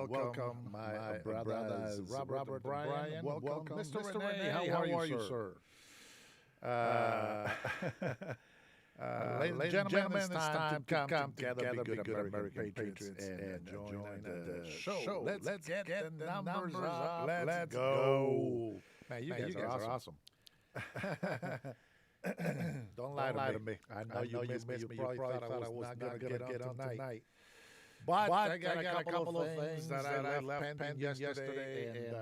welcome my brothers, Robert and Brian. Welcome, Mr. Renee. How are you, sir? Ladies and gentlemen, it's time to come together, be good American patriots, and join the show. Let's get the numbers up. Let's go. Man, you guys are awesome. Don't lie to me. I know you missed me. You probably thought I was not going to get on tonight. But I got a couple of things that I left pending yesterday, and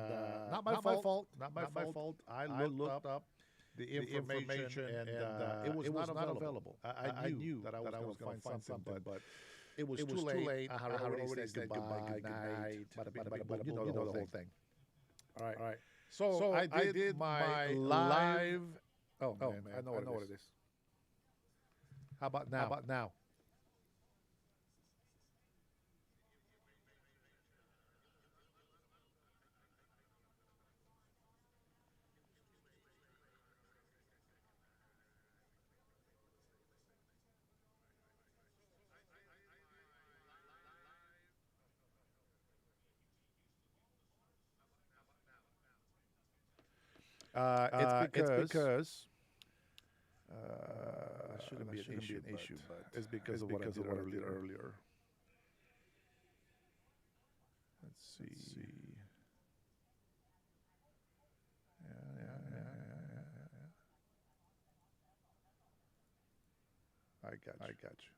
not my fault. Not my fault. I looked up the information, and it was not available. I knew that I was going to find something, but it was too late. I had already said goodbye, good night, but you know the whole thing. All right. So I did my live. Oh man, I know what it is. How about now? It's because that shouldn't be an issue, but it's because of what I did earlier. Let's see. Yeah. I got you.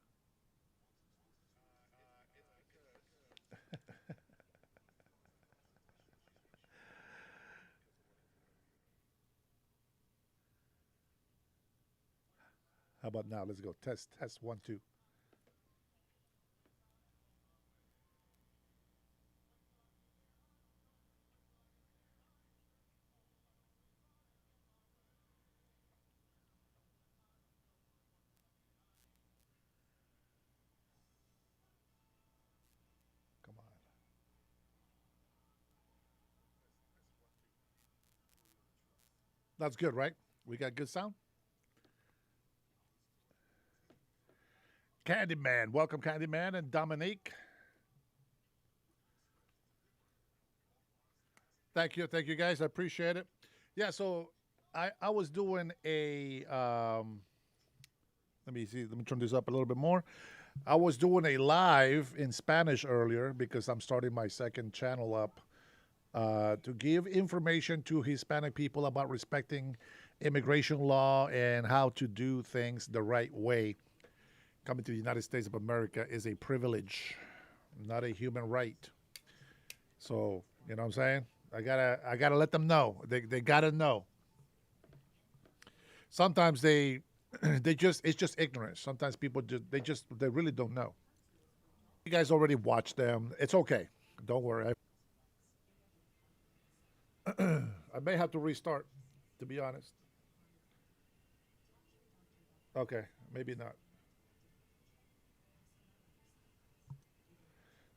How about now? Let's go. Test 1, 2. Come on. That's good, right? We got good sound? Candyman. Welcome, Candyman and Dominique. Thank you, guys. I appreciate it. Yeah, so I was doing a, let me turn this up a little bit more. I was doing a live in Spanish earlier because I'm starting my second channel up to give information to Hispanic people about respecting immigration law and how to do things the right way. Coming to the United States of America is a privilege, not a human right. So, you know what I'm saying? I gotta let them know. They gotta know. Sometimes it's just ignorance. Sometimes people they really don't know. You guys already watched them. It's okay. Don't worry. I may have to restart, to be honest. Okay, maybe not.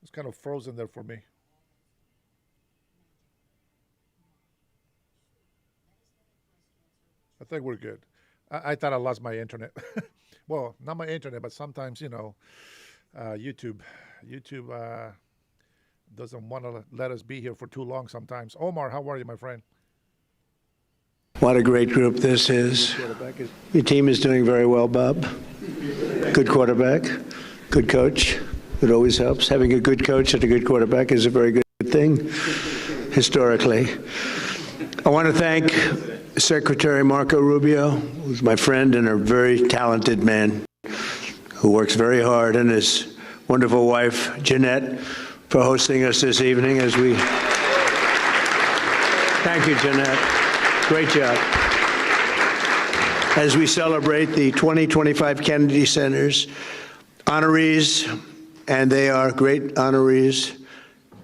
It's kind of frozen there for me. I think we're good. I thought I lost my internet. Well, not my internet, but sometimes, YouTube doesn't want to let us be here for too long sometimes. Omar, how are you, my friend? What a great group this is. Your team is doing very well, Bob. Good quarterback, good coach. It always helps. Having a good coach and a good quarterback is a very good thing, historically. I want to thank Secretary Marco Rubio, who's my friend and a very talented man who works very hard, and his wonderful wife, Jeanette, for hosting us this evening as we... Thank you, Jeanette. Great job. As we celebrate the 2025 Kennedy Center's honorees, and they are great honorees.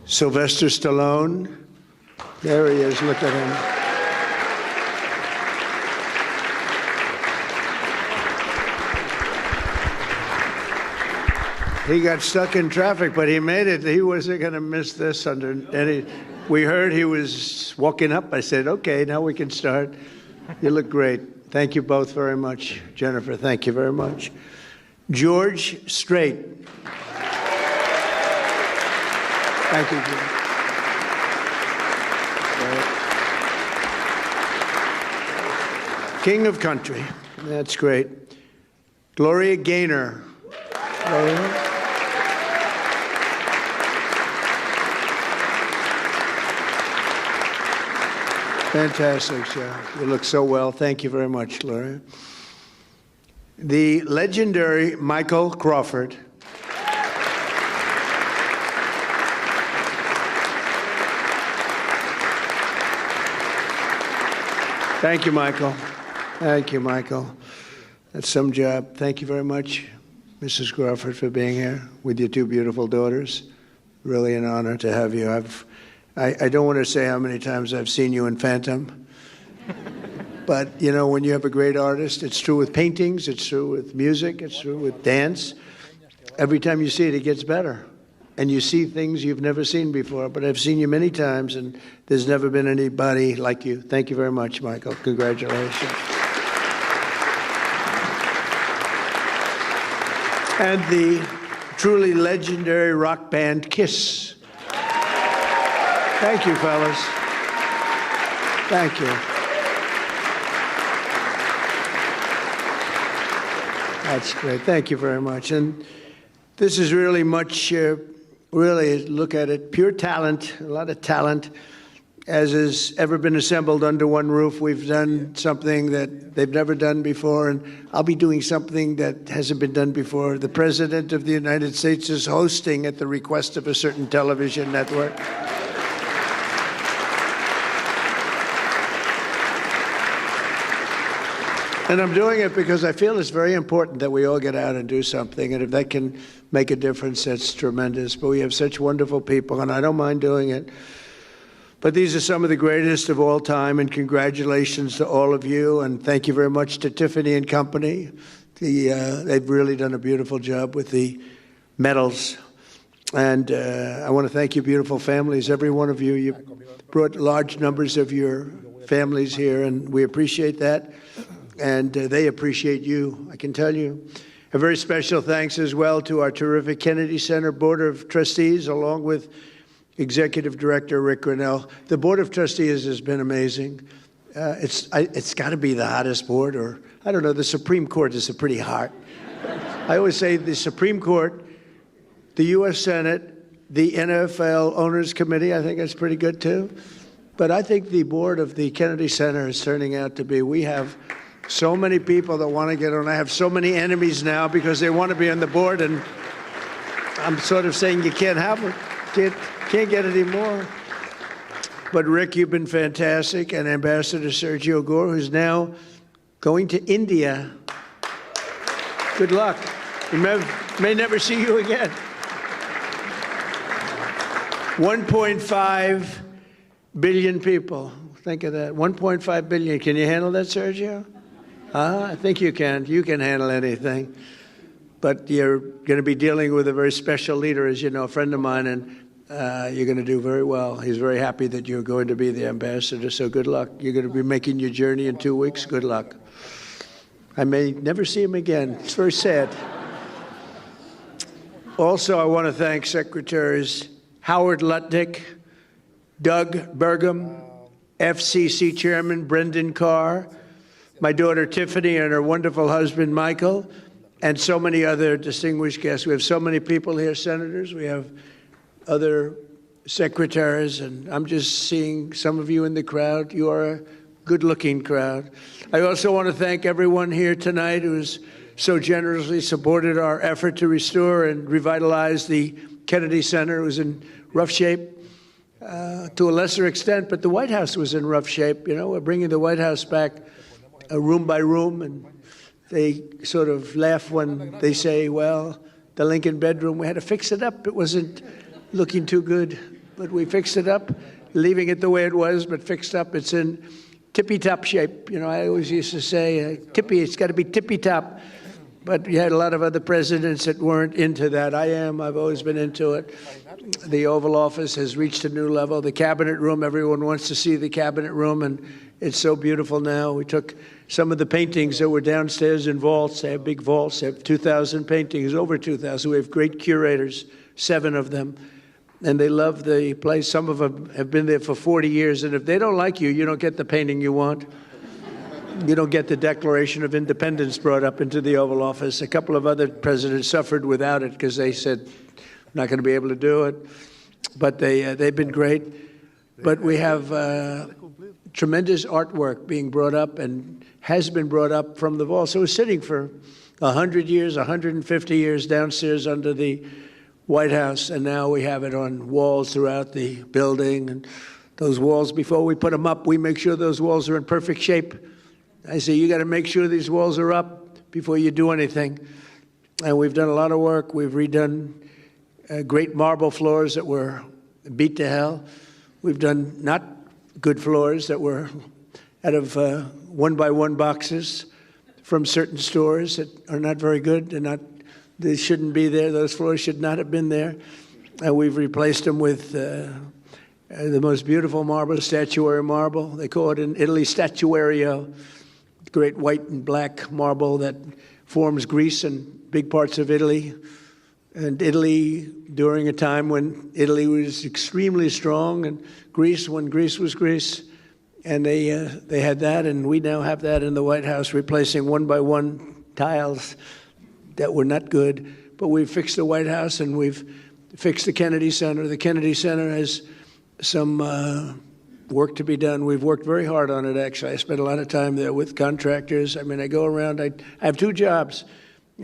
Sylvester Stallone, there he is, look at him. He got stuck in traffic, but he made it. He wasn't going to miss this under any. We heard he was walking up. I said, okay, now we can start. You look great. Thank you both very much. Jennifer, thank you very much. George Strait. Thank you, Jim. King of Country. That's great. Gloria Gaynor. Gloria. Fantastic, Joe. You look so well. Thank you very much, Gloria. The legendary Michael Crawford. Thank you, Michael. Thank you, Michael. That's some job. Thank you very much, Mrs. Crawford, for being here with your two beautiful daughters. Really an honor to have you. I don't want to say how many times I've seen you in Phantom, but, you know, when you have a great artist, it's true with paintings, it's true with music, it's true with dance. Every time you see it, it gets better. And you see things you've never seen before. But I've seen you many times, and there's never been anybody like you. Thank you very much, Michael. Congratulations. And the truly legendary rock band Kiss. Thank you, fellas. Thank you. That's great. Thank you very much. And this is really much, really look at it, pure talent, a lot of talent, as has ever been assembled under one roof. We've done something that they've never done before, and I'll be doing something that hasn't been done before. The President of the United States is hosting at the request of a certain television network. And I'm doing it because I feel it's very important that we all get out and do something. And if that can make a difference, that's tremendous. But we have such wonderful people, and I don't mind doing it. But these are some of the greatest of all time, and congratulations to all of you. And thank you very much to Tiffany and Company. They've really done a beautiful job with the medals. And I want to thank you, beautiful families, every one of you. You brought large numbers of your families here, and we appreciate that. And they appreciate you, I can tell you. A very special thanks as well to our terrific Kennedy Center Board of Trustees, along with Executive Director Rick Grinnell. The Board of Trustees has been amazing. It's got to be the hottest board, or I don't know, the Supreme Court is pretty hot. I always say the Supreme Court, the U.S. Senate, the NFL Owners Committee, I think that's pretty good too. But I think the board of the Kennedy Center is turning out to be, we have so many people that want to get on. I have so many enemies now because they want to be on the board, and I'm sort of saying you can't have it, can't get any more. But Rick, you've been fantastic, and Ambassador Sergio Gore, who's now going to India. Good luck. We may never see you again. 1.5 billion people. Think of that. 1.5 billion. Can you handle that, Sergio? I think you can. You can handle anything. But you're going to be dealing with a very special leader, as you know, a friend of mine, and you're going to do very well. He's very happy that you're going to be the ambassador, so good luck. You're going to be making your journey in 2 weeks. Good luck. I may never see him again. It's very sad. Also, I want to thank Secretaries Howard Lutnick, Doug Burgum, FCC Chairman Brendan Carr, my daughter Tiffany and her wonderful husband Michael, and so many other distinguished guests. We have so many people here, senators. We have other secretaries, and I'm just seeing some of you in the crowd. You are a good-looking crowd. I also want to thank everyone here tonight who's so generously supported our effort to restore and revitalize the Kennedy Center. It was in rough shape to a lesser extent, but the White House was in rough shape. You know, we're bringing the White House back room by room, and they sort of laugh when they say, well, the Lincoln bedroom, we had to fix it up. It wasn't looking too good, but we fixed it up, leaving it the way it was, but fixed up. It's in tippy-top shape. You know, I always used to say, it's got to be tippy-top. But you had a lot of other presidents that weren't into that. I've always been into it. The Oval Office has reached a new level. The Cabinet Room, everyone wants to see the Cabinet Room, and it's so beautiful now. We took some of the paintings that were downstairs in vaults. They have big vaults. They have 2,000 paintings, over 2,000. We have great curators, 7 of them. and they love the place. Some of them have been there for 40 years, and if they don't like you, you don't get the painting you want. You don't get the Declaration of Independence brought up into the Oval Office. A couple of other presidents suffered without it because they said, "We're not going to be able to do it." But they've been great. But we have tremendous artwork being brought up and has been brought up from the vault. So it was sitting for 100 years, 150 years downstairs under the White House, and now we have it on walls throughout the building. And those walls, before we put them up, we make sure those walls are in perfect shape. I say, you got to make sure these walls are up before you do anything. And we've done a lot of work. We've redone great marble floors that were beat to hell. We've done not good floors that were out of one-by-one boxes from certain stores that are not very good. They shouldn't be there. Those floors should not have been there. And we've replaced them with the most beautiful marble, statuary marble. They call it in Italy statuario. Great white and black marble that forms Greece and big parts of Italy. And Italy during a time when Italy was extremely strong, and Greece when Greece was Greece. And they had that, and we now have that in the White House, replacing one-by-one tiles that were not good. But we've fixed the White House, and we've fixed the Kennedy Center. The Kennedy Center has some work to be done. We've worked very hard on it, actually. I spent a lot of time there with contractors. I mean, I go around. I have two jobs.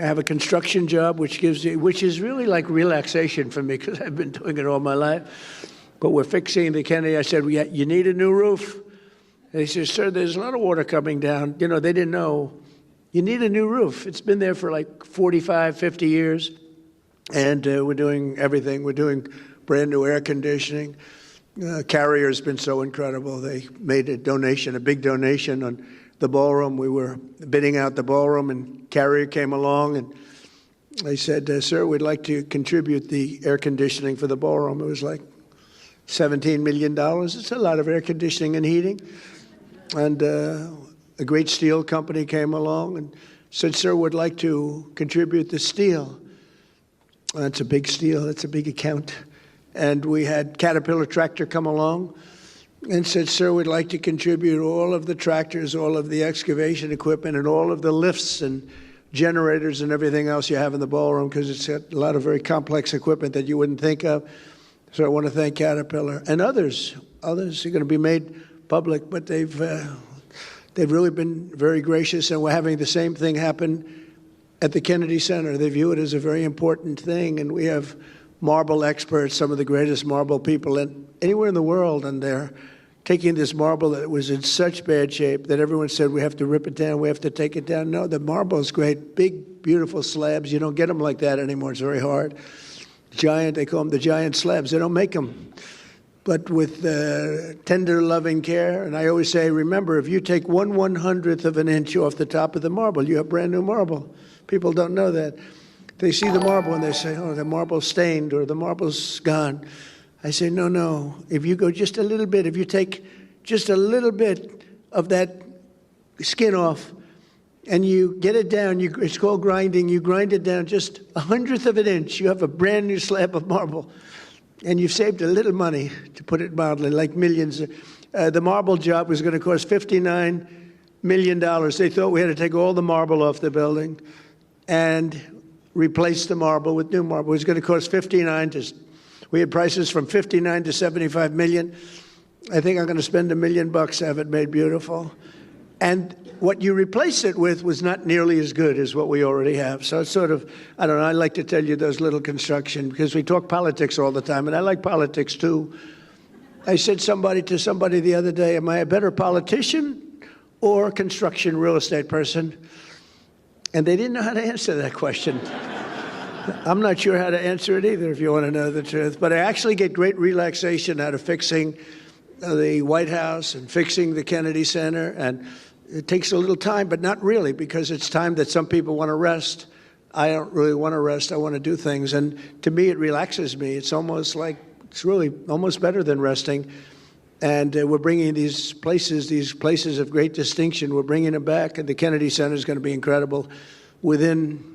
I have a construction job, which is really like relaxation for me because I've been doing it all my life. But we're fixing the Kennedy. I said, you need a new roof. They said, sir, there's a lot of water coming down. You know, they didn't know. You need a new roof. It's been there for like 45, 50 years. And we're doing everything. We're doing brand new air conditioning. Carrier's been so incredible. They made a donation, a big donation on the ballroom. We were bidding out the ballroom, and Carrier came along, and they said, sir, we'd like to contribute the air conditioning for the ballroom. It was like $17 million. It's a lot of air conditioning and heating. And a great steel company came along and said, sir, would like to contribute the steel. That's a big steel. That's a big account. And we had Caterpillar Tractor come along and said, sir, we'd like to contribute all of the tractors, all of the excavation equipment, and all of the lifts and generators and everything else you have in the ballroom, because it's got a lot of very complex equipment that you wouldn't think of. So I want to thank Caterpillar and others. Others are going to be made public, but they've really been very gracious, and we're having the same thing happen at the Kennedy Center. They view it as a very important thing, and we have marble experts, some of the greatest marble people anywhere in the world, and they're taking this marble that was in such bad shape that everyone said, we have to rip it down, we have to take it down. No, the marble is great, big, beautiful slabs. You don't get them like that anymore. It's very hard. Giant, they call them the giant slabs. They don't make them. But with tender, loving care, and I always say, remember, if you take 1/100th of an inch off the top of the marble, you have brand new marble. People don't know that. They see the marble and they say, oh, the marble's stained or the marble's gone. I say, no, no. If you go just a little bit, if you take just a little bit of that skin off and you get it down, it's called grinding, you grind it down just 1/100th of an inch, you have a brand new slab of marble. And you've saved a little money, to put it mildly, like millions. The marble job was going to cost $59 million. They thought we had to take all the marble off the building and replace the marble with new marble. It was going to cost we had prices from 59 to 75 million. I think I'm going to spend $1 million to have it made beautiful. And what you replace it with was not nearly as good as what we already have. So it's sort of, I don't know, I like to tell you those little construction, because we talk politics all the time, and I like politics too. I said to somebody the other day, am I a better politician or construction real estate person? And they didn't know how to answer that question. I'm not sure how to answer it either, if you want to know the truth. But I actually get great relaxation out of fixing the White House and fixing the Kennedy Center. And it takes a little time, but not really, because it's time that some people want to rest. I don't really want to rest. I want to do things. And to me, it relaxes me. It's really almost better than resting. And we're bringing these places of great distinction, we're bringing them back. And the Kennedy Center is going to be incredible. Within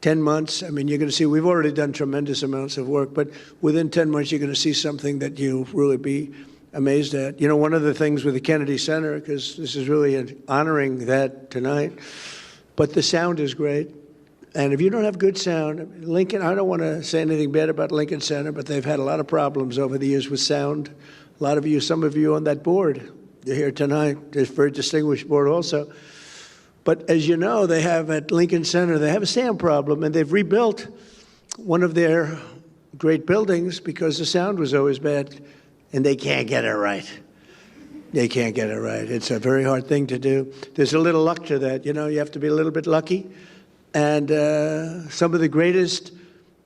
10 months, I mean, you're going to see, we've already done tremendous amounts of work, but within 10 months, you're going to see something that you'll really be amazed at. You know, one of the things with the Kennedy Center, because this is really honoring that tonight, but the sound is great. And if you don't have good sound, Lincoln, I don't want to say anything bad about Lincoln Center, but they've had a lot of problems over the years with sound. A lot of you, some of you on that board, you're here tonight. There's a very distinguished board also. But as you know, they have at Lincoln Center, they have a sound problem, and they've rebuilt one of their great buildings because the sound was always bad, and they can't get it right. They can't get it right. It's a very hard thing to do. There's a little luck to that. You know, you have to be a little bit lucky. And some of the greatest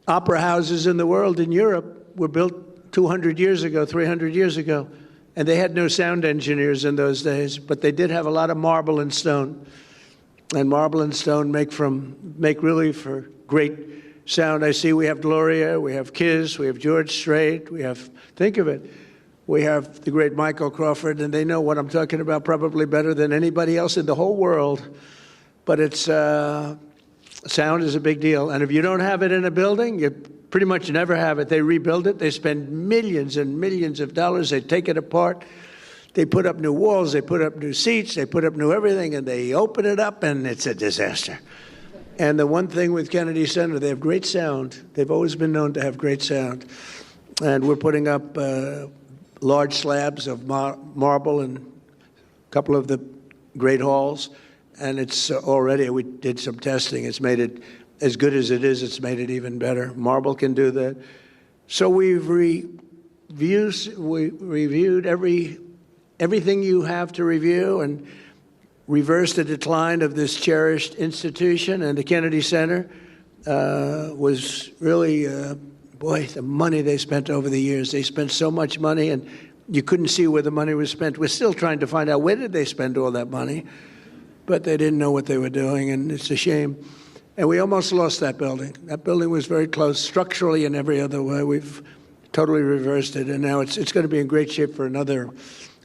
opera houses in the world in Europe were built 200 years ago, 300 years ago. And they had no sound engineers in those days, but they did have a lot of marble and stone. And marble and stone make really for great sound. I see we have Gloria, we have Kiss, we have George Strait, we have, think of it, we have the great Michael Crawford, and they know what I'm talking about probably better than anybody else in the whole world. But it's, sound is a big deal. And if you don't have it in a building, you pretty much never have it. They rebuild it, they spend millions and millions of dollars, they take it apart. They put up new walls, they put up new seats, they put up new everything, and they open it up, and it's a disaster. And the one thing with Kennedy Center, they have great sound. They've always been known to have great sound. And we're putting up large slabs of marble in a couple of the great halls. And it's already, we did some testing. It's made it, as good as it is, it's made it even better. Marble can do that. So we've reviewed everything you have to review and reversed the decline of this cherished institution. And the Kennedy Center was really, boy, the money they spent over the years. They spent so much money, and you couldn't see where the money was spent. We're still trying to find out where did they spend all that money, but they didn't know what they were doing, and it's a shame. And we almost lost that building. That building was very close, structurally and every other way. We've totally reversed it, and now it's going to be in great shape for another,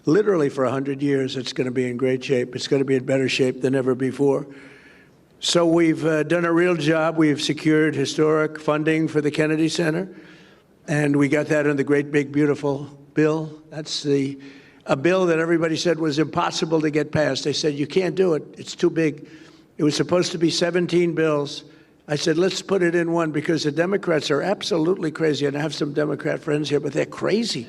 literally for 100 years. It's going to be in great shape. It's going to be in better shape than ever before. So we've done a real job. We've secured historic funding for the Kennedy Center, and we got that in the great, big, beautiful bill. That's a bill that everybody said was impossible to get passed. They said, you can't do it. It's too big. It was supposed to be 17 bills. I said, let's put it in one, because the Democrats are absolutely crazy. And I have some Democrat friends here, but they're crazy.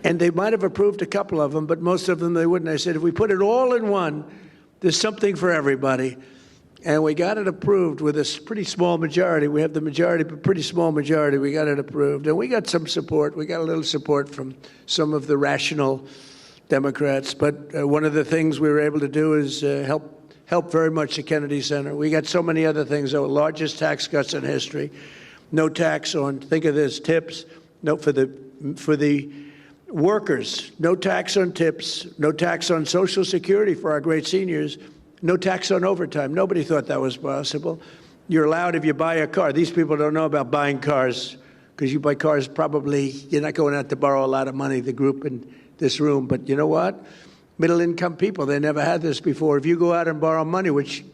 And they might have approved a couple of them, but most of them they wouldn't. I said, if we put it all in one, there's something for everybody. And we got it approved with a pretty small majority. We have the majority, but pretty small majority. We got it approved. And we got some support. We got a little support from some of the rational Democrats. But one of the things we were able to do is help very much the Kennedy Center. We got so many other things. The largest tax cuts in history. No tax on, think of this, tips. No, for the workers. No tax on tips. No tax on Social Security for our great seniors. No tax on overtime. Nobody thought that was possible. You're allowed if you buy a car. These people don't know about buying cars, because you buy cars probably, you're not going out to borrow a lot of money, the group in this room. But you know what? Middle-income people, they never had this before. If you go out and borrow money, which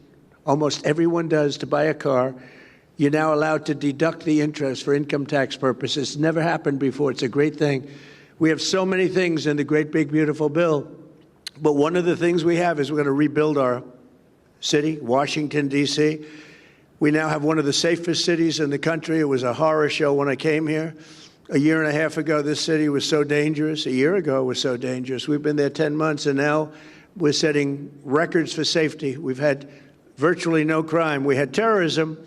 almost everyone does to buy a car, you're now allowed to deduct the interest for income tax purposes. Never happened before. It's a great thing. We have so many things in the great, big, beautiful bill. But one of the things we have is we're going to rebuild our city, Washington, D.C. We now have one of the safest cities in the country. It was a horror show when I came here. A year and a half ago, this city was so dangerous. A year ago, it was so dangerous. We've been there 10 months, and now we're setting records for safety. We've had virtually no crime. We had terrorism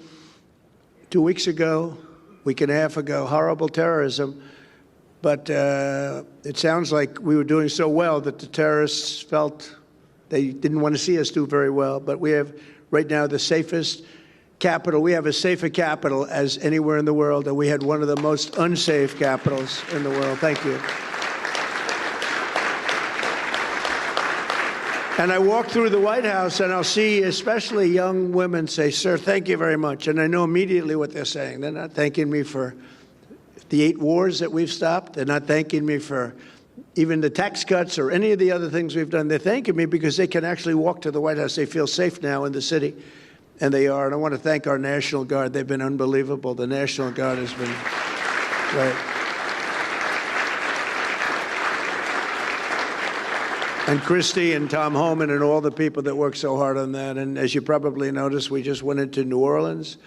2 weeks ago, week and a half ago, horrible terrorism. But it sounds like we were doing so well that the terrorists felt they didn't want to see us do very well. But we have right now the safest capital. We have as safe a capital as anywhere in the world, and we had one of the most unsafe capitals in the world. Thank you. And I walk through the White House, and I'll see especially young women say, sir, thank you very much. And I know immediately what they're saying. They're not thanking me for the 8 wars that we've stopped. They're not thanking me for even the tax cuts or any of the other things we've done. They're thanking me because they can actually walk to the White House. They feel safe now in the city. And they are. And I want to thank our National Guard. They've been unbelievable. The National Guard has been great. And Christy and Tom Homan and all the people that work so hard on that. And as you probably noticed, we just went into New Orleans,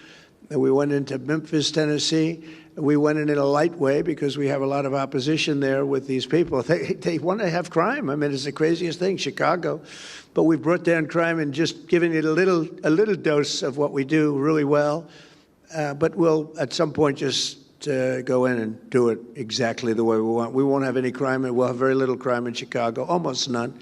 and we went into Memphis, Tennessee. We went in a light way because we have a lot of opposition there with these people. They want to have crime. I mean, it's the craziest thing, Chicago. But we've brought down crime and just given it a little dose of what we do really well. But we'll, at some point, just go in and do it exactly the way we want. We won't have any crime, and we'll have very little crime in Chicago, almost none.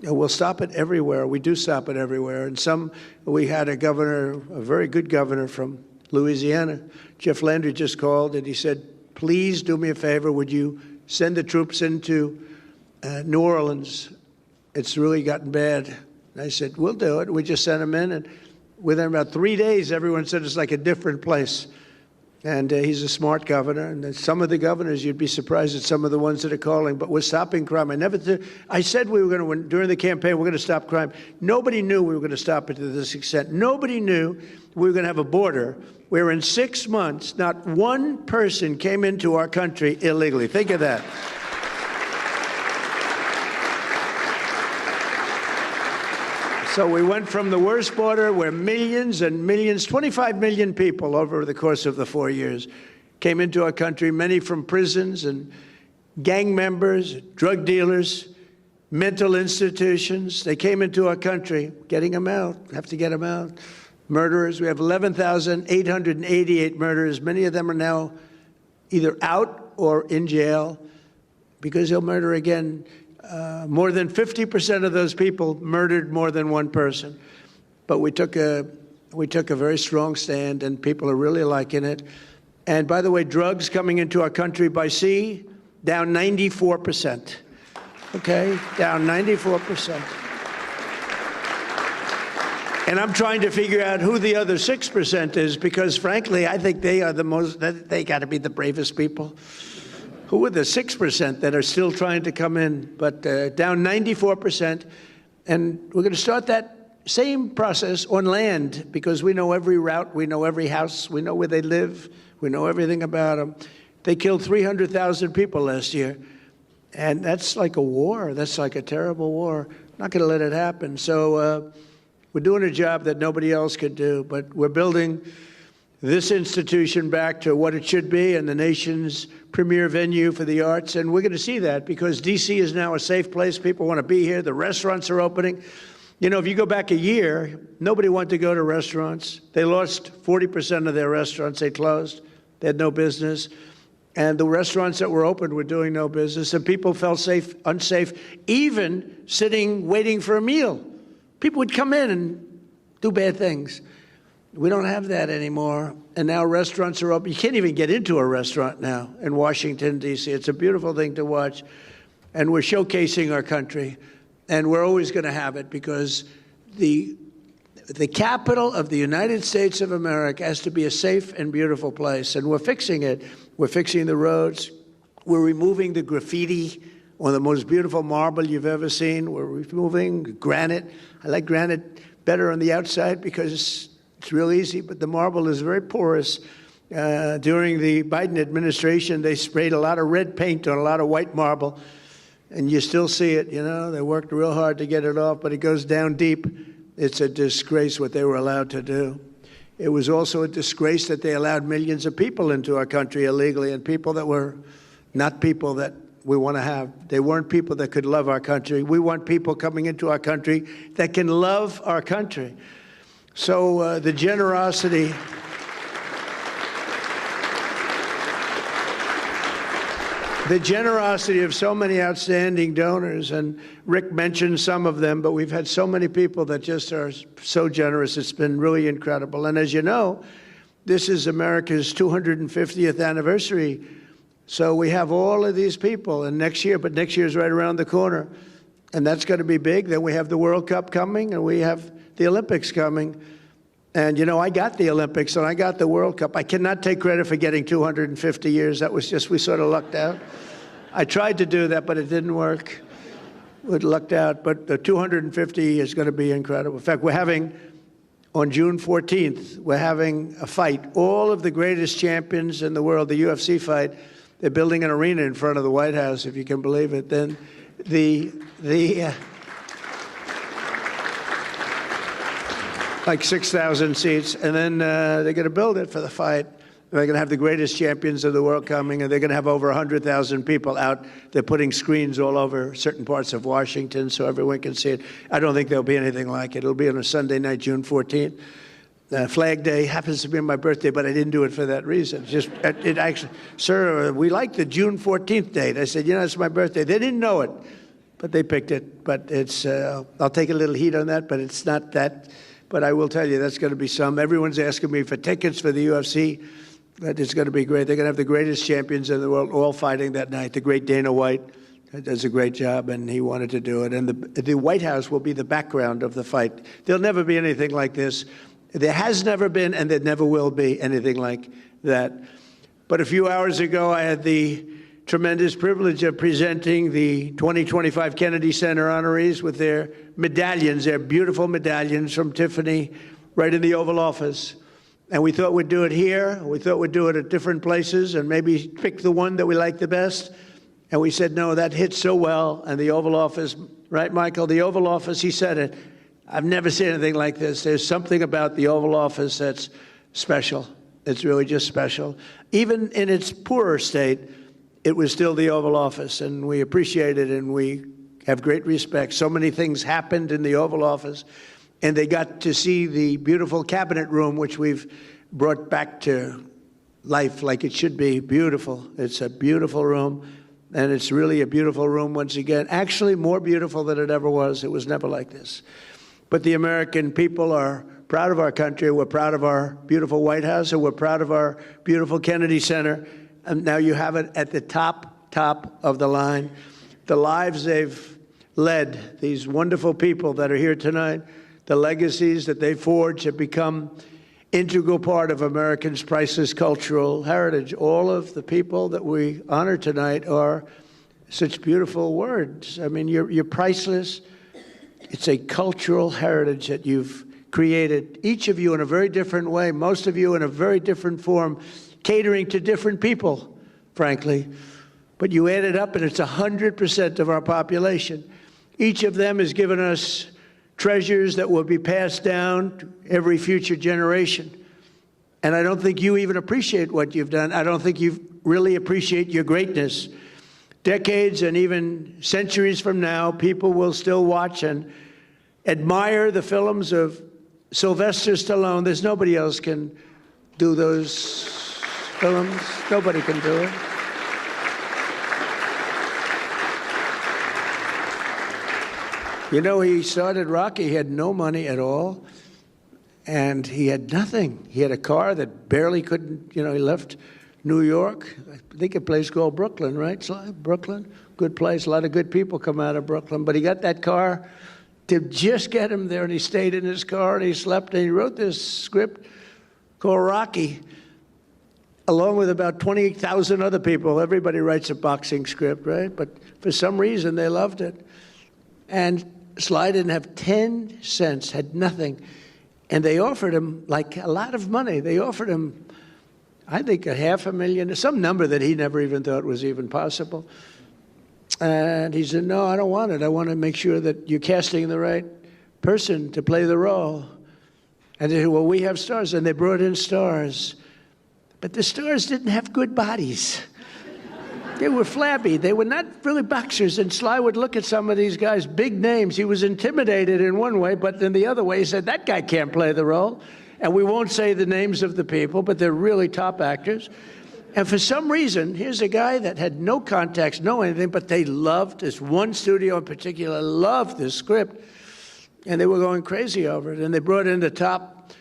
And we'll stop it everywhere. We do stop it everywhere. And we had a governor, a very good governor from Louisiana. Jeff Landry just called, and he said, please do me a favor. Would you send the troops into New Orleans? It's really gotten bad. And I said, we'll do it. We just sent them in, and within about 3 days, everyone said it's like a different place. And he's a smart governor. And some of the governors, you'd be surprised at some of the ones that are calling, but we're stopping crime. I said we were going to, during the campaign, we're going to stop crime. Nobody knew we were going to stop it to this extent. Nobody knew we were going to have a border where in 6 months, not one person came into our country illegally. Think of that. So we went from the worst border where millions and millions, 25 million people over the course of the 4 years came into our country, many from prisons and gang members, drug dealers, mental institutions. They came into our country, getting them out, have to get them out. Murderers, we have 11,888 murderers. Many of them are now either out or in jail because they'll murder again. More than 50% of those people murdered more than one person. But we took a very strong stand, and people are really liking it. And by the way, drugs coming into our country by sea, down 94%. Okay, down 94%. And I'm trying to figure out who the other 6% is, because frankly, I think they are they got to be the bravest people. Who are the 6% that are still trying to come in? But down 94%. And we're going to start that same process on land, because we know every route, we know every house, we know where they live, we know everything about them. They killed 300,000 people last year. And that's like a war. That's like a terrible war. Not going to let it happen. So we're doing a job that nobody else could do. But we're building this institution back to what it should be, and the nation's premier venue for the arts. And we're going to see that because D.C. is now a safe place. People want to be here. The restaurants are opening. You know, if you go back a year, nobody wanted to go to restaurants. They lost 40% of their restaurants. They closed. They had no business. And the restaurants that were open were doing no business. And people felt unsafe, even sitting, waiting for a meal. People would come in and do bad things. We don't have that anymore. And now restaurants are open. You can't even get into a restaurant now in Washington, D.C. It's a beautiful thing to watch. And we're showcasing our country. And we're always going to have it, because the capital of the United States of America has to be a safe and beautiful place. And we're fixing it. We're fixing the roads. We're removing the graffiti on the most beautiful marble you've ever seen. We're removing granite. I like granite better on the outside because it's real easy, but the marble is very porous. During the Biden administration, they sprayed a lot of red paint on a lot of white marble, and you still see it, you know. They worked real hard to get it off, but it goes down deep. It's a disgrace what they were allowed to do. It was also a disgrace that they allowed millions of people into our country illegally, and people that were not people that we want to have. They weren't people that could love our country. We want people coming into our country that can love our country. So the generosity of so many outstanding donors, and Rick mentioned some of them, but we've had so many people that just are so generous. It's been really incredible. And as you know, this is America's 250th anniversary. So we have all of these people, and next year is right around the corner, and that's going to be big. Then we have the World Cup coming, and we have the Olympics coming. And, you know, I got the Olympics and I got the World Cup. I cannot take credit for getting 250 years. That was just, we sort of lucked out. I tried to do that, but it didn't work. We lucked out. But the 250 is going to be incredible. In fact, we're having on June 14th, we're having a fight. All of the greatest champions in the world, the UFC fight, they're building an arena in front of the White House, if you can believe it. Then like 6,000 seats, and then they're going to build it for the fight. They're going to have the greatest champions of the world coming, and they're going to have over 100,000 people out. They're putting screens all over certain parts of Washington so everyone can see it. I don't think there'll be anything like it. It'll be on a Sunday night, June 14th. Flag Day happens to be my birthday, but I didn't do it for that reason. Just it actually, sir, we like the June 14th date. I said, it's my birthday. They didn't know it, but they picked it. But it's, I'll take a little heat on that, but it's not that. But I will tell you, that's going to be some. Everyone's asking me for tickets for the UFC. But it's going to be great. They're going to have the greatest champions in the world all fighting that night. The great Dana White does a great job, and he wanted to do it. And the White House will be the background of the fight. There'll never be anything like this. There has never been, and there never will be anything like that. But a few hours ago, I had the tremendous privilege of presenting the 2025 Kennedy Center honorees with their medallions, their beautiful medallions from Tiffany, right in the Oval Office. And we thought we'd do it here. We thought we'd do it at different places and maybe pick the one that we like the best. And we said, no, that hits so well. And the Oval Office, right, Michael? The Oval Office, he said it. I've never seen anything like this. There's something about the Oval Office that's special. It's really just special. Even in its poorer state, it was still the Oval Office. And we appreciate it, and we have great respect. So many things happened in the Oval Office. And they got to see the beautiful cabinet room, which we've brought back to life like it should be. Beautiful. It's a beautiful room, and it's really a beautiful room once again. Actually, more beautiful than it ever was. It was never like this. But the American people are proud of our country. We're proud of our beautiful White House, and we're proud of our beautiful Kennedy Center. And now you have it at the top of the line. The lives they've led, these wonderful people that are here tonight, the legacies that they forged have become integral part of Americans' priceless cultural heritage. All of the people that we honor tonight are such beautiful words. I mean, you're priceless. It's a cultural heritage that you've created, each of you in a very different way, most of you in a very different form, catering to different people, frankly. But you add it up, and it's 100% of our population. Each of them has given us treasures that will be passed down to every future generation. And I don't think you even appreciate what you've done. I don't think you really appreciate your greatness. Decades and even centuries from now, people will still watch and admire the films of Sylvester Stallone. There's nobody else can do those films. Nobody can do it. You know, he started Rocky. He had no money at all, and he had nothing. He had a car that barely couldn't, he left New York. I think a place called Brooklyn, right, Sly? Brooklyn? Good place. A lot of good people come out of Brooklyn. But he got that car to just get him there, and he stayed in his car, and he slept, and he wrote this script called Rocky, along with about 28,000 other people. Everybody writes a boxing script, right? But for some reason, they loved it. And Sly didn't have 10 cents, had nothing. And they offered him, like, a lot of money. They offered him, I think, $500,000, some number that he never even thought was even possible. And he said, no, I don't want it. I want to make sure that you're casting the right person to play the role. And they said, well, we have stars. And they brought in stars. But the stars didn't have good bodies. They were flabby. They were not really boxers. And Sly would look at some of these guys, big names. He was intimidated in one way, but in the other way, he said, that guy can't play the role. And we won't say the names of the people, but they're really top actors. And for some reason, here's a guy that had no contacts, no anything, but they loved this one studio in particular, loved this script. And they were going crazy over it. And they brought in the top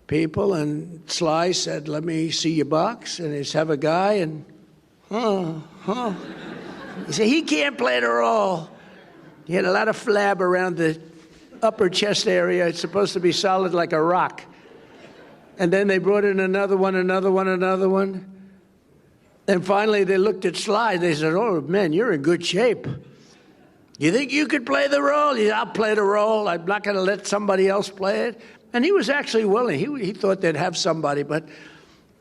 people, and Sly said, let me see your box. And he'd have a guy, and he said, he can't play the role. He had a lot of flab around the upper chest area. It's supposed to be solid like a rock. And then they brought in another one. And finally, they looked at Sly. They said, oh, man, you're in good shape. You think you could play the role? I'll play the role. I'm not going to let somebody else play it. And he was actually willing. He thought they'd have somebody, but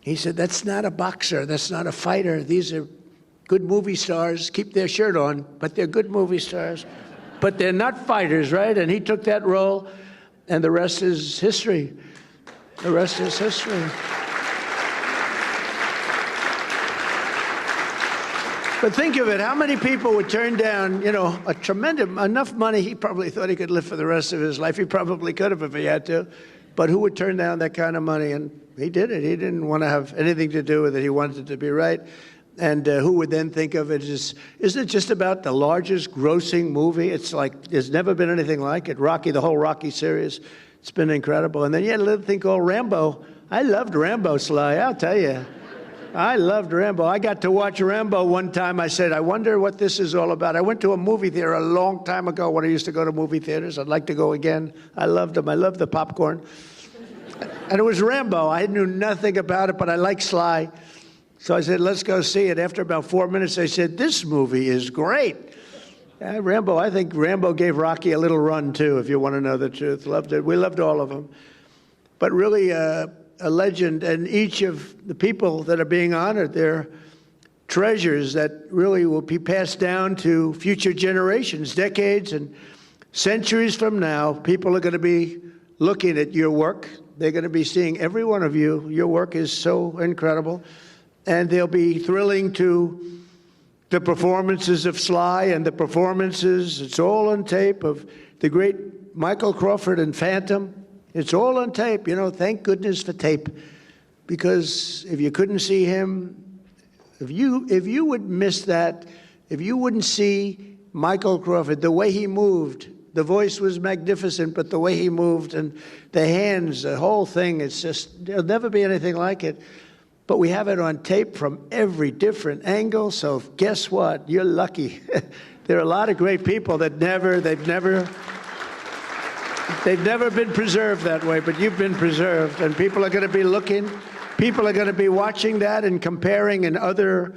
he said, that's not a boxer. That's not a fighter. These are good movie stars. Keep their shirt on, but they're good movie stars. But they're not fighters, right? And he took that role, and the rest is history. The rest is history. But think of it, how many people would turn down, a tremendous, enough money, he probably thought he could live for the rest of his life. He probably could have if he had to. But who would turn down that kind of money? And he did it. He didn't want to have anything to do with it. He wanted it to be right. And who would then think of it as, isn't it just about the largest grossing movie? It's like, there's never been anything like it. Rocky, the whole Rocky series, it's been incredible. And then you had a little thing called Rambo. I loved Rambo, Sly, I'll tell you. I loved Rambo. I got to watch Rambo one time. I said, I wonder what this is all about. I went to a movie theater a long time ago when I used to go to movie theaters. I'd like to go again. I loved them. I loved the popcorn. And it was Rambo. I knew nothing about it, but I liked Sly. So I said, let's go see it. After about 4 minutes, they said, this movie is great. Rambo, I think Rambo gave Rocky a little run, too, if you want to know the truth. Loved it. We loved all of them. But really, a legend, and each of the people that are being honored, they're treasures that really will be passed down to future generations, decades and centuries from now. People are going to be looking at your work. They're going to be seeing every one of you. Your work is so incredible. And they'll be thrilling to the performances of Sly and the performances, it's all on tape, of the great Michael Crawford and Phantom. It's all on tape, thank goodness for tape. Because if you couldn't see him, if you would miss that, if you wouldn't see Michael Crawford, the way he moved, the voice was magnificent, but the way he moved and the hands, the whole thing, it's just, there'll never be anything like it. But we have it on tape from every different angle, so guess what? You're lucky. There are a lot of great people that they've never been preserved that way, but you've been preserved, and people are going to be looking. People are going to be watching that and comparing in other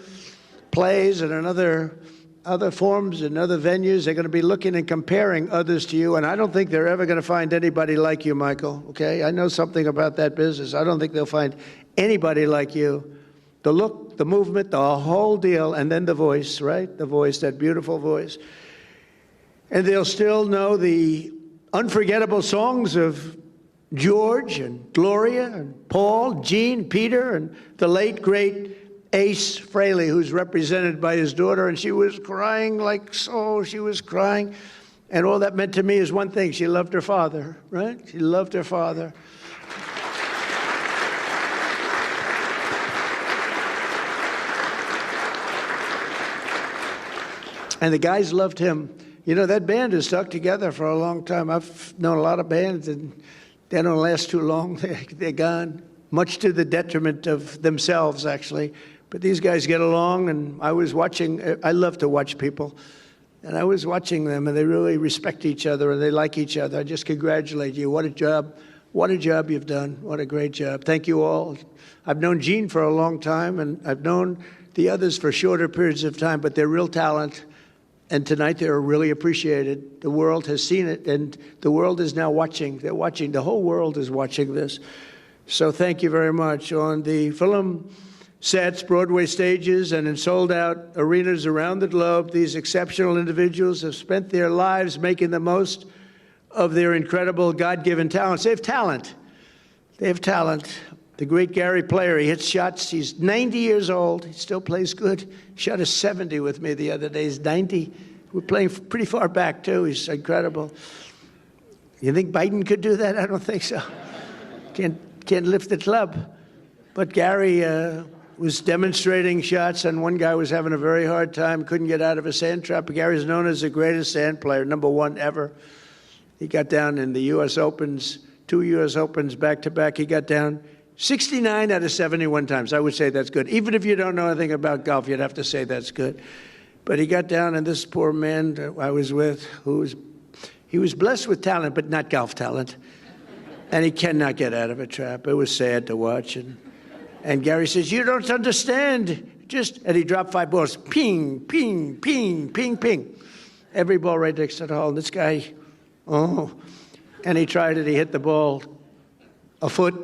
plays and in other forms and other venues. They're going to be looking and comparing others to you, and I don't think they're ever going to find anybody like you, Michael, okay? I know something about that business. I don't think they'll find anybody like you. The look, the movement, the whole deal, and then the voice, right? The voice, that beautiful voice. And they'll still know the unforgettable songs of George and Gloria and Paul, Gene, Peter, and the late, great Ace Frehley, who's represented by his daughter, and she was crying she was crying. And all that meant to me is one thing, she loved her father, right? She loved her father. And the guys loved him. That band has stuck together for a long time. I've known a lot of bands, and they don't last too long. They're gone, much to the detriment of themselves, actually. But these guys get along, and I love to watch people. And I was watching them, and they really respect each other, and they like each other. I just congratulate you. What a job. What a job you've done. What a great job. Thank you all. I've known Gene for a long time, and I've known the others for shorter periods of time, but they're real talent. And tonight they're really appreciated. The world has seen it, and the world is now watching. They're watching. The whole world is watching this. So thank you very much. On the film sets, Broadway stages, and in sold-out arenas around the globe, these exceptional individuals have spent their lives making the most of their incredible God-given talents. They have talent. They have talent. The great Gary Player, he hits shots. He's 90 years old. He still plays good. He shot a 70 with me the other day. He's 90. We're playing pretty far back, too. He's incredible. You think Biden could do that? I don't think so. Can't lift the club. But Gary was demonstrating shots, and one guy was having a very hard time, couldn't get out of a sand trap. Gary's known as the greatest sand player, #1 ever. He got down in the U.S. Opens, 2 U.S. Opens back-to-back. He got down 69 out of 71 times. I would say that's good. Even if you don't know anything about golf, you'd have to say that's good. But he got down, and this poor man that I was with, he was blessed with talent, but not golf talent. And he cannot get out of a trap. It was sad to watch. And Gary says, you don't understand. And he dropped 5 balls. Ping, ping, ping, ping, ping. every ball right next to the hole. This guy, and he tried it. He hit the ball a foot.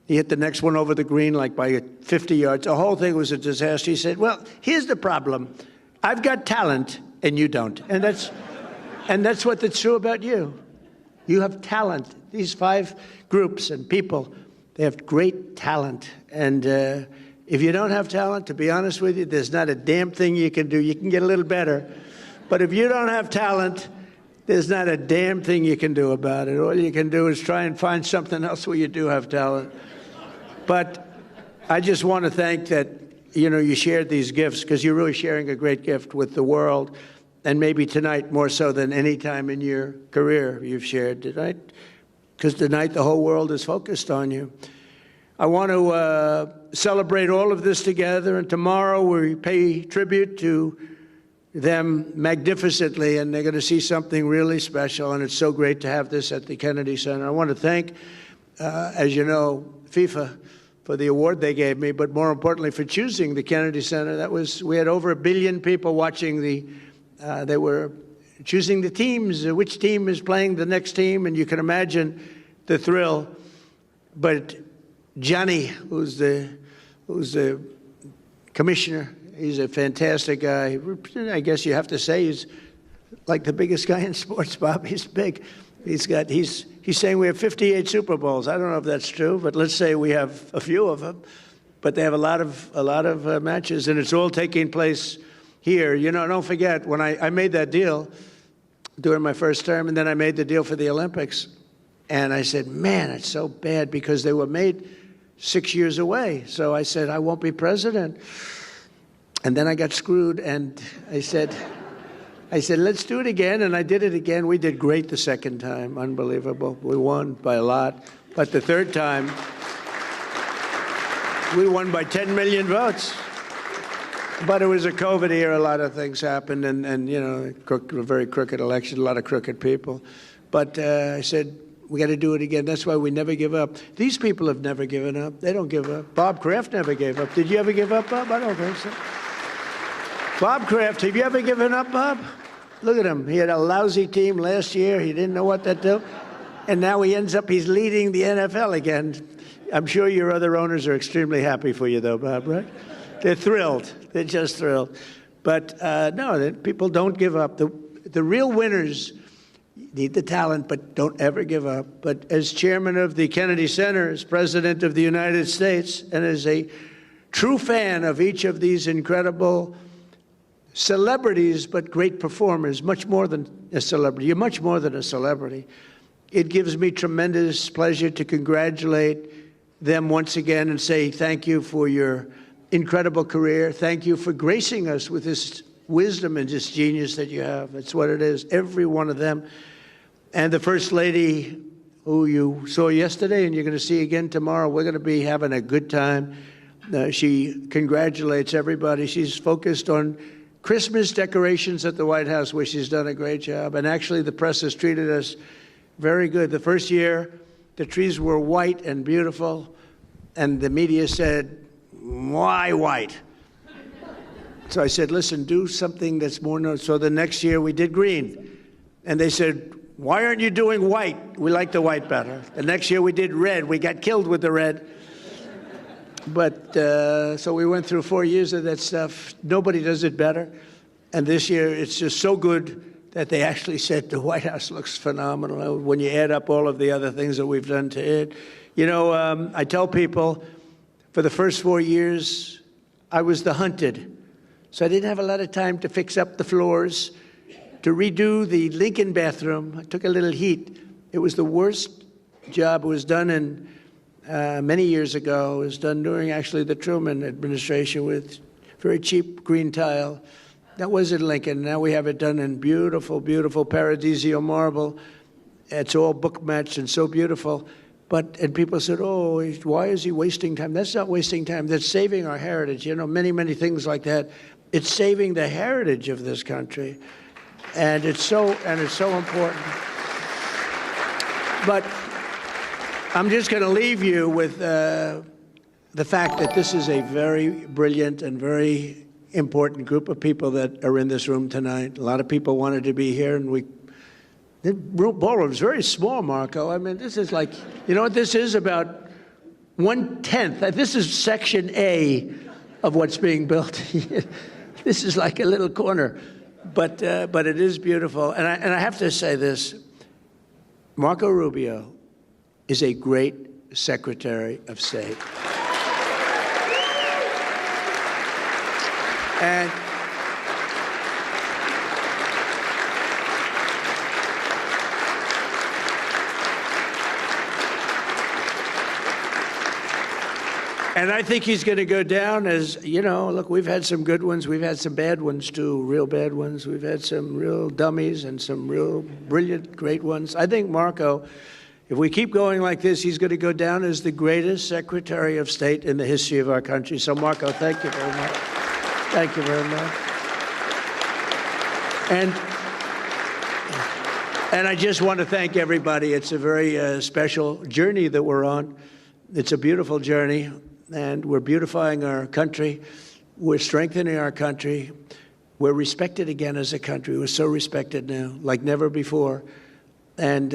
He hit the next one over the green like by 50 yards. The whole thing was a disaster. He said, well, here's the problem. I've got talent and you don't. And that's what's true about you. You have talent. These 5 groups and people, they have great talent. And if you don't have talent, to be honest with you, there's not a damn thing you can do. You can get a little better. But if you don't have talent, there's not a damn thing you can do about it. All you can do is try and find something else where you do have talent. But I just want to thank that, you shared these gifts, because you're really sharing a great gift with the world, and maybe tonight more so than any time in your career you've shared tonight, because tonight the whole world is focused on you. I want to celebrate all of this together, and tomorrow we pay tribute to them magnificently, and they're going to see something really special, and it's so great to have this at the Kennedy Center. I want to thank, as you know, FIFA for the award they gave me, but more importantly for choosing the Kennedy Center. We had over 1 billion people watching they were choosing the teams, which team is playing the next team, and you can imagine the thrill. But Johnny, who's the commissioner, he's a fantastic guy. I guess you have to say he's like the biggest guy in sports, Bob. He's big. He's saying we have 58 Super Bowls. I don't know if that's true, but let's say we have a few of them. But they have a lot of matches, and it's all taking place here. Don't forget, when I made that deal during my first term, and then I made the deal for the Olympics, and I said, man, it's so bad, because they were made 6 years away. So I said, I won't be president. And then I got screwed, and I said, let's do it again, and I did it again. We did great the second time, unbelievable. We won by a lot, but the third time, we won by 10 million votes. But it was a COVID era, a lot of things happened, and a very crooked election, a lot of crooked people. But I said, we got to do it again. That's why we never give up. These people have never given up. They don't give up. Bob Kraft never gave up. Did you ever give up, Bob? I don't think so. Bob Kraft, have you ever given up, Bob? Look at him. He had a lousy team last year. He didn't know what to do. And now he's leading the NFL again. I'm sure your other owners are extremely happy for you, though, Bob, right? They're thrilled. They're just thrilled. But no, people don't give up. The real winners need the talent, but don't ever give up. But as chairman of the Kennedy Center, as president of the United States, and as a true fan of each of these incredible celebrities, but great performers, much more than a celebrity. You're much more than a celebrity. It gives me tremendous pleasure to congratulate them once again and say thank you for your incredible career. Thank you for gracing us with this wisdom and this genius that you have. That's what it is, every one of them. And the First Lady, who you saw yesterday and you're going to see again tomorrow, we're going to be having a good time. She congratulates everybody. She's focused on Christmas decorations at the White House, where she's done a great job. And actually, the press has treated us very good. The first year, the trees were white and beautiful, and the media said, why white? So I said, listen, do something that's more known. So the next year, we did green. And they said, why aren't you doing white? We like the white better. The next year, we did red. We got killed with the red. But so we went through 4 years of that stuff. Nobody does it better. And this year, it's just so good that they actually said the White House looks phenomenal when you add up all of the other things that we've done to it. I tell people, for the first 4 years, I was the hunted. So I didn't have a lot of time to fix up the floors, to redo the Lincoln bathroom. I took a little heat. It was the worst job. It was done in many years ago. It was done during actually the Truman administration with very cheap green tile. That was in Lincoln. Now we have it done in beautiful, beautiful Paradiso marble. It's all book matched and so beautiful. And people said, oh, why is he wasting time? That's not wasting time. That's saving our heritage. Many, many things like that. It's saving the heritage of this country. And it's so important. But I'm just going to leave you with the fact that this is a very brilliant and very important group of people that are in this room tonight. A lot of people wanted to be here, and the ballroom is very small, Marco. I mean, this is like, you know what this is? About 1/10. This is section A of what's being built. This is like a little corner, but it is beautiful. And I have to say this: Marco Rubio is a great Secretary of State. And I think he's going to go down as, you know, look, we've had some good ones. We've had some bad ones, too, real bad ones. We've had some real dummies and some real brilliant, great ones. I think Marco, if we keep going like this, he's going to go down as the greatest Secretary of State in the history of our country. So, Marco, thank you very much. Thank you very much. And I just want to thank everybody. It's a very special journey that we're on. It's a beautiful journey, and we're beautifying our country. We're strengthening our country. We're respected again as a country. We're so respected now, like never before. And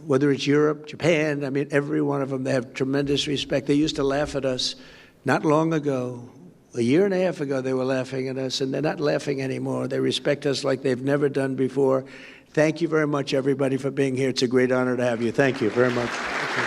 whether it's Europe, Japan, I mean, every one of them, they have tremendous respect. They used to laugh at us not long ago. A year and a half ago, they were laughing at us, and they're not laughing anymore. They respect us like they've never done before. Thank you very much, everybody, for being here. It's a great honor to have you. Thank you very much. Thank you.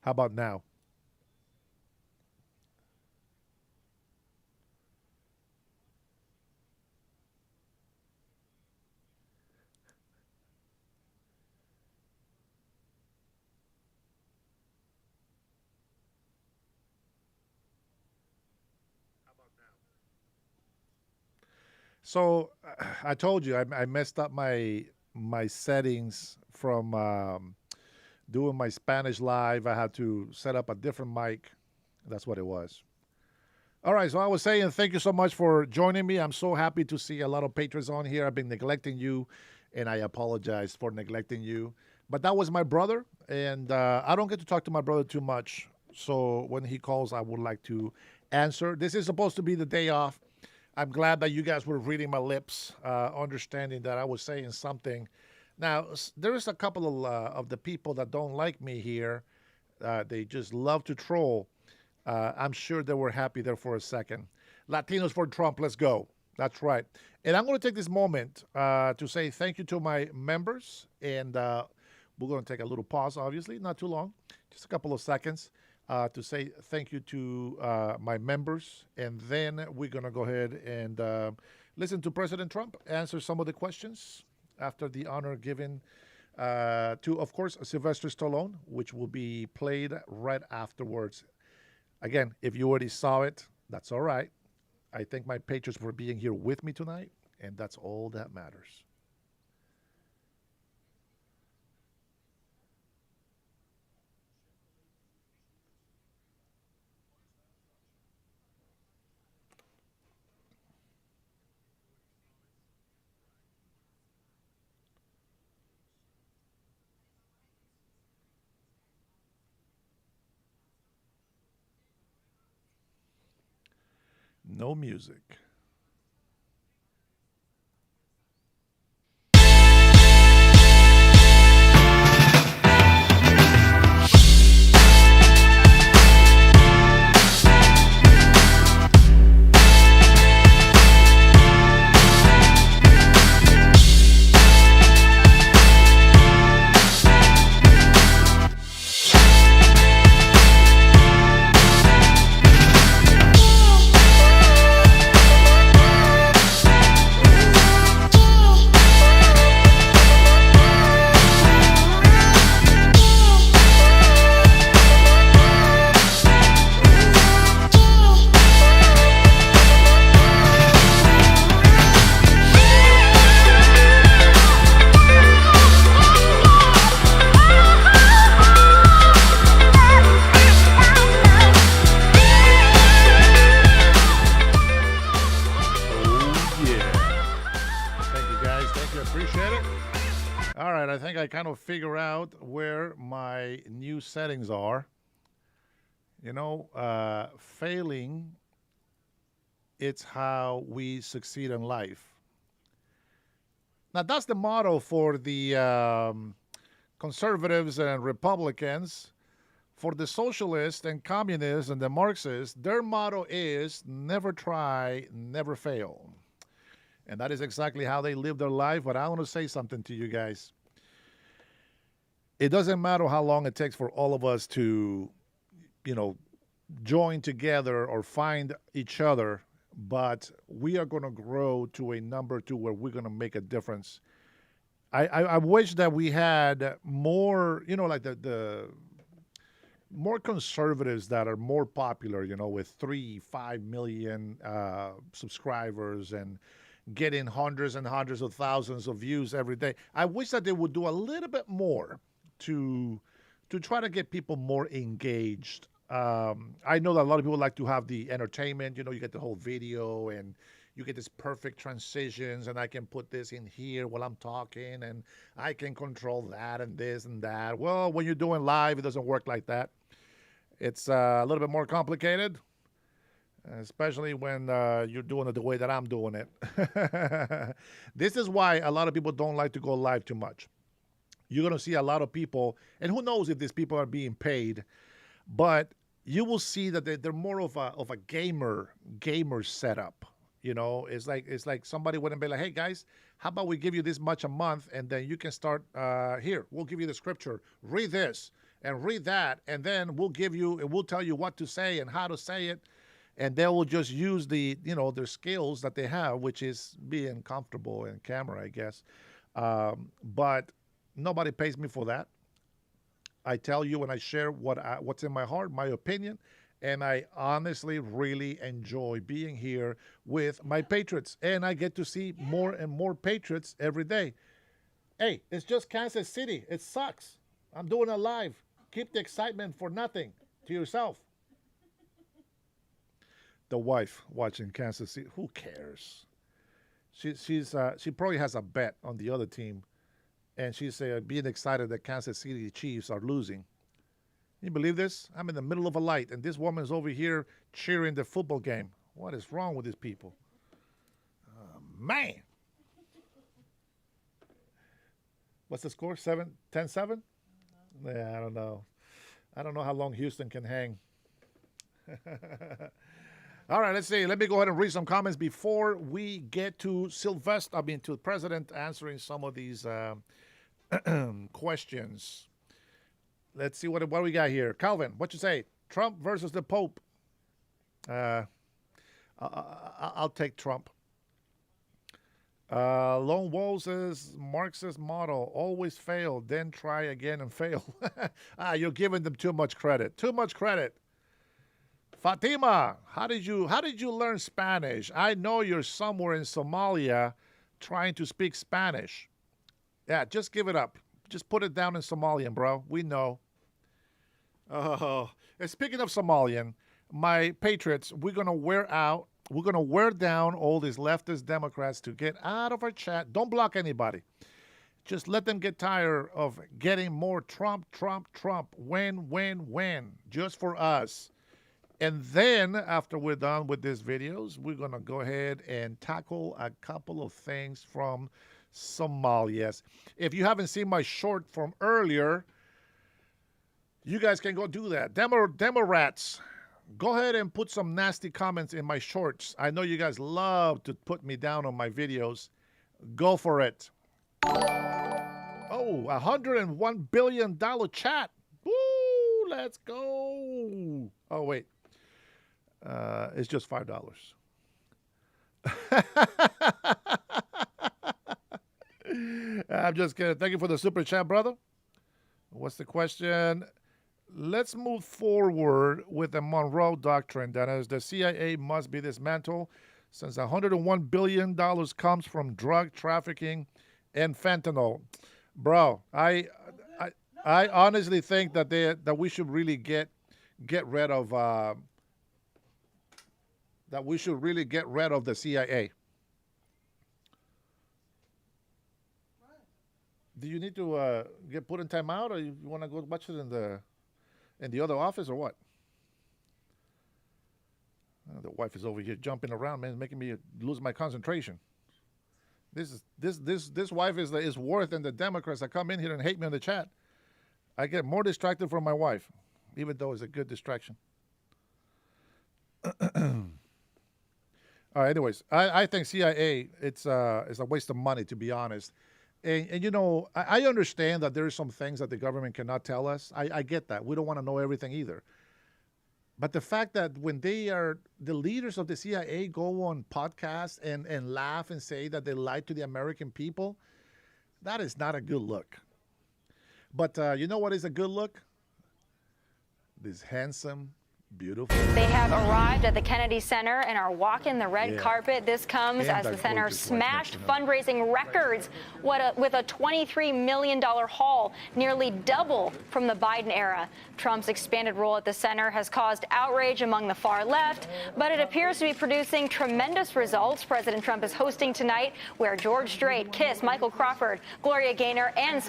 How about now? So I told you I messed up my settings from doing my Spanish live. I had to set up a different mic. That's what it was. All right, so I was saying thank you so much for joining me. I'm so happy to see a lot of patrons on here. I've been neglecting you, and I apologize for neglecting you. But that was my brother, and I don't get to talk to my brother too much. So when he calls, I would like to answer. This is supposed to be the day off. I'm glad that you guys were reading my lips, understanding that I was saying something. Now, there is a couple of the people that don't like me here. They just love to troll. I'm sure they were happy there for a second. Latinos for Trump, let's go. That's right. And I'm going to take this moment to say thank you to my members and We're going to take a little pause, obviously, not too long, just a couple of seconds to say thank you to my members. And then we're going to go ahead and listen to President Trump answer some of the questions after the honor given to, of course, Sylvester Stallone, which will be played right afterwards. Again, if you already saw it, that's all right. I thank my patrons for being here with me tonight, and that's all that matters. No music. Appreciate it. All right, I think I kind of figure out where my new settings are. Failing, it's how we succeed in life. Now, that's the motto for the conservatives and Republicans. For the socialists and communists and the Marxists, their motto is never try, never fail. And that is exactly how they live their life. But I want to say something to you guys. It doesn't matter how long it takes for all of us to, join together or find each other, but we are going to grow to a number to where we're going to make a difference. I wish that we had more, like the more conservatives that are more popular, with 3-5 million subscribers and getting hundreds and hundreds of thousands of views every day. I wish that they would do a little bit more to try to get people more engaged. I know that a lot of people like to have the entertainment. You get the whole video and you get this perfect transitions, and I can put this in here while I'm talking, and I can control that and this and that. Well, when you're doing live, it doesn't work like that. It's a little bit more complicated, especially when you're doing it the way that I'm doing it. This is why a lot of people don't like to go live too much. You're going to see a lot of people, and who knows if these people are being paid, but you will see that they're more of a gamer setup. It's like somebody wouldn't be like, hey guys, how about we give you this much a month, and then you can start here. We'll give you the scripture. Read this and read that, and then we'll tell you what to say and how to say it. And they will just use their skills that they have, which is being comfortable in camera, I guess. But nobody pays me for that. I tell you when I share what's in my heart, my opinion, and I honestly really enjoy being here with my patriots. And I get to see more and more patriots every day. Hey, it's just Kansas City. It sucks. I'm doing it live. Keep the excitement for nothing to yourself. The wife watching Kansas City. Who cares? She probably has a bet on the other team, and she's being excited that Kansas City Chiefs are losing. Can you believe this? I'm in the middle of a light, and this woman is over here cheering the football game. What is wrong with these people? Man. What's the score? 10-7? Yeah, I don't know. I don't know how long Houston can hang. All right, let's see. Let me go ahead and read some comments before we get to to the president answering some of these Questions. Let's see what we got here. Calvin, what you say? Trump versus the Pope. I'll take Trump. Lone Wolf says Marxist model, always fail, then try again and fail. You're giving them too much credit. Too much credit. Fatima, how did you learn Spanish? I know you're somewhere in Somalia trying to speak Spanish. Yeah, just give it up. Just put it down in Somalian, bro. We know. Oh, and speaking of Somalian, my patriots, we're gonna wear down all these leftist Democrats to get out of our chat. Don't block anybody. Just let them get tired of getting more Trump, Trump, Trump. Win. Just for us. And then, after we're done with these videos, we're going to go ahead and tackle a couple of things from Somalia. If you haven't seen my short from earlier, you guys can go do that. Demorats, go ahead and put some nasty comments in my shorts. I know you guys love to put me down on my videos. Go for it. Oh, $101 billion chat. Woo, let's go. Oh, wait. It's just $5. I'm just kidding. Thank you for the super chat, brother. What's the question? Let's move forward with the Monroe Doctrine. That is, the CIA must be dismantled since $101 billion comes from drug trafficking and fentanyl. Bro, I honestly think that we should really get rid of the CIA. Do you need to get put in timeout, or you want to go watch it in the other office, or what? The wife is over here jumping around, man, making me lose my concentration. This wife is worse than the Democrats that come in here and hate me in the chat. I get more distracted from my wife, even though it's a good distraction. Anyways, I think CIA, it's a waste of money, to be honest. And you know, I understand that there are some things that the government cannot tell us. I get that. We don't want to know everything either. But the fact that when the leaders of the CIA go on podcasts and laugh and say that they lied to the American people, that is not a good look. But you know what is a good look? This handsome, beautiful. They have arrived at the Kennedy Center and are walking the red carpet. This comes as the center smashed fundraising records with a $23 million haul, nearly double from the Biden era. Trump's expanded role at the center has caused outrage among the far left, but it appears to be producing tremendous results. President Trump is hosting tonight, where George Strait, Kiss, Michael Crawford, Gloria Gaynor, and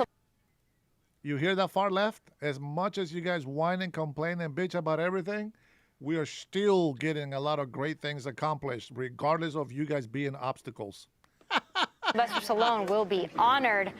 You hear that, far left? As much as you guys whine and complain and bitch about everything, we are still getting a lot of great things accomplished, regardless of you guys being obstacles. Sylvester Stallone will be honored.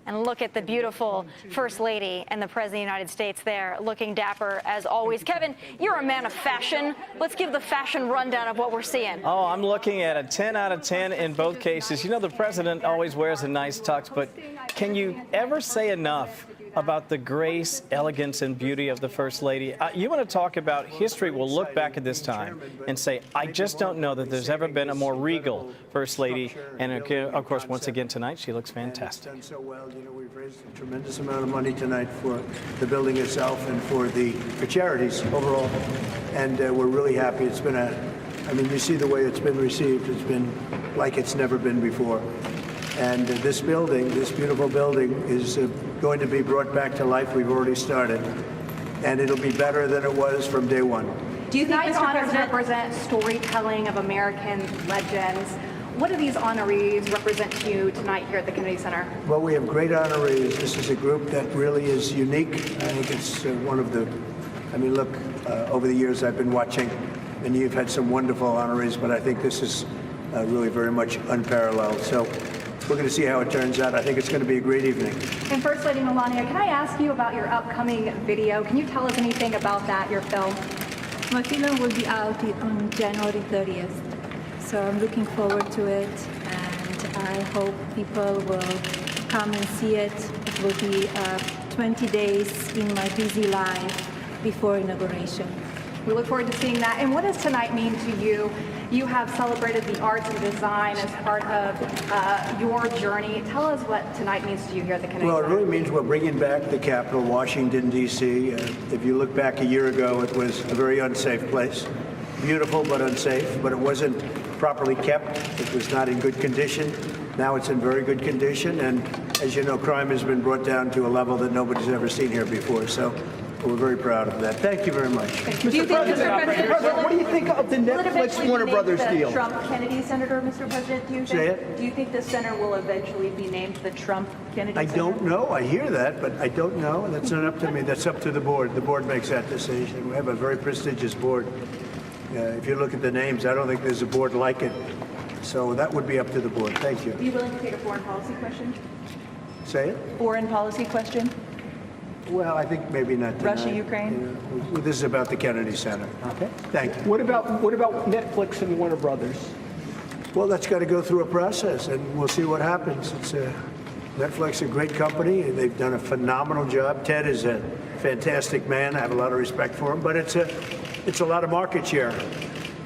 And look at the beautiful First Lady and the President of the United States there, looking dapper as always. Kevin, you're a man of fashion. Let's give the fashion rundown of what we're seeing. Oh, I'm looking at a 10 out of 10 in both cases. You know, the president always wears a nice tux, but can you ever say enough about the grace, elegance, and beauty of the First Lady? You want to talk about history? We'll look back at this time and say, I just don't know that there's ever been a more regal First Lady. And of course, once again tonight, she looks fantastic. Done so well. You know, we've raised a tremendous amount of money tonight for the building itself and for charities overall, and we're really happy. It's been I mean, you see the way it's been received. It's been like it's never been before. And this building, this beautiful building, is going to be brought back to life. We've already started. And it'll be better than it was from day one. Do you think these honors represent storytelling of American legends? What do these honorees represent to you tonight here at the Kennedy Center? Well, we have great honorees. This is a group that really is unique. I think it's one of the, I mean, look, over the years I've been watching, and you've had some wonderful honorees, but I think this is really very much unparalleled. So we're going to see how it turns out. I think it's going to be a great evening. And First Lady Melania, can I ask you about your upcoming video? Can you tell us anything about that, your film? My film will be out on January 30th. So I'm looking forward to it, and I hope people will come and see it. will be 20 days in my busy life before inauguration. We look forward to seeing that. And what does tonight mean to you? You have celebrated the arts and design as part of your journey. Tell us what tonight means to you here at the Kennedy Well, it Center. really means we're bringing back the Capitol, Washington, D.C. If you look back a year ago, it was a very unsafe place. Beautiful, but unsafe. But it wasn't properly kept. It was not in good condition. Now it's in very good condition. And as you know, crime has been brought down to a level that nobody's ever seen here before. So we're very proud of that. Thank you very much. Do you think, Mr. President, what do you think of the Netflix Warner Brothers deal? Trump Kennedy Center, Mr. President, do you think? Say it. Do you think the center will eventually be named the Trump Kennedy I Center? don't know. I hear that, but I don't know. And that's not up to me. That's up to the board. The board makes that decision. We have a very prestigious board. If you look at the names, I don't think there's a board like it. So that would be up to the board. Thank you. Are you willing to take a foreign policy question? Say it. Foreign policy question? Well, I think maybe not tonight. Russia, Ukraine? This is about the Kennedy Center. Okay. Thank you. What about Netflix and Warner Brothers? Well, that's got to go through a process, and we'll see what happens. Netflix is a great company. They've done a phenomenal job. Ted is a fantastic man. I have a lot of respect for him, but it's a lot of market share.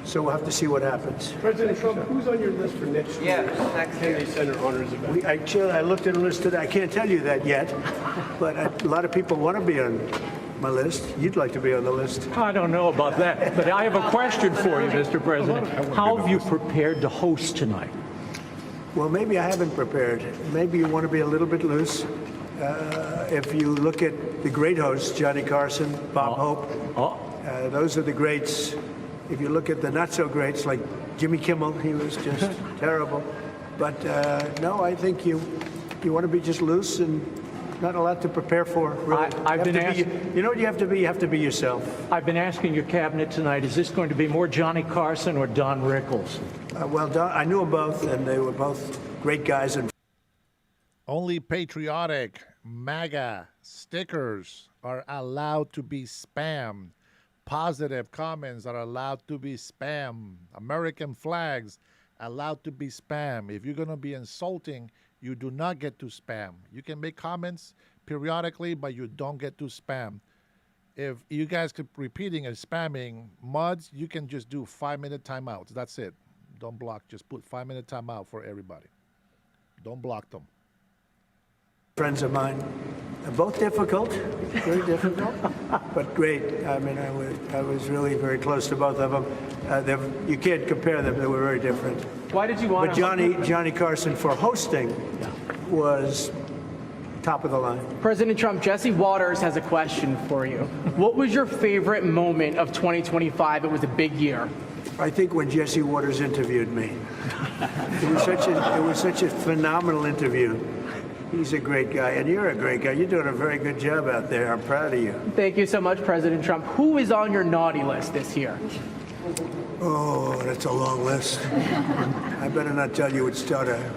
So we'll have to see what happens. President Trump, who's on your list for next year's Kennedy Center Honors event? I looked at the list today. I can't tell you that yet, but a lot of people want to be on my list. You'd like to be on the list. I don't know about that, but I have a question for you, Mr. President. How have you prepared to host tonight? Well, maybe I haven't prepared. Maybe you want to be a little bit loose. If you look at the great hosts, Johnny Carson, Bob Hope, those are the greats. If you look at the not-so-greats, like Jimmy Kimmel, he was just terrible. But no, I think you want to be just loose and not a lot to prepare for. Really. You know what you have to be? You have to be yourself. I've been asking your cabinet tonight, is this going to be more Johnny Carson or Don Rickles? Well, Don, I knew them both, and they were both great guys. And Only patriotic MAGA stickers are allowed to be spammed. Positive comments are allowed to be spam. American flags allowed to be spam. If you're going to be insulting, you do not get to spam. You can make comments periodically, but you don't get to spam. If you guys keep repeating and spamming mods, you can just do 5-minute timeouts. That's it. Don't block. Just put 5-minute timeout for everybody. Don't block them. friends of mine, both difficult, very difficult, but great. I mean, I was really very close to both of them. You can't compare them; they were very different. Why did you want? But Johnny Carson for hosting was top of the line. President Trump, Jesse Waters has a question for you. What was your favorite moment of 2025? It was a big year. I think when Jesse Waters interviewed me, it was such a phenomenal interview. He's a great guy, and you're a great guy. You're doing a very good job out there. I'm proud of you. Thank you so much, President Trump. Who is on your naughty list this year? Oh, that's a long list. I better not tell you it's start a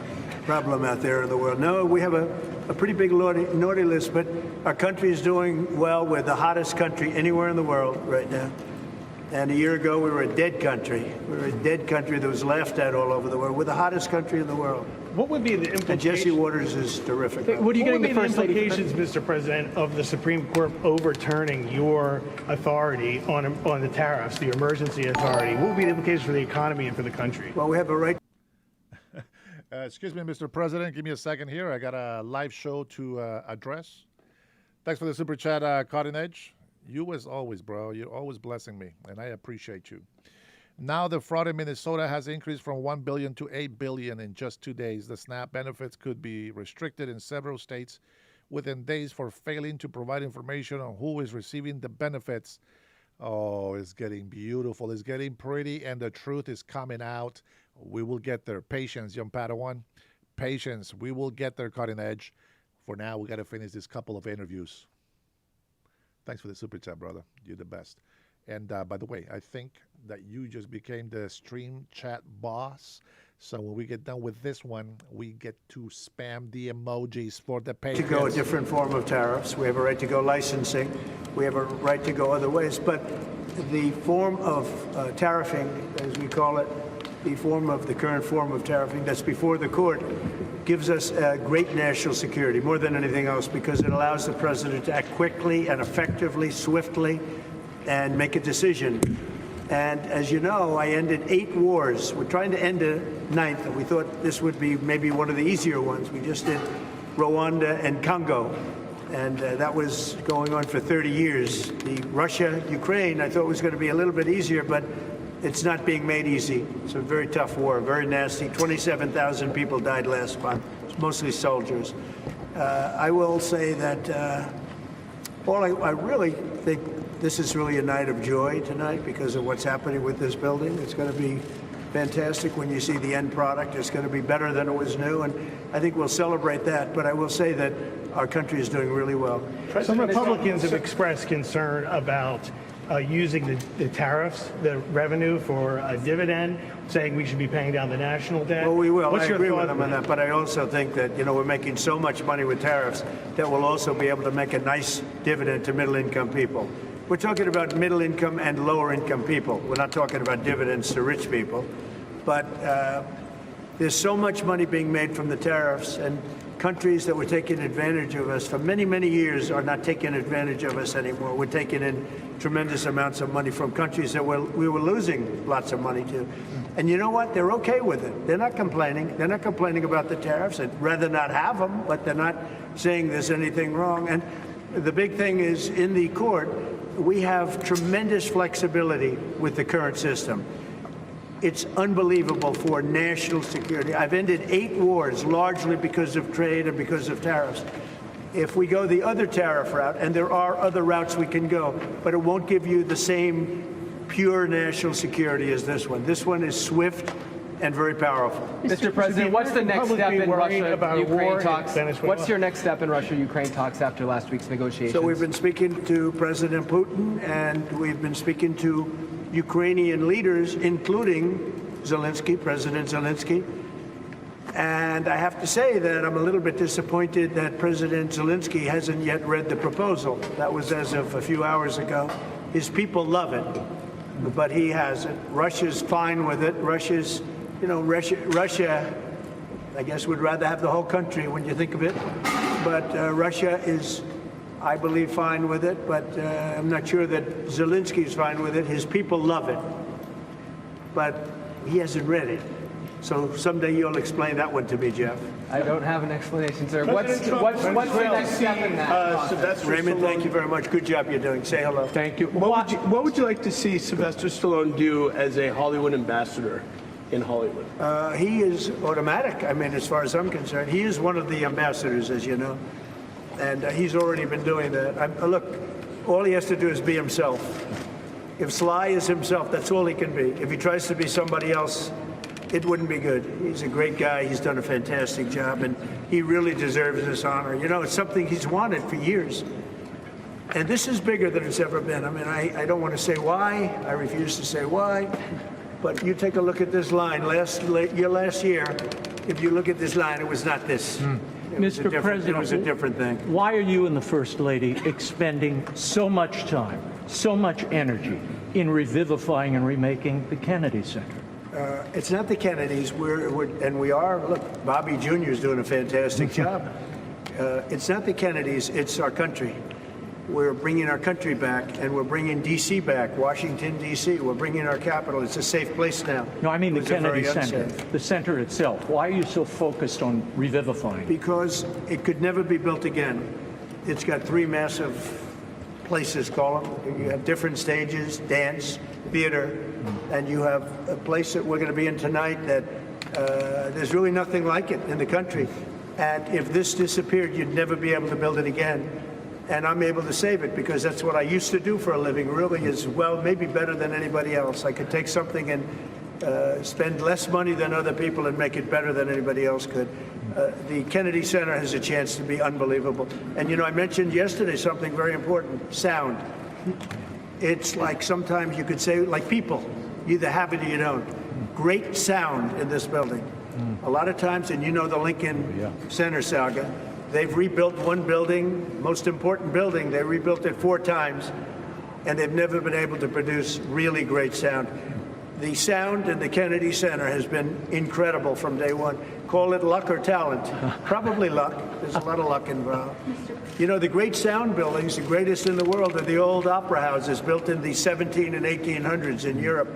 problem out there in the world. No, we have a pretty big naughty list, but our country is doing well. We're the hottest country anywhere in the world right now. And a year ago, we were a dead country. We were a dead country that was laughed at all over the world. We're the hottest country in the world. What would be the implications? And Jesse Waters is terrific. What are you getting the the first lady? implications, Mr. President, of the Supreme Court overturning your authority on the tariffs, the emergency authority? What would be the implications for the economy and for the country? Well, we have a right. Excuse me, Mr. President. Give me a second here. I got a live show to address. Thanks for the super chat, Cutting Edge. You as always, bro. You're always blessing me, and I appreciate you. Now the fraud in Minnesota has increased from $1 billion to $8 billion in just 2 days. The SNAP benefits could be restricted in several states within days for failing to provide information on who is receiving the benefits. Oh, it's getting beautiful. It's getting pretty, and the truth is coming out. We will get there. Patience, young Padawan. Patience. We will get there, Cutting Edge. For now, we got to finish this couple of interviews. Thanks for the super chat, brother. You're the best. And by the way, I think that you just became the stream chat boss. So when we get done with this one, we get to spam the emojis for the patrons. To go a different form of tariffs. We have a right to go licensing. We have a right to go other ways. But the form of tariffing, as we call it, the current form of tariffing that's before the court gives us great national security, more than anything else, because it allows the president to act quickly and effectively, swiftly, and make a decision. And as you know, I ended 8 wars. We're trying to end a 9th, and we thought this would be maybe one of the easier ones. We just did Rwanda and Congo, and that was going on for 30 years. The Russia-Ukraine, I thought was going to be a little bit easier, but it's not being made easy. It's a very tough war, very nasty. 27,000 people died last month, mostly soldiers. I will say that I really think this is really a night of joy tonight because of what's happening with this building. It's going to be fantastic when you see the end product. It's going to be better than it was new, and I think we'll celebrate that. But I will say that our country is doing really well. Some Republicans have expressed concern about using the tariffs, the revenue for a dividend, saying we should be paying down the national debt. Well, we will. What's I your agree thought with them on that. But I also think that, we're making so much money with tariffs that we'll also be able to make a nice dividend to middle-income people. We're talking about middle-income and lower-income people. We're not talking about dividends to rich people. But there's so much money being made from the tariffs, and countries that were taking advantage of us for many, many years are not taking advantage of us anymore. We're taking in tremendous amounts of money from countries that we were losing lots of money to. And you know what? They're okay with it. They're not complaining. They're not complaining about the tariffs. They'd rather not have them, but they're not saying there's anything wrong. And the big thing is, in the court, we have tremendous flexibility with the current system. It's unbelievable for national security. I've ended 8 wars, largely because of trade and because of tariffs. If we go the other tariff route, and there are other routes we can go, but it won't give you the same pure national security as this one. This one is swift and very powerful. Mr. President, what's the next step in Russia-Ukraine talks? What's your next step in Russia-Ukraine talks after last week's negotiations? So we've been speaking to President Putin, and we've been speaking to Ukrainian leaders, including President Zelensky. And I have to say that I'm a little bit disappointed that President Zelensky hasn't yet read the proposal. That was as of a few hours ago. His people love it, but he hasn't. Russia's fine with it. Russia, I guess, would rather have the whole country when you think of it. But Russia is, I believe, fine with it, but I'm not sure that Zelensky's fine with it. His people love it, but he hasn't read it. So someday you'll explain that one to me, Jeff. I don't have an explanation, sir. What's the next step in that? Raymond, thank you very much. Good job you're doing. Say hello. Thank you. What would you like to see Sylvester Stallone do as a Hollywood ambassador in Hollywood? He is automatic. I mean, as far as I'm concerned, he is one of the ambassadors, as you know. And he's already been doing that. Look, all he has to do is be himself. If Sly is himself, that's all he can be. If he tries to be somebody else, it wouldn't be good. He's a great guy. He's done a fantastic job, and he really deserves this honor. It's something he's wanted for years. And this is bigger than it's ever been. I mean, I don't want to say why. I refuse to say why. But you take a look at this line. Last year, if you look at this line, it was not this. Mr. President, it was a different thing. Why are you and the First Lady expending so much time, so much energy in revivifying and remaking the Kennedy Center? It's not the Kennedys. Look, Bobby Jr. is doing a fantastic job. It's not the Kennedys. It's our country. We're bringing our country back, and we're bringing D.C. back, Washington, D.C. We're bringing our capital. It's a safe place now. No, I mean the Kennedy Center, the center itself. Why are you so focused on revivifying? Because it could never be built again. It's got 3 massive places, call them. You have different stages, dance, theater, and you have a place that we're going to be in tonight that there's really nothing like it in the country. And if this disappeared, you'd never be able to build it again. And I'm able to save it because that's what I used to do for a living, really, is, well, maybe better than anybody else. I could take something and spend less money than other people and make it better than anybody else could. The Kennedy Center has a chance to be unbelievable. And, I mentioned yesterday something very important, sound. It's like sometimes you could say, like people, you either have it or you don't. Great sound in this building. A lot of times, and the Lincoln Center saga, they've rebuilt one building, most important building, they rebuilt it 4 times, and they've never been able to produce really great sound. The sound in the Kennedy Center has been incredible from day one. Call it luck or talent. Probably luck. There's a lot of luck involved. You know, the great sound buildings, the greatest in the world, are the old opera houses built in the 17 and 1800s in Europe.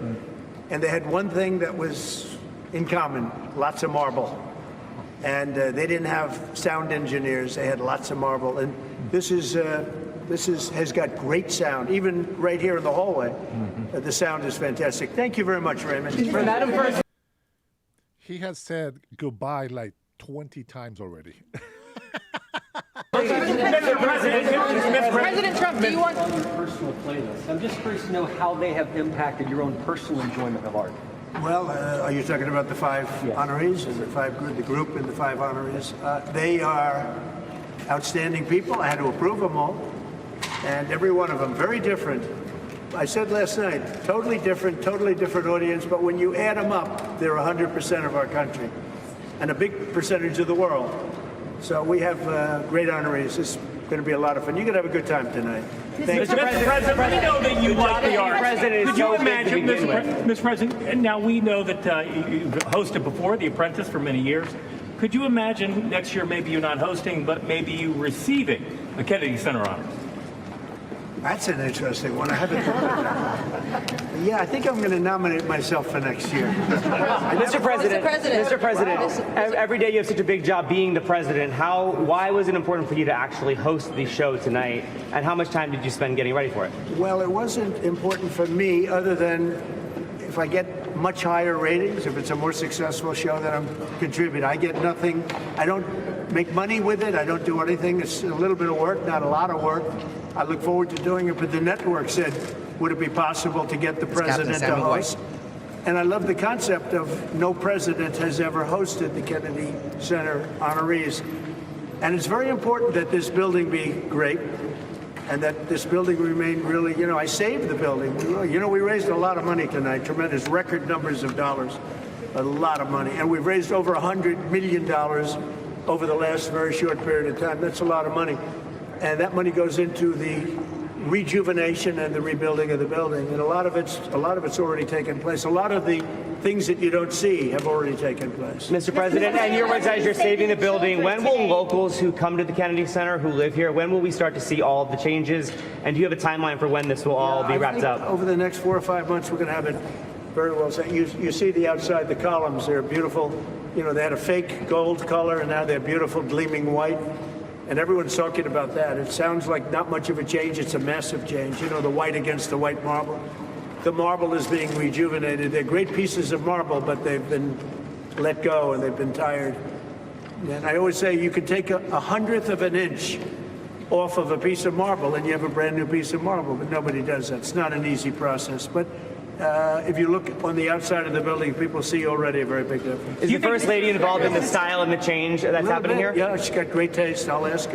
And they had one thing that was in common, lots of marble. And they didn't have sound engineers. They had lots of marble. And this has got great sound, even right here in the hallway. The sound is fantastic. Thank you very much, Raymond. He has said goodbye like 20 times already. President Trump, do you want your personal playlist? I'm just curious to know how they have impacted your own personal enjoyment of art. Well, are you talking about the 5 honorees and the group and the 5 honorees? They are outstanding people. I had to approve them all. And every one of them, very different. I said last night, totally different audience, but when you add them up, they're 100% of our country and a big percentage of the world. So we have great honorees. It's going to be a lot of fun. You're going to have a good time tonight. Mr. President, we know that you like the arts. Could you imagine, Mr. President, now we know that you've hosted before, The Apprentice, for many years. Could you imagine next year maybe you're not hosting, but maybe you receiving the Kennedy Center honors? That's an interesting one. I haven't thought of that. Yeah, I think I'm going to nominate myself for next year. Mr. President, every day you have such a big job being the president. Why was it important for you to actually host the show tonight, and how much time did you spend getting ready for it? Well, it wasn't important for me other than if I get much higher ratings, if it's a more successful show, then I'm contributing. I get nothing. I don't make money with it. I don't do anything. It's a little bit of work, not a lot of work. I look forward to doing it, but the network said, would it be possible to get the president to host? And I love the concept of no president has ever hosted the Kennedy Center honorees. And it's very important that this building be great and that this building remain really, I saved the building. We raised a lot of money tonight, tremendous record numbers of dollars, a lot of money. And we've raised over $100 million over the last very short period of time. That's a lot of money. And that money goes into the rejuvenation and the rebuilding of the building. And a lot of it's already taken place. A lot of the things that you don't see have already taken place. Mr. President, and your words as you're saving the building, when will locals who come to the Kennedy Center, who live here, when will we start to see all of the changes? And do you have a timeline for when this will all be wrapped up? Over the next 4 or 5 months, we're going to have it very well set. You see the outside, the columns, they're beautiful. They had a fake gold color, and now they're beautiful, gleaming white. And everyone's talking about that. It sounds like not much of a change. It's a massive change. The white against the white marble. The marble is being rejuvenated. They're great pieces of marble, but they've been let go and they've been tired. And I always say you can take a 100th of an inch off of a piece of marble and you have a brand new piece of marble, but nobody does that. It's not an easy process. But if you look on the outside of the building, people see already a very big difference. Is the First Lady involved in the style and the change that's happening here? Yeah, she's got great taste. I'll ask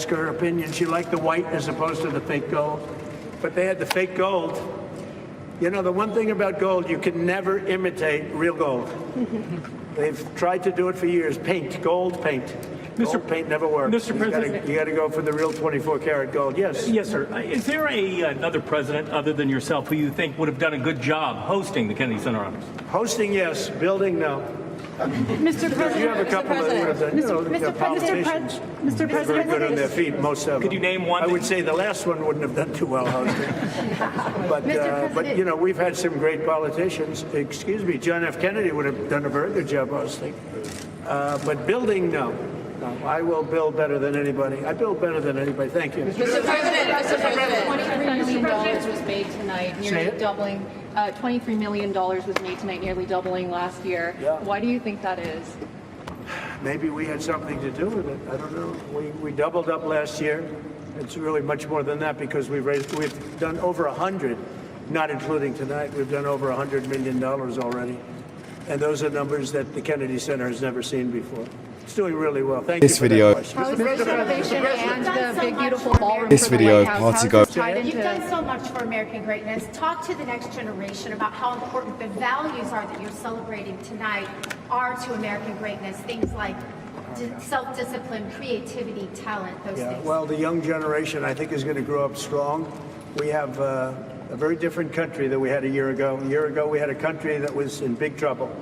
her opinion. She liked the white as opposed to the fake gold. But they had the fake gold. The one thing about gold, you can never imitate real gold. They've tried to do it for years. Gold paint. Gold paint never works. Mr. President, you got to go for the real 24-karat gold. Yes. Yes, sir. Is there another president other than yourself who you think would have done a good job hosting the Kennedy Center honors? Hosting, yes. Building, no. Mr. President, you have a couple that would have done. Politicians. Mr. President, very good on their feet, most of them. Could you name one? I would say the last one wouldn't have done too well hosting. But we've had some great politicians. Excuse me, John F. Kennedy would have done a very good job hosting. But building, no. No, I will build better than anybody. I build better than anybody. Thank you. Mr. President, $23 million was made tonight, nearly doubling. $23 million was made tonight, nearly doubling last year. Yeah. Why do you think that is? Maybe we had something to do with it. I don't know. We doubled up last year. It's really much more than that because we've done over 100, not including tonight. We've done over $100 million already. And those are numbers that the Kennedy Center has never seen before. It's doing really well. Thank you for that question. How is this innovation and the big, beautiful ballroom this video part to go. You've done so much for American greatness. Talk to the next generation about how important the values are that you're celebrating tonight are to American greatness. Things like self-discipline, creativity, talent, those things. Well, the young generation, I think, is going to grow up strong. We have a very different country than we had a year ago. A year ago, we had a country that was in big trouble.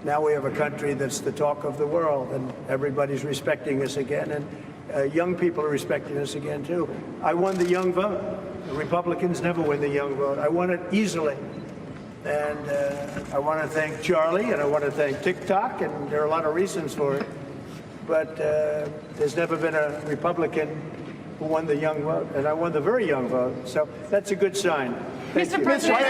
Now we have a country that's the talk of the world, and everybody's respecting us again, and young people are respecting us again, too. I won the young vote. The Republicans never win the young vote. I won it easily. And I want to thank Charlie, and I want to thank TikTok, and there are a lot of reasons for it. But there's never been a Republican who won the young vote, and I won the very young vote. So that's a good sign. Mr. President,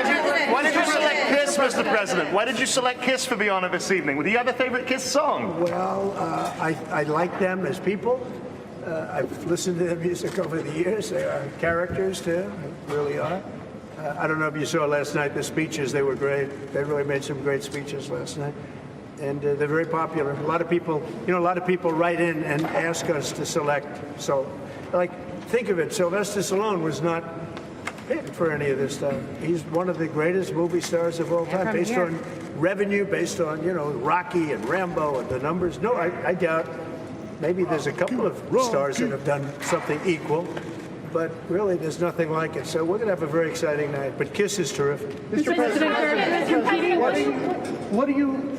why did you select Kiss, Mr. President? Why did you select Kiss for the honor this evening? Do you have a favorite Kiss song? Well, I like them as people. I've listened to their music over the years. They are characters, too. They really are. I don't know if you saw last night the speeches. They were great. They really made some great speeches last night. And they're very popular. A lot of people, a lot of people write in and ask us to select. So, think of it. Sylvester Stallone was not picked for any of this stuff. He's one of the greatest movie stars of all time, based on revenue, based on, Rocky and Rambo and the numbers. No, I doubt. Maybe there's a couple of stars that have done something equal, but really there's nothing like it. So we're going to have a very exciting night. But Kiss is terrific. Mr. President,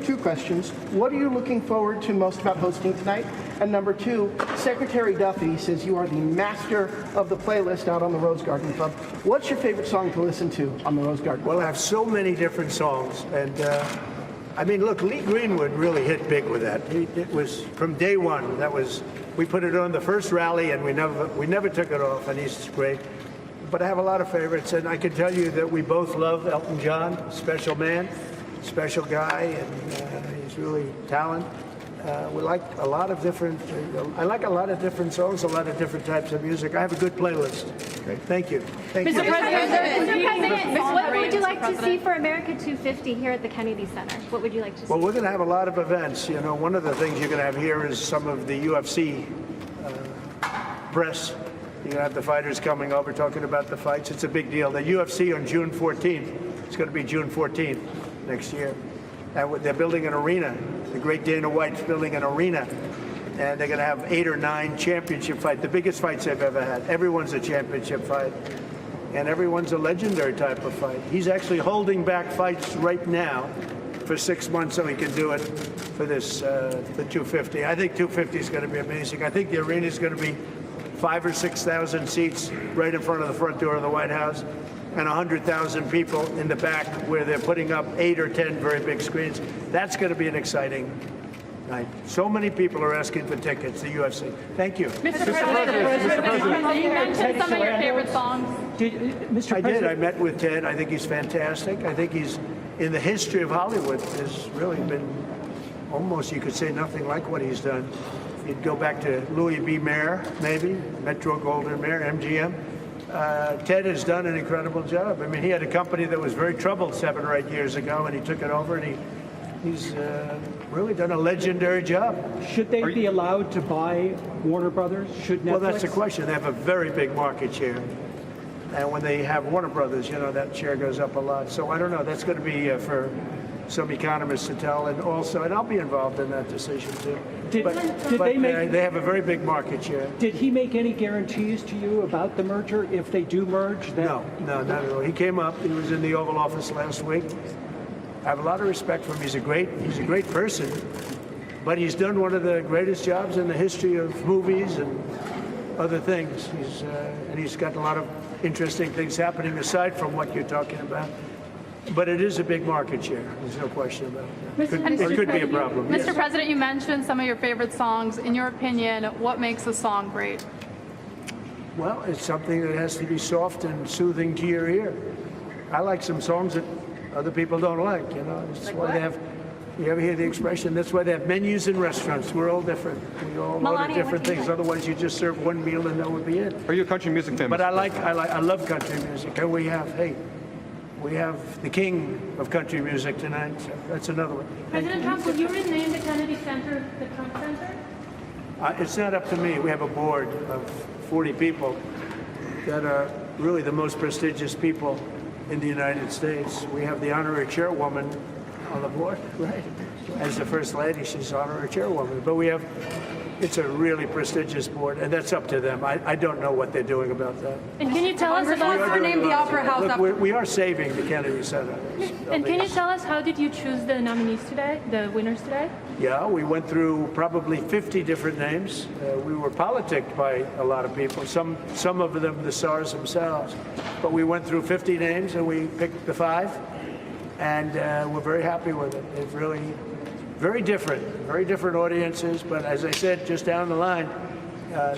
two questions. What are you looking forward to most about hosting tonight? And number two, Secretary Duffy says you are the master of the playlist out on the Rose Garden Club. What's your favorite song to listen to on the Rose Garden Club? Well, I have so many different songs. And look, Lee Greenwood really hit big with that. It was from day one. We put it on the first rally, and we never took it off, and he's great. But I have a lot of favorites, and I can tell you that we both love Elton John, special man, special guy, and he's really talented. We like a lot of different. I like a lot of different songs, a lot of different types of music. I have a good playlist. Great. Thank you. Thank you. Mr. President, what would you like to see for America 250 here at the Kennedy Center? What would you like to see? Well, we're going to have a lot of events. One of the things you're going to have here is some of the UFC press. You're going to have the fighters coming over talking about the fights. It's a big deal. The UFC on June 14th. It's going to be June 14th next year. And they're building an arena. The great Dana White's building an arena. And they're going to have 8 or 9 championship fights, the biggest fights they've ever had. Everyone's a championship fight. And everyone's a legendary type of fight. He's actually holding back fights right now for 6 months so he can do it for this, the 250. I think 250 is going to be amazing. I think the arena is going to be 5,000 or 6,000 seats right in front of the front door of the White House, and 100,000 people in the back where they're putting up 8 or 10 very big screens. That's going to be an exciting night. So many people are asking for tickets, the UFC. Thank you. Mr. President, you mentioned some of your favorite songs. I did. I met with Ted. I think he's fantastic. I think he's, in the history of Hollywood, has really been almost, you could say, nothing like what he's done. You'd go back to Louis B. Mayer, maybe, Metro-Goldwyn-Mayer, MGM. Ted has done an incredible job. I mean, he had a company that was very troubled 7 or 8 years ago, and he took it over, and he's really done a legendary job. Should they be allowed to buy Warner Brothers? Should Netflix? Well, that's the question. They have a very big market share. And when they have Warner Brothers, that share goes up a lot. So I don't know. That's going to be for some economists to tell, and I'll be involved in that decision too. They have a very big market share. Did he make any guarantees to you about the merger if they do merge? No, not at all. He came up. He was in the Oval Office last week. I have a lot of respect for him. He's a great person, but he's done one of the greatest jobs in the history of movies and other things. He's got a lot of interesting things happening aside from what you're talking about. But it is a big market share. There's no question about it. It could be a problem. Mr. Yes. President, you mentioned some of your favorite songs. In your opinion, what makes a song great? Well, it's something that has to be soft and soothing to your ear. I like some songs that other people don't like. That's why they have. You ever hear the expression? That's why they have menus in restaurants. We're all different. We all order different things. Otherwise, you just serve one meal and that would be it. Are you a country music fan? But I love country music, and we have the king of country music tonight. So that's another one. President Trump, will you rename the Kennedy Center the Trump Center? It's not up to me. We have a board of 40 people that are really the most prestigious people in the United States. We have the honorary chairwoman on the board, right? as the First Lady, she's honorary chairwoman. But it's a really prestigious board, and that's up to them. I don't know what they're doing about that. And can you tell us about named the Opera House? Look, we are saving the Kennedy Center. And can you tell us how did you choose the nominees today, the winners today? Yeah, we went through probably 50 different names. We were politicked by a lot of people, some of them the stars themselves. But we went through 50 names and we picked the 5, and we're very happy with it. It's really very different audiences. But as I said, just down the line,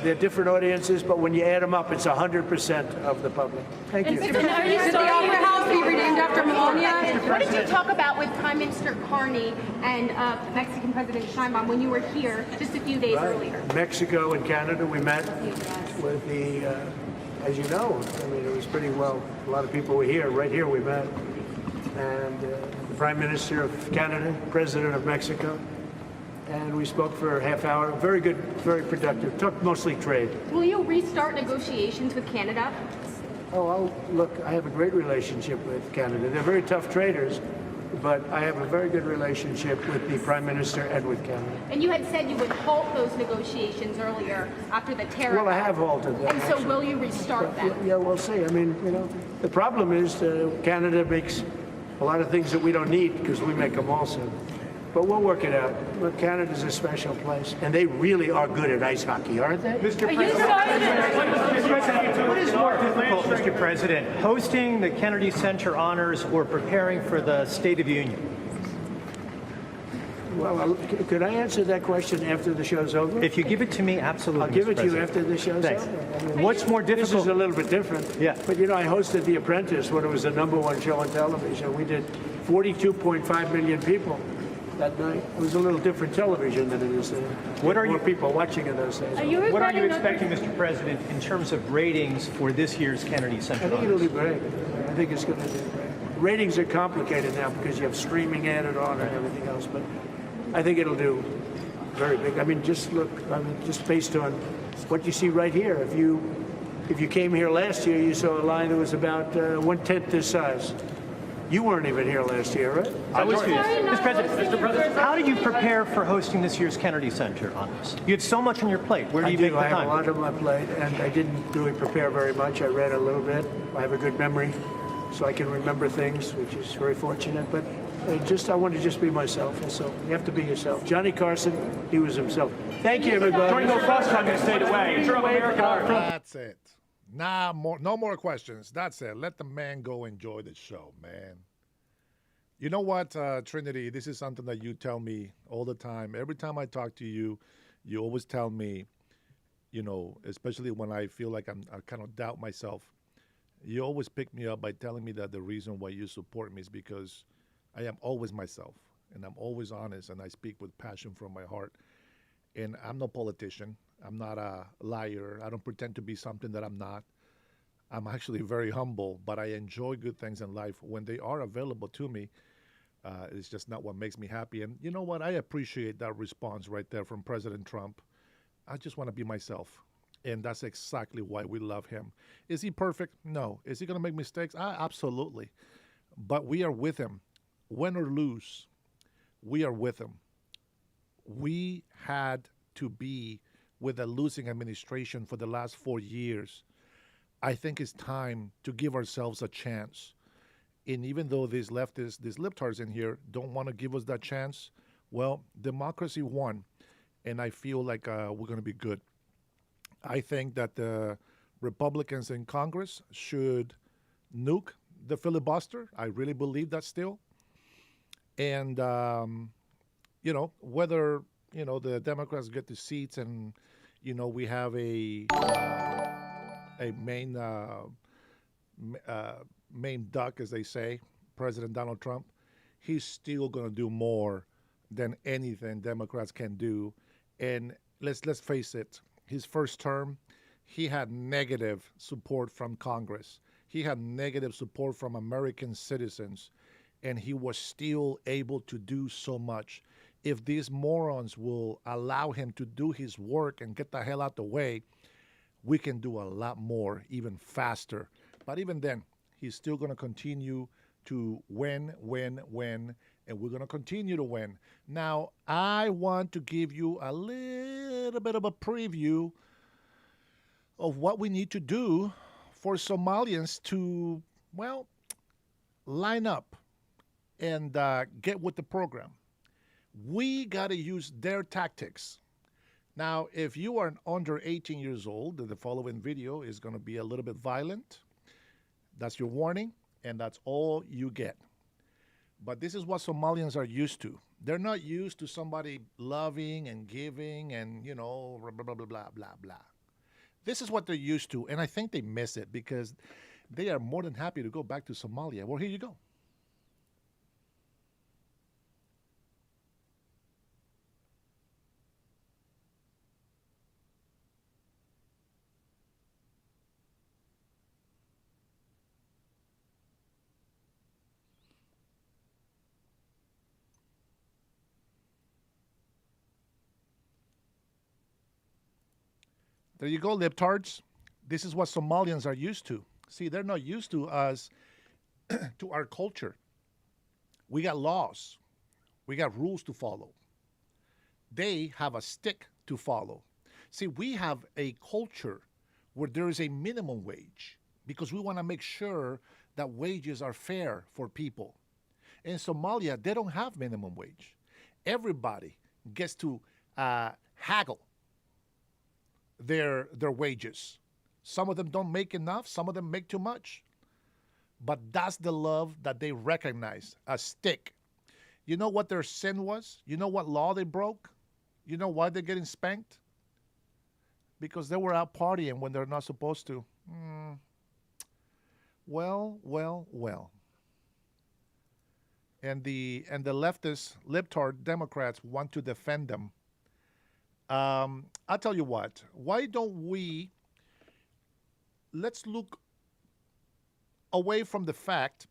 they're different audiences, but when you add them up, it's 100% of the public. Thank you. Did the Opera House be renamed after Melania? What did you talk about with Prime Minister Carney and Mexican President Sheinbaum when you were here just a few days earlier? Mexico and Canada, we met with the, as you know, I mean, it was pretty well, a lot of people were here, right here we met. And the Prime Minister of Canada, President of Mexico, and we spoke for a half hour. Very good, very productive. Talked mostly trade. Will you restart negotiations with Canada? Oh, look, I have a great relationship with Canada. They're very tough traders, but I have a very good relationship with the Prime Minister and with Canada. And you had said you would halt those negotiations earlier after the tariff. Well, I have halted them. And so will you restart them? Yeah, we'll see. I mean, the problem is Canada makes a lot of things that we don't need because we make them also. But we'll work it out. Look, Canada's a special place, and they really are good at ice hockey, aren't they? Mr. President, what is more difficult, Mr. President, hosting the Kennedy Center honors or preparing for the State of the Union? Well, could I answer that question after the show's over? If you give it to me, absolutely. I'll give it Mr. to you President. after the show's Thanks. over. I mean, What's more difficult? This is a little bit different. Yeah. But I hosted The Apprentice when it was the #1 show on television. We did 42.5 million people that night. It was a little different television than it is today. What are more you people watching in those days? What are you expecting, Mr. President, in terms of ratings for this year's Kennedy Center I think honors? it'll do great. I think it's going to do great. Ratings are complicated now because you have streaming added on and everything else, but I think it'll do very big. I mean, just look. I mean, just based on what you see right here. If you came here last year, you saw a line that was about 1/10 this size. You weren't even here last year, right? I was here. Mr. President, how do you prepare for hosting this year's Kennedy Center honors? You have so much on your plate. Where do you make the I have time? a lot on my plate, and I didn't really prepare very much. I read a little bit. I have a good memory, so I can remember things, which is very fortunate. But I want to just be myself. And so you have to be yourself. Johnny Carson, he was himself. Thank you, everybody. During the first time you stayed away. That's it. No more questions. That's it. Let the man go enjoy the show, man. You know what, Trinity? This is something that you tell me all the time. Every time I talk to you, you always tell me, especially when I feel like I kind of doubt myself, you always pick me up by telling me that the reason why you support me is because I am always myself, and I'm always honest, and I speak with passion from my heart. And I'm no politician. I'm not a liar. I don't pretend to be something that I'm not. I'm actually very humble, but I enjoy good things in life when they are available to me. It's just not what makes me happy. And you know what? I appreciate that response right there from President Trump. I just want to be myself. And that's exactly why we love him. Is he perfect? No. Is he going to make mistakes? Absolutely. But we are with him. Win or lose, we are with him. We had to be with a losing administration for the last 4 years. I think it's time to give ourselves a chance. And even though these leftists, these libtards in here don't want to give us that chance, well, democracy won. And I feel like we're going to be good. I think that the Republicans in Congress should nuke the filibuster. I really believe that still. And, whether, the Democrats get the seats and, we have a main duck, as they say, President Donald Trump, he's still going to do more than anything Democrats can do. And let's face it, his first term, he had negative support from Congress. He had negative support from American citizens, and he was still able to do so much. If these morons will allow him to do his work and get the hell out the way, we can do a lot more, even faster. But even then, he's still going to continue to win, and we're going to continue to win. Now, I want to give you a little bit of a preview of what we need to do for Somalians to, well, line up and get with the program. We got to use their tactics. Now, if you are under 18 years old, the following video is going to be a little bit violent. That's your warning, and that's all you get. But this is what Somalians are used to. They're not used to somebody loving and giving and, you know, blah, blah, blah, blah, blah, blah. This is what they're used to, and I think they miss it because they are more than happy to go back to Somalia. Well, here you go. There you go, libtards. This is what Somalians are used to. See, they're not used to us, to our culture. We got laws. We got rules to follow. They have a stick to follow. See, we have a culture where there is a minimum wage because we want to make sure that wages are fair for people. In Somalia, they don't have minimum wage. Everybody gets to haggle their wages. Some of them don't make enough. Some of them make too much. But that's the love that they recognize, a stick. You know what their sin was? You know what law they broke? You know why they're getting spanked? Because they were out partying when they're not supposed to. Well. And the leftist libtard Democrats want to defend them. I'll tell you what. Why don't let's look away from the fact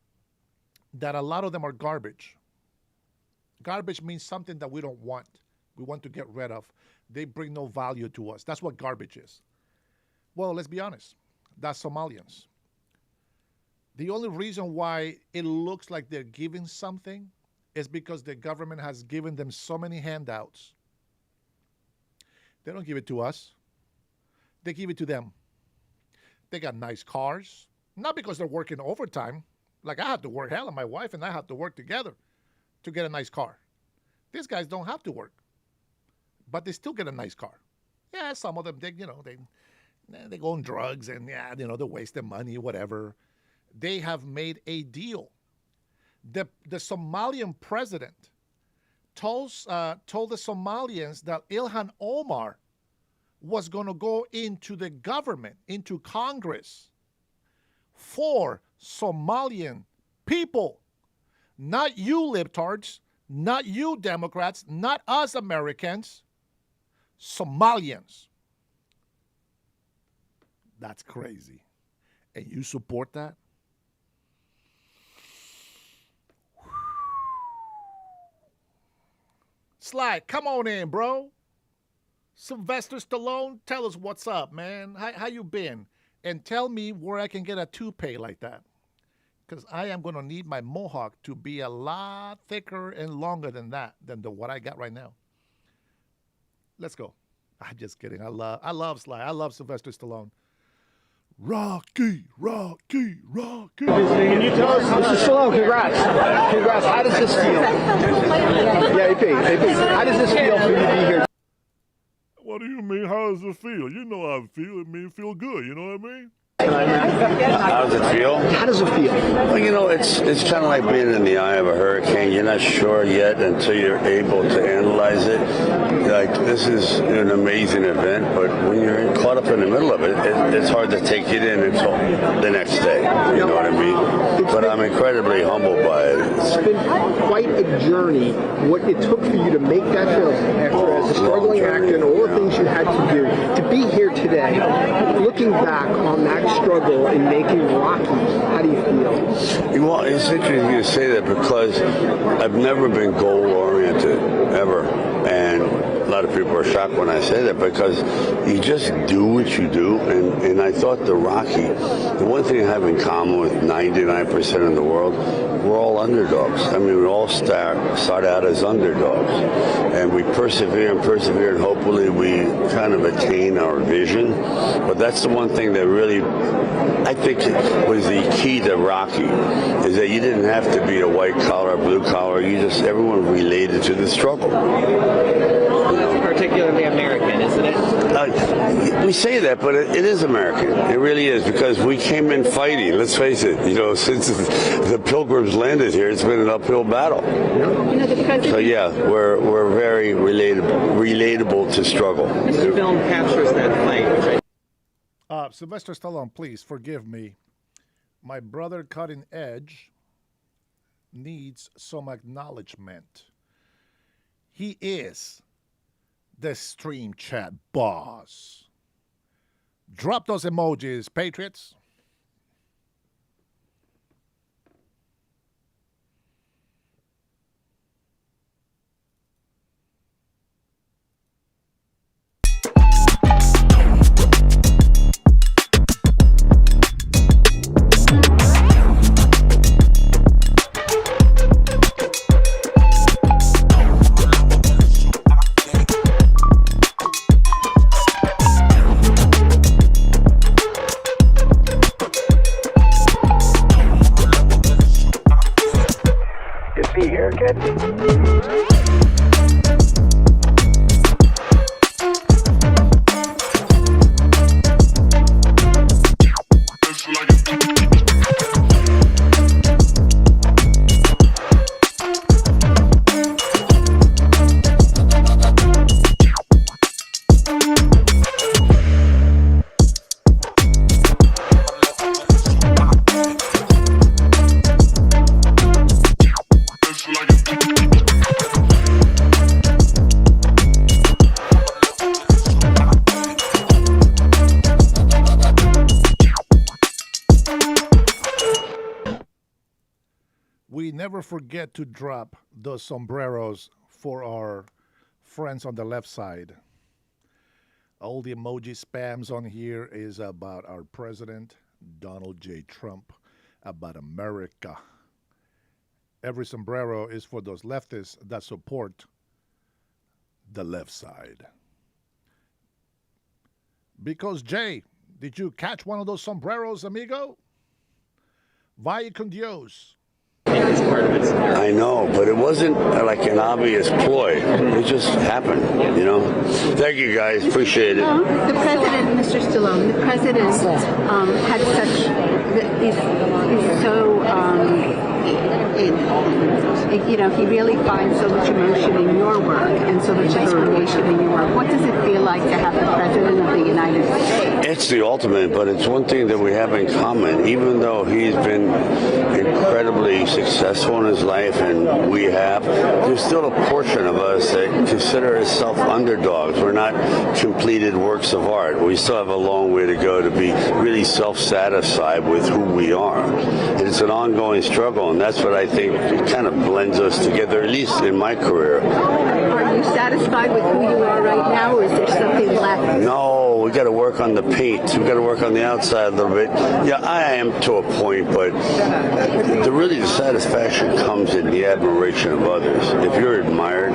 that a lot of them are garbage. Garbage means something that we don't want. We want to get rid of. They bring no value to us. That's what garbage is. Well, let's be honest. That's Somalians. The only reason why it looks like they're giving something is because the government has given them so many handouts. They don't give it to us. They give it to them. They got nice cars. Not because they're working overtime. Like I have to work. Hell, my wife and I have to work together to get a nice car. These guys don't have to work. But they still get a nice car. Yeah, some of them, they go on drugs and, they waste their money, whatever. They have made a deal. The Somalian president told the Somalians that Ilhan Omar was going to go into the government, into Congress, for Somalian people. Not you libtards, not you Democrats, not us Americans, Somalians. That's crazy. And you support that? Sly, come on in, bro. Sylvester Stallone, tell us what's up, man. How you been? And tell me where I can get a toupee like that. Because I am going to need my mohawk to be a lot thicker and longer than what I got right now. Let's go. I'm just kidding. I love Sly. I love Sylvester Stallone. Rocky. Can you tell us, Mr. Stallone, congrats. How does this feel? Yeah, AP. How does this feel for you to be here? What do you mean, how does it feel? You know how I feel. It means feel good. You know what I mean? How does it feel? How does it feel? Well, it's kind of like being in the eye of a hurricane. You're not sure yet until you're able to analyze it. Like, this is an amazing event, but when you're caught up in the middle of it, it's hard to take it in until the next day. You know what I mean? But I'm incredibly humbled by it. It's been quite a journey. What it took for you to make that film as a struggling actor and all the things you had to do to be here today. Looking back on that struggle in making Rocky, how do you feel? Well, it's interesting you say that because I've never been goal-oriented, ever. And lot of people are shocked when I say that because you just do what you do. And I thought the one thing I have in common with 99% of the world, we're all underdogs. I mean, we all start out as underdogs. And we persevere, and hopefully we kind of attain our vision. But that's the one thing that really, I think, was the key to Rocky, is that you didn't have to be a white collar, blue collar. Everyone related to the struggle. That's particularly American, isn't it? We say that, but it is American. It really is, because we came in fighting. Let's face it. Since the Pilgrims landed here, it's been an uphill battle. So yeah, we're very relatable to struggle. This film captures that fight. Sylvester Stallone, please forgive me. My brother Cutting Edge needs some acknowledgement. He is the stream chat boss. Drop those emojis, Patriots. Never forget to drop those sombreros for our friends on the left side. All the emoji spams on here is about our president, Donald J. Trump, about America. Every sombrero is for those leftists that support the left side. Because, Jay, did you catch one of those sombreros, amigo? Vaya con Dios. I know, but it wasn't like an obvious ploy. It just happened, Thank you, guys. Appreciate it. The president, Mr. Stallone, the president had he's so, he really finds so much emotion in your work and so much inspiration in your work. What does it feel like to have the president of the United States? It's the ultimate, but it's one thing that we have in common. Even though he's been incredibly successful in his life, and we have, there's still a portion of us that consider ourselves underdogs. We're not completed works of art. We still have a long way to go to be really self-satisfied with who we are. And it's an ongoing struggle, and that's what I think kind of blends us together, at least in my career. Are you satisfied with who you are right now, or is there something left? No, we got to work on the paint. We got to work on the outside a little bit. Yeah, I am to a point, but the satisfaction comes in the admiration of others. If you're admired,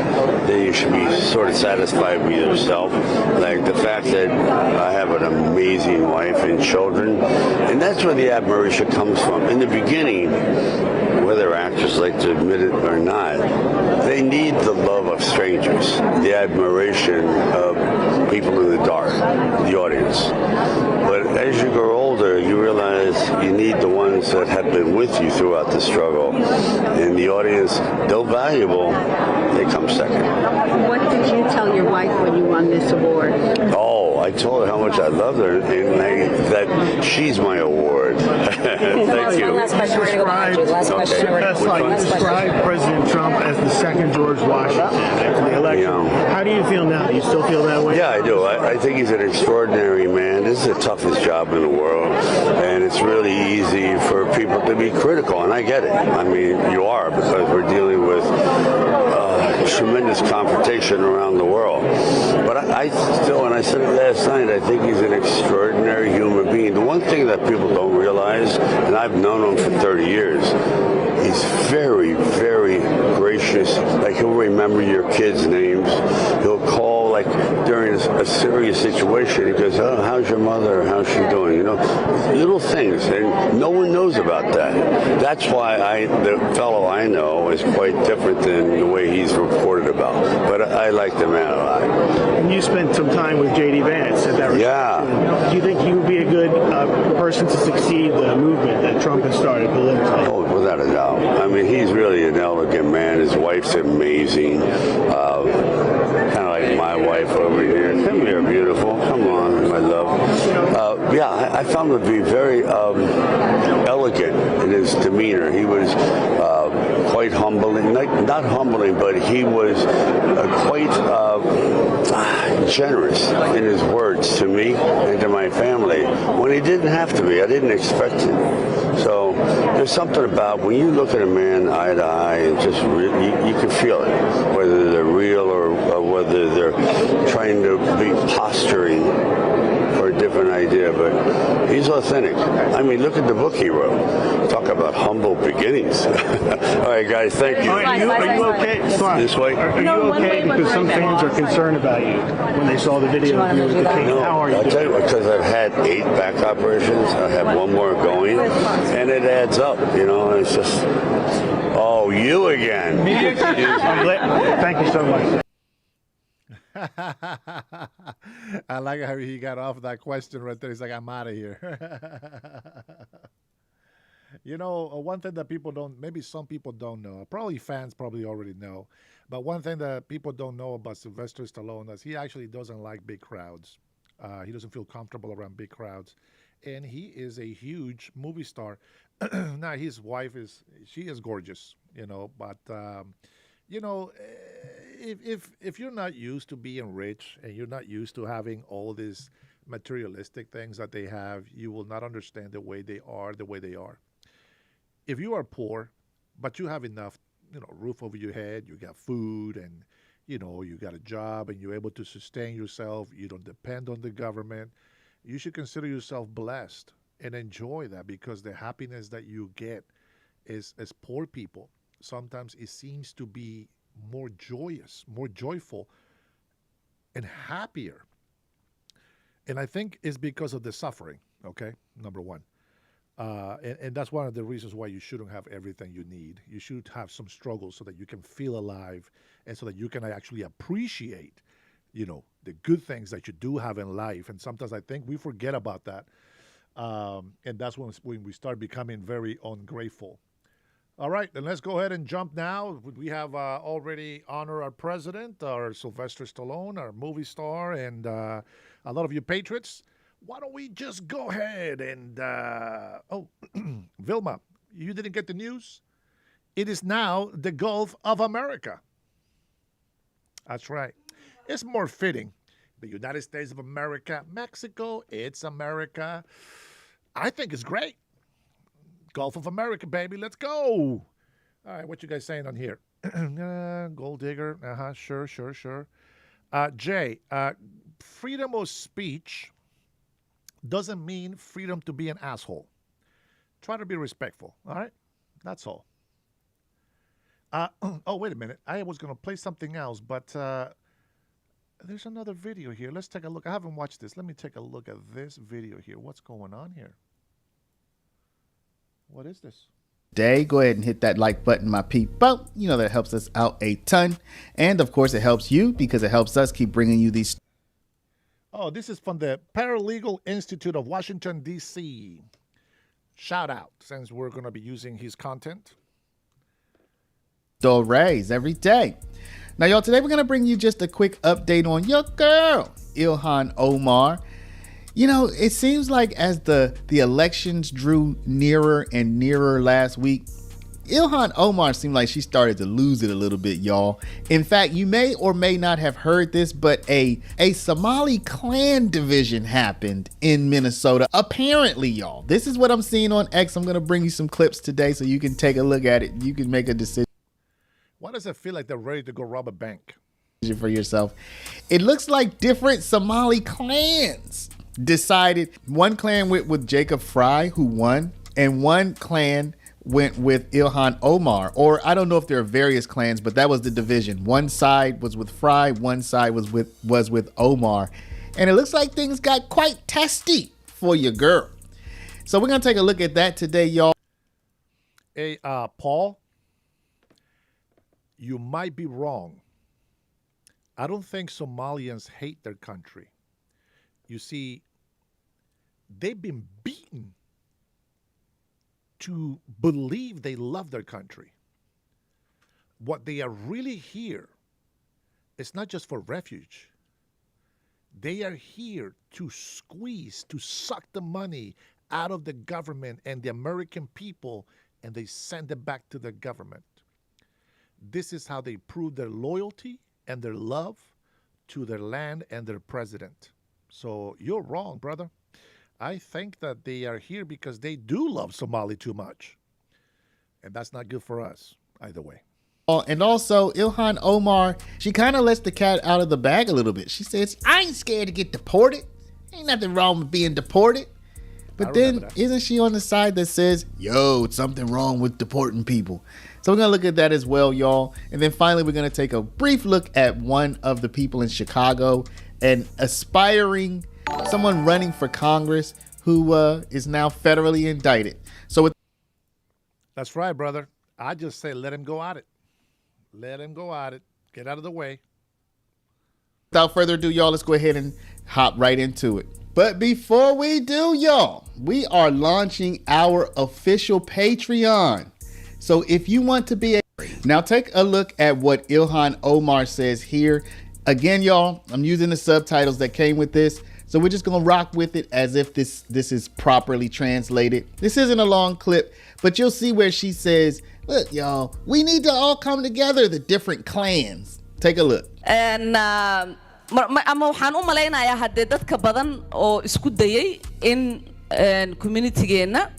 then you should be sort of satisfied with yourself. Like the fact that I have an amazing wife and children, and that's where the admiration comes from. In the beginning, whether actors like to admit it or not, they need the love of strangers, the admiration of people in the dark, the audience. But as you grow older, you realize you need the ones that have been with you throughout the struggle. And the audience, though valuable, they come second. What did you tell your wife when you won this award? Oh, I told her how much I loved her and that she's my award. Thank you. Last question. We're going to go back to last question. Describe President Trump as the second George Washington after the election. How do you feel now? Do you still feel that way? Yeah, I do. I think he's an extraordinary man. This is the toughest job in the world, and it's really easy for people to be critical, and I get it. I mean, you are, because we're dealing with tremendous confrontation around the world. But I still, and I said it last night, I think he's an extraordinary human being. The one thing that people don't realize, and I've known him for 30 years, he's very, very gracious. Like, he'll remember your kids' names. He'll call, like, during a serious situation. He goes, oh, how's your mother? How's she doing? You know, little things. And no one knows about that. That's why the fellow I know is quite different than the way he's reported about. But I like the man a lot. And you spent some time with J.D. Vance at that. Yeah. Do you think he would be a good person to succeed the movement that Trump has started politically? Oh, without a doubt. I mean, he's really an elegant man. His wife's amazing. Kind of like my wife over here. Come here, beautiful. Come on, my love. I found him to be very elegant in his demeanor. He was quite humbling. Not humbling, but he was quite generous in his words to me and to my family when he didn't have to be. I didn't expect it. So there's something about when you look at a man eye to eye and just you can feel it, whether they're real or whether they're trying to be posturing for a different idea, but he's authentic. I mean, look at the book he wrote. Talk about humble beginnings. All right, guys, thank you. Are you okay? This way? Are you okay? Because some fans are concerned about you when they saw the video of you with the pain. No, How are you? I'll tell you what, because I've had 8 back operations. I have 1 more going, and it adds up, you know, and it's just, oh, you again. Thank you so much. I like how he got off that question right there. He's like, I'm out of here. You know, one thing that people don't, maybe some people don't know, probably fans probably already know, but one thing that people don't know about Sylvester Stallone is he actually doesn't like big crowds. He doesn't feel comfortable around big crowds. And he is a huge movie star. Now, his wife she is gorgeous, you know, but, you know, if you're not used to being rich and you're not used to having all these materialistic things that they have, you will not understand the way they are. If you are poor, but you have enough, you know, roof over your head, you got food and, you know, you got a job and you're able to sustain yourself, you don't depend on the government, you should consider yourself blessed and enjoy that, because the happiness that you get is, as poor people, sometimes it seems to be more joyous, more joyful, and happier. And I think it's because of the suffering, okay, number one. And that's one of the reasons why you shouldn't have everything you need. You should have some struggles so that you can feel alive and so that you can actually appreciate, you know, the good things that you do have in life. And sometimes I think we forget about that. And that's when we start becoming very ungrateful. All right, then let's go ahead and jump now. We have already honored our president, our Sylvester Stallone, our movie star, and a lot of you patriots. Why don't we just go ahead and, Vilma, you didn't get the news? It is now the Gulf of America. That's right. It's more fitting. The United States of America, Mexico, it's America. I think it's great. Gulf of America, baby. Let's go. All right, what you guys saying on here? Gold digger. Sure. Jay, freedom of speech doesn't mean freedom to be an asshole. Try to be respectful, all right? That's all. Oh, wait a minute. I was going to play something else, but there's another video here. Let's take a look. I haven't watched this. Let me take a look at this video here. What's going on here? What is this? Go ahead and hit that like button, my people. You know that helps us out a ton. And, of course, it helps you because it helps us keep bringing you these. Oh, this is from the Paralegal Institute of Washington, D.C. Shout out, since we're going to be using his content. Stories every day. Now, y'all, today we're going to bring you just a quick update on your girl, Ilhan Omar. You know, it seems like as the elections drew nearer and nearer last week, Ilhan Omar seemed like she started to lose it a little bit, y'all. In fact, you may or may not have heard this, but a Somali clan division happened in Minnesota. Apparently, y'all. This is what I'm seeing on X. I'm going to bring you some clips today so you can take a look at it. You can make a decision. Why does it feel like they're ready to go rob a bank? For yourself. It looks like different Somali clans decided. One clan went with Jacob Fry, who won, and one clan went with Ilhan Omar. Or I don't know if there are various clans, but that was the division. One side was with Fry, one side was with Omar. And it looks like things got quite testy for your girl. So we're going to take a look at that today, y'all. Hey, Paul, you might be wrong. I don't think Somalians hate their country. You see, they've been beaten to believe they love their country. What they are really here is not just for refuge. They are here to squeeze, to suck the money out of the government and the American people, and they send it back to the government. This is how they prove their loyalty and their love to their land and their president. So you're wrong, brother. I think that they are here because they do love Somali too much. And that's not good for us, either way. And also, Ilhan Omar, she kind of lets the cat out of the bag a little bit. She says, I ain't scared to get deported. Ain't nothing wrong with being deported. But then, isn't she on the side that says, yo, it's something wrong with deporting people? So we're going to look at that as well, y'all. And then finally, we're going to take a brief look at one of the people in Chicago, an aspiring, someone running for Congress who is now federally indicted. So that's right, brother. I just say let him go at it. Let him go at it. Get out of the way. Without further ado, y'all, let's go ahead and hop right into it. But before we do, y'all, we are launching our official Patreon. So if you want to be now take a look at what Ilhan Omar says here. Again, y'all, I'm using the subtitles that came with this. So we're just going to rock with it as if this is properly translated. This isn't a long clip, but you'll see where she says, look, y'all, we need to all come together, the different clans. Take a look. And ama waxaan u malaynayaa haddee dadka badan oo isku dayay in community-geena.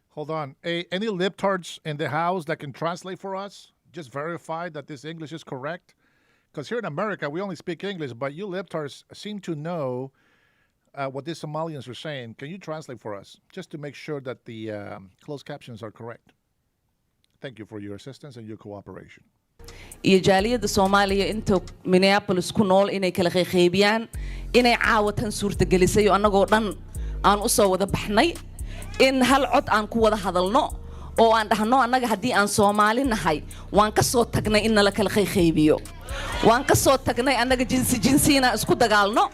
Hold on. Any libtards in the house that can translate for us? Just verify that this English is correct. Because here in America, we only speak English, but you libtards seem to know what these Somalians are saying. Can you translate for us? Just to make sure that the closed captions are correct. Thank you for your assistance and your cooperation. iyo jaaliyada Soomaaliya inta Minneapolis ku nool inay kala qeybiyaan inay caawatan suurtagelisay anagoo dhan aan u soo wada baxnay in hal cod aan ku wada hadalno oo aan dhahno anaga hadii aan Soomaali nahay waan ka soo tagnay in la kala qeybiyo waan ka soo tagnay anaga jinsiina isku dagaalno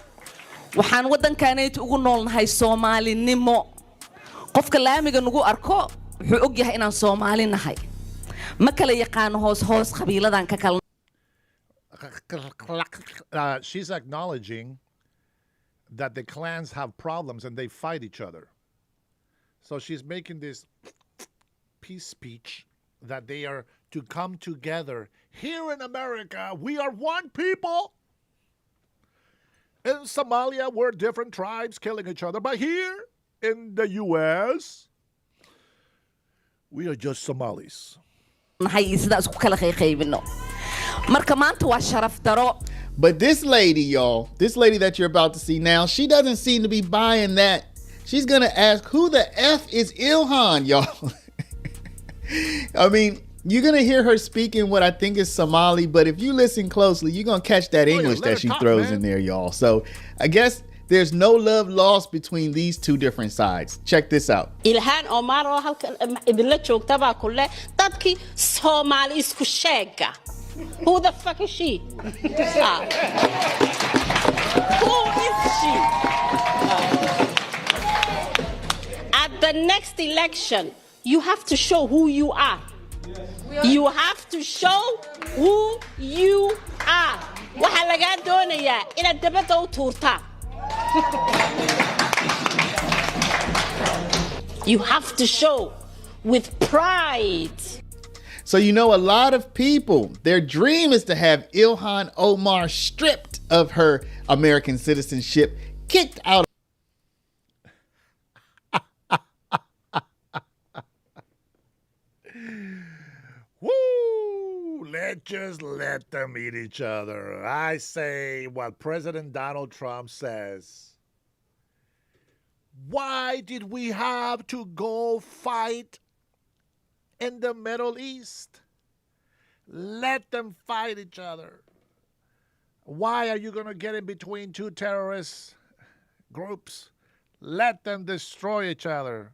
waxaan wadankaanayt ugu noolnahay Soomaalinimo qofka laamiga nagu arko wuxuu og yahay inaan Soomaali nahay ma kala yaqaan hoos qabiiladan ka kala. She's acknowledging that the clans have problems and they fight each other. So she's making this peace speech that they are to come together. Here in America, we are one people. In Somalia, we're different tribes killing each other. But here in the U.S., we are just Somalis. But this lady, y'all, this lady that you're about to see now, she doesn't seem to be buying that. She's going to ask, who the F is Ilhan, y'all? I mean, you're going to hear her speaking what I think is Somali, but if you listen closely, you're going to catch that English that she throws in there, y'all. So I guess there's no love lost between these two different sides. Check this out. Ilhan Omar oo halkan idinla joogta baa kulle dadkii Soomaali isku sheega. Who the fuck is she? Who is she? At the next election, you have to show who you are. You have to show who you are. Waxa laga doonayaa inaad dabada u tuurtaa. You have to show with pride. So you know, a lot of people, their dream is to have Ilhan Omar stripped of her American citizenship, kicked out. Woo! Just let them eat each other. I say what President Donald Trump says. Why did we have to go fight in the Middle East? Let them fight each other. Why are you going to get in between two terrorist groups? Let them destroy each other.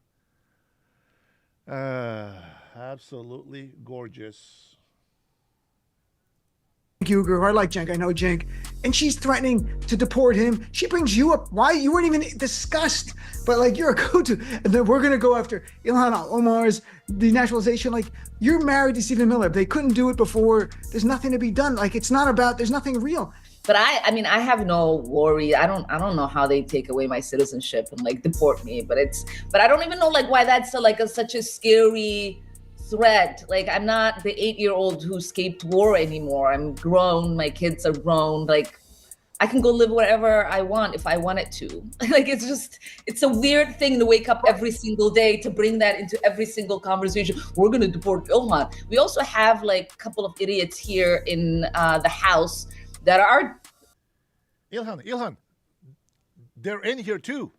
Absolutely gorgeous. Huger, I like Cenk. I know Cenk. And she's threatening to deport him. She brings you up. Why? You weren't even discussed. But like, you're a go-to. And then we're going to go after Ilhan Omar's denationalization. Like, you're married to Stephen Miller. They couldn't do it before. There's nothing to be done. Like, it's not about, there's nothing real. But I mean, I have no worry. I don't know how they take away my citizenship and like deport me. But I don't even know like why that's such a scary threat. Like, I'm not the 8-year-old who escaped war anymore. I'm grown. My kids are grown. Like, I can go live wherever I want if I wanted to. Like, it's a weird thing to wake up every single day to bring that into every single conversation. We're going to deport Ilhan. We also have like a couple of idiots here in the House that are Ilhan, they're in here too.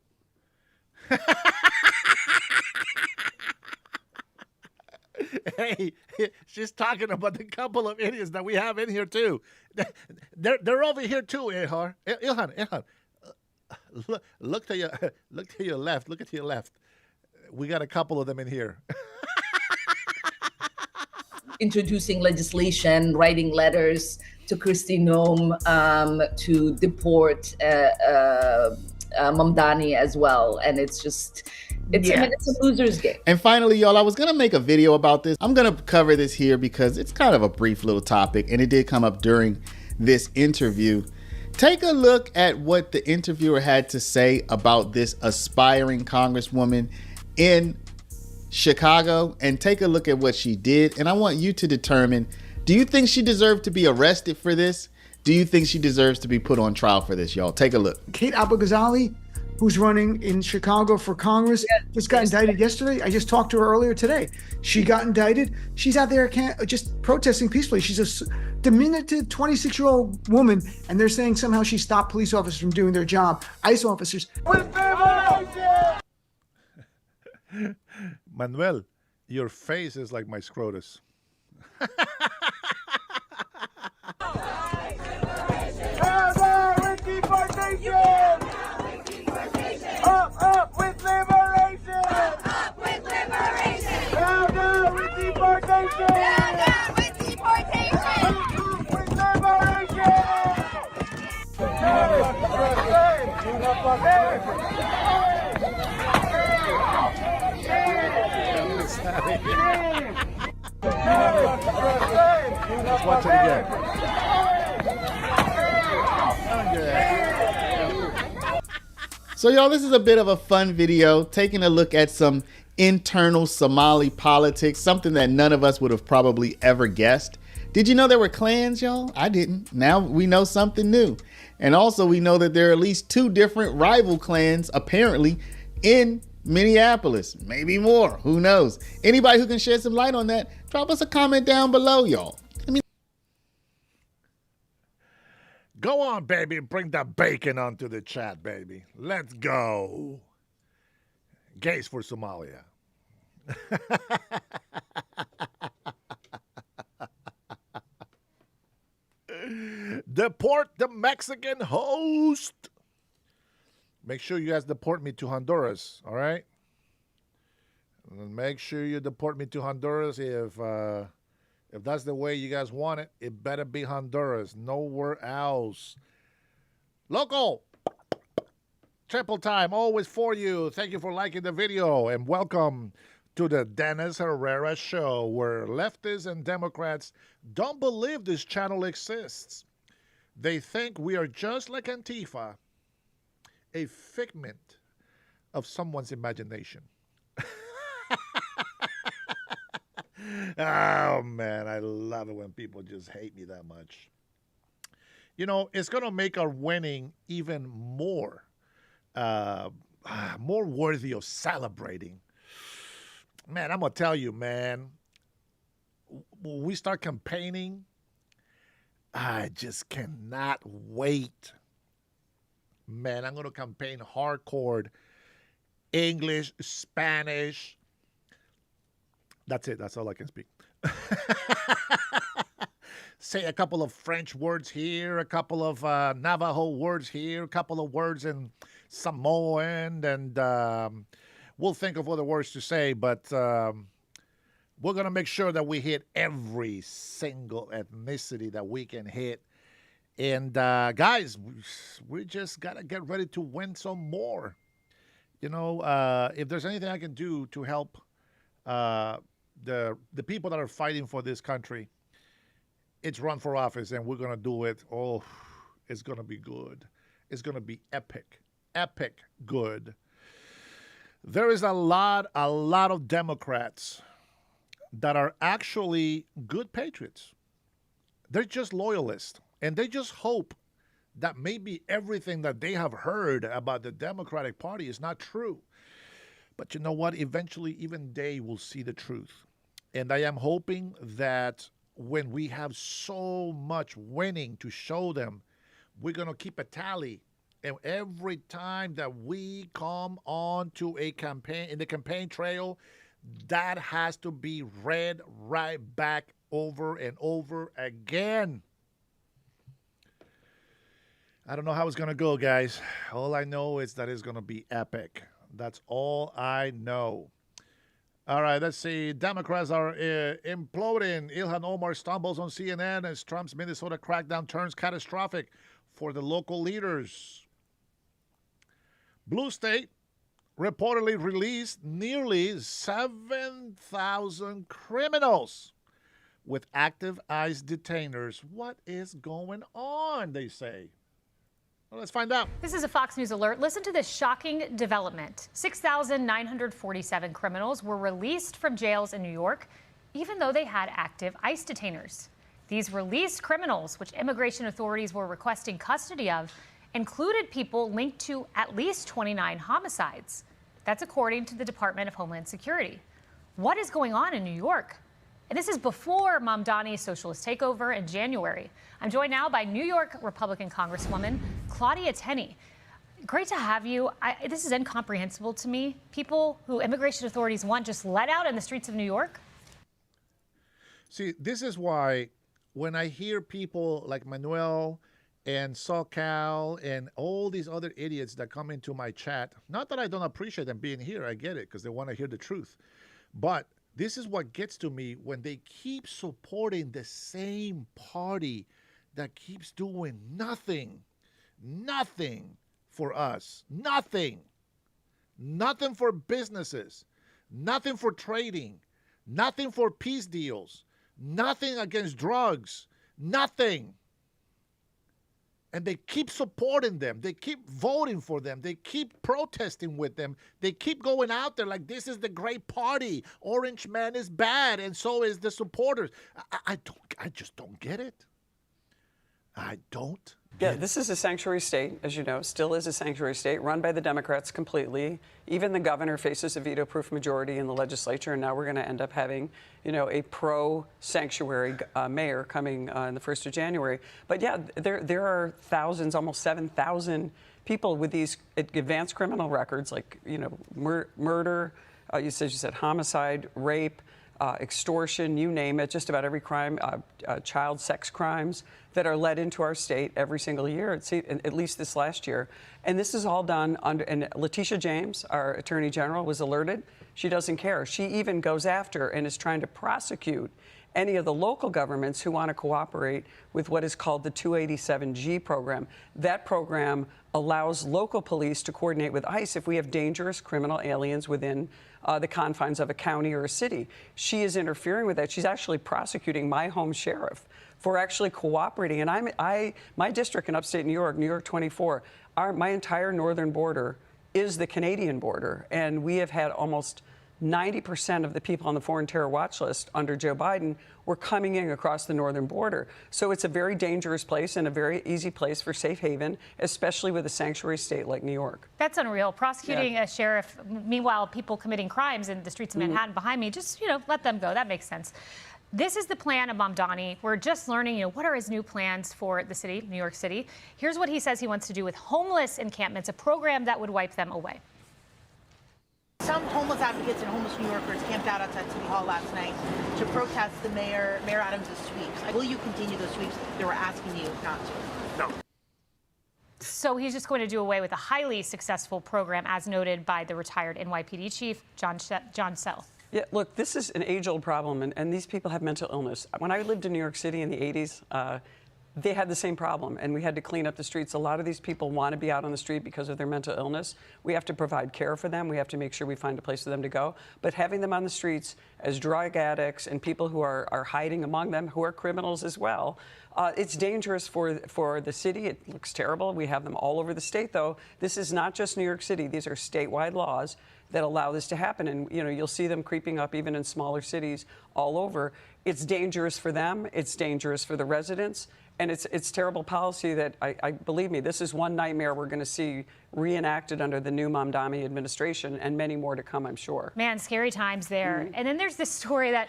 Hey, she's talking about the couple of idiots that we have in here too. They're over here too, Ilhan. Look to your left. Look at your left. We got a couple of them in here. Introducing legislation, writing letters to Kristi Noem to deport Mamdani as well. And it's just, I mean, it's a loser's game. And finally, y'all, I was going to make a video about this. I'm going to cover this here because it's kind of a brief little topic, and it did come up during this interview. Take a look at what the interviewer had to say about this aspiring congresswoman in Chicago, and take a look at what she did. And I want you to determine, do you think she deserved to be arrested for this? Do you think she deserves to be put on trial for this, y'all? Take a look. Kate Abou-Ghazali, who's running in Chicago for Congress, just got indicted yesterday. I just talked to her earlier today. She got indicted. She's out there just protesting peacefully. She's a diminutive 26-year-old woman, and they're saying somehow she stopped police officers from doing their job. ICE officers. Manuel, your face is like my scrotus. Up with liberation! Up with liberation! Down, down with deportation! Down, down with deportation! Up with liberation! Let's watch it again. So y'all, this is a bit of a fun video, taking a look at some internal Somali politics, something that none of us would have probably ever guessed. Did you know there were clans, y'all? I didn't. Now we know something new. And also we know that there are at least 2 different rival clans, apparently, in Minneapolis. Maybe more, who knows? Anybody who can shed some light on that, drop us a comment down below, y'all. Go on, baby. Bring the bacon onto the chat, baby. Let's go. Gays for Somalia. Deport the Mexican host. Make sure you guys deport me to Honduras, all right? Make sure you deport me to Honduras if that's the way you guys want it. It better be Honduras, nowhere else. Local, triple time, always for you. Thank you for liking the video, and welcome to the Dennis Herrera Show, where leftists and Democrats don't believe this channel exists. They think we are just like Antifa, a figment of someone's imagination. Oh, man, I love it when people just hate me that much. You know, it's going to make our winning even more worthy of celebrating. Man, I'm going to tell you, man, when we start campaigning I just cannot wait. Man, I'm going to campaign hardcore. English, Spanish. That's it. That's all I can speak. Say a couple of French words here, a couple of Navajo words here, a couple of words in Samoan, and we'll think of other words to say, but we're going to make sure that we hit every single ethnicity that we can hit. And guys, we just got to get ready to win some more. You know, if there's anything I can do to help the people that are fighting for this country, it's run for office, and we're going to do it. Oh, it's going to be good. It's going to be epic, epic good. There is a lot of Democrats that are actually good patriots. They're just loyalists, and they just hope that maybe everything that they have heard about the Democratic Party is not true. But you know what? Eventually, even they will see the truth. And I am hoping that when we have so much winning to show them, we're going to keep a tally. And every time that we come on to a campaign, in the campaign trail, that has to be read right back over and over again. I don't know how it's going to go, guys. All I know is that it's going to be epic. That's all I know. All right, let's see. Democrats are imploding. Ilhan Omar stumbles on CNN as Trump's Minnesota crackdown turns catastrophic for the local leaders. Blue State reportedly released nearly 7,000 criminals with active ICE detainers. What is going on, they say? Well, let's find out. This is a Fox News alert. Listen to this shocking development. 6,947 criminals were released from jails in New York, even though they had active ICE detainers. These released criminals, which immigration authorities were requesting custody of, included people linked to at least 29 homicides. That's according to the Department of Homeland Security. What is going on in New York? And this is before Mamdani's socialist takeover in January. I'm joined now by New York Republican Congresswoman Claudia Tenney. Great to have you. This is incomprehensible to me. People who immigration authorities want just let out in the streets of New York? See, this is why when I hear people like Manuel and SoCal and all these other idiots that come into my chat, not that I don't appreciate them being here, I get it, because they want to hear the truth. But this is what gets to me when they keep supporting the same party that keeps doing nothing for us. Nothing for businesses, nothing for trading, nothing for peace deals, nothing against drugs, nothing. And they keep supporting them. They keep voting for them. They keep protesting with them. They keep going out there like this is the great party. Orange man is bad, and so is the supporters. I just don't get it. I don't. Yeah, this is a sanctuary state, as you know, still is a sanctuary state, run by the Democrats completely. Even the governor faces a veto-proof majority in the legislature, and now we're going to end up having, you know, a pro-sanctuary mayor coming in the 1st of January. But yeah, there are thousands, almost 7,000 people with these advanced criminal records, like, you know, murder, you said homicide, rape, extortion, you name it, just about every crime, child sex crimes that are let into our state every single year, at least this last year. And this is all done under, and Letitia James, our Attorney General, was alerted. She doesn't care. She even goes after and is trying to prosecute any of the local governments who want to cooperate with what is called the 287G program. That program allows local police to coordinate with ICE if we have dangerous criminal aliens within the confines of a county or a city. She is interfering with that. She's actually prosecuting my home sheriff for actually cooperating. And my district in upstate New York, New York 24, my entire northern border is the Canadian border. And we have had almost 90% of the people on the foreign terror watch list under Joe Biden were coming in across the northern border. So it's a very dangerous place and a very easy place for safe haven, especially with a sanctuary state like New York. That's unreal. Prosecuting a sheriff, meanwhile, people committing crimes in the streets of Manhattan behind me, just, you know, let them go. That makes sense. This is the plan of Mamdani. We're just learning, what are his new plans for the city, New York City. Here's what he says he wants to do with homeless encampments, a program that would wipe them away. Some homeless advocates and homeless New Yorkers camped out outside City Hall last night to protest the Mayor Adams' sweeps. Will you continue those sweeps? They were asking you not to. No. So he's just going to do away with a highly successful program, as noted by the retired NYPD chief, John Sell. Yeah, look, this is an age-old problem, and these people have mental illness. When I lived in New York City in the 80s, they had the same problem, and we had to clean up the streets. A lot of these people want to be out on the street because of their mental illness. We have to provide care for them. We have to make sure we find a place for them to go. But having them on the streets as drug addicts and people who are hiding among them, who are criminals as well, it's dangerous for the city. It looks terrible. We have them all over the state, though. This is not just New York City. These are statewide laws that allow this to happen. And, you'll see them creeping up even in smaller cities all over. It's dangerous for them. It's dangerous for the residents. And it's terrible policy that, I believe me, this is one nightmare we're going to see reenacted under the new Mamdani administration, and many more to come, I'm sure. Man, scary times there. Mm-hmm. And then there's this story that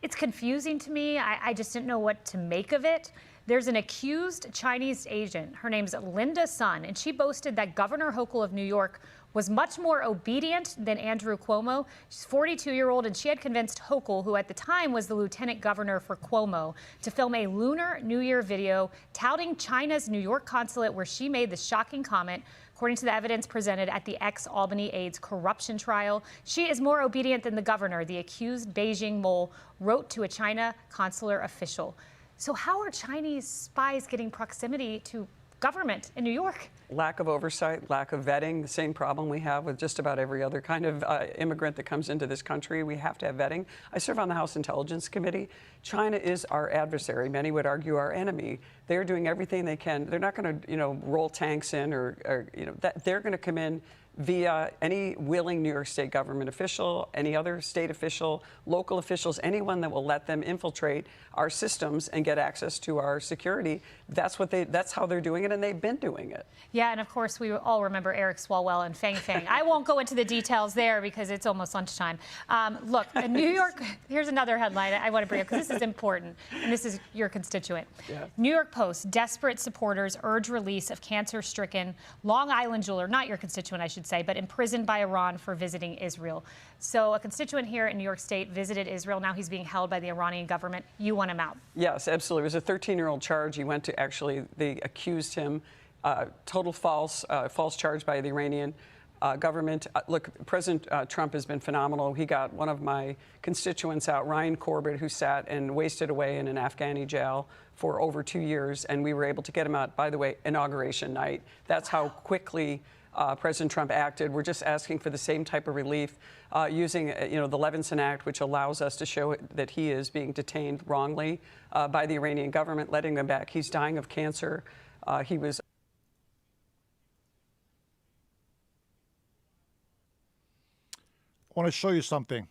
it's confusing to me. I just didn't know what to make of it. There's an accused Chinese agent. Her name's Linda Sun, and she boasted that Governor Hochul of New York was much more obedient than Andrew Cuomo. She's 42-year-old, and she had convinced Hochul, who at the time was the lieutenant governor for Cuomo, to film a Lunar New Year video touting China's New York consulate, where she made the shocking comment. According to the evidence presented at the ex-Albany aides corruption trial, she is more obedient than the governor, the accused Beijing mole wrote to a China consular official. So how are Chinese spies getting proximity to government in New York? Lack of oversight, lack of vetting, the same problem we have with just about every other kind of immigrant that comes into this country. We have to have vetting. I serve on the House Intelligence Committee. China is our adversary. Many would argue our enemy. They're doing everything they can. They're not going to, roll tanks in they're going to come in via any willing New York State government official, any other state official, local officials, anyone that will let them infiltrate our systems and get access to our security. That's how they're doing it, and they've been doing it. Yeah, and of course, we all remember Eric Swalwell and Fang Fang. I won't go into the details there because it's almost lunchtime. Look, New York, here's another headline I want to bring up because this is important, and this is your constituent. Yeah. New York Post, desperate supporters urge release of cancer-stricken Long Island jeweler, not your constituent, I should say, but imprisoned by Iran for visiting Israel. So a constituent here in New York State visited Israel. Now he's being held by the Iranian government. You want him out? Yes, absolutely. It was a 13-year-old charge. He went to they accused him, total false charge by the Iranian government. Look, President Trump has been phenomenal. He got one of my constituents out, Ryan Corbett, who sat and wasted away in an Afghani jail for over 2 years, and we were able to get him out, by the way, inauguration night. That's how quickly President Trump acted. We're just asking for the same type of relief using, the Levinson Act, which allows us to show that he is being detained wrongly by the Iranian government, letting him back. He's dying of cancer. He was. I want to show you something.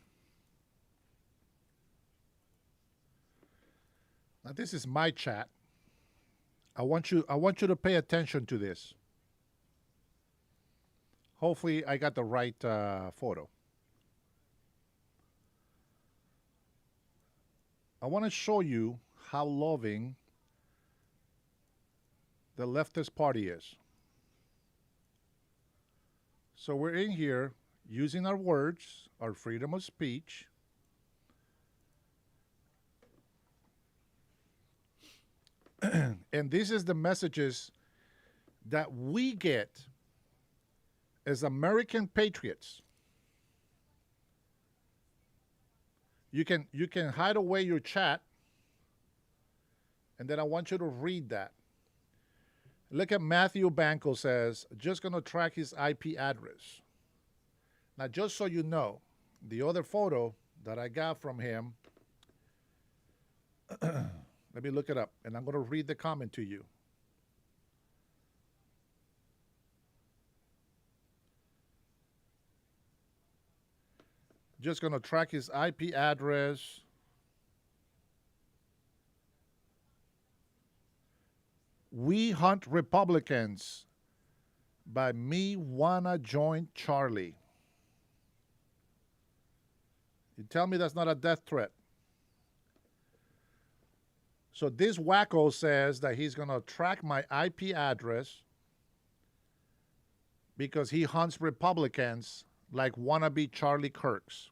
Now, this is my chat. I want you to pay attention to this. Hopefully, I got the right photo. I want to show you how loving the leftist party is. So we're in here using our words, our freedom of speech. And this is the messages that we get as American patriots. You can hide away your chat, and then I want you to read that. Look at Matthew Banco says, just going to track his IP address. Now, just so you know, the other photo that I got from him, let me look it up, and I'm going to read the comment to you. Just going to track his IP address. We Hunt Republicans by Me Wanna Join Charlie. You tell me that's not a death threat. So this wacko says that he's going to track my IP address because he hunts Republicans like wannabe Charlie Kirks.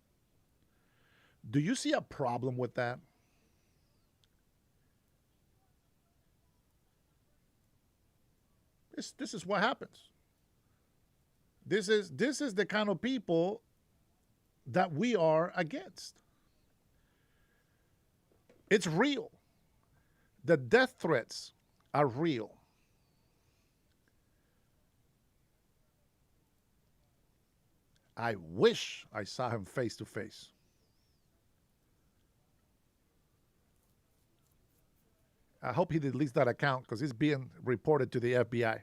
Do you see a problem with that? This is what happens. This is the kind of people that we are against. It's real. The death threats are real. I wish I saw him face to face. I hope he deletes that account because it's being reported to the FBI.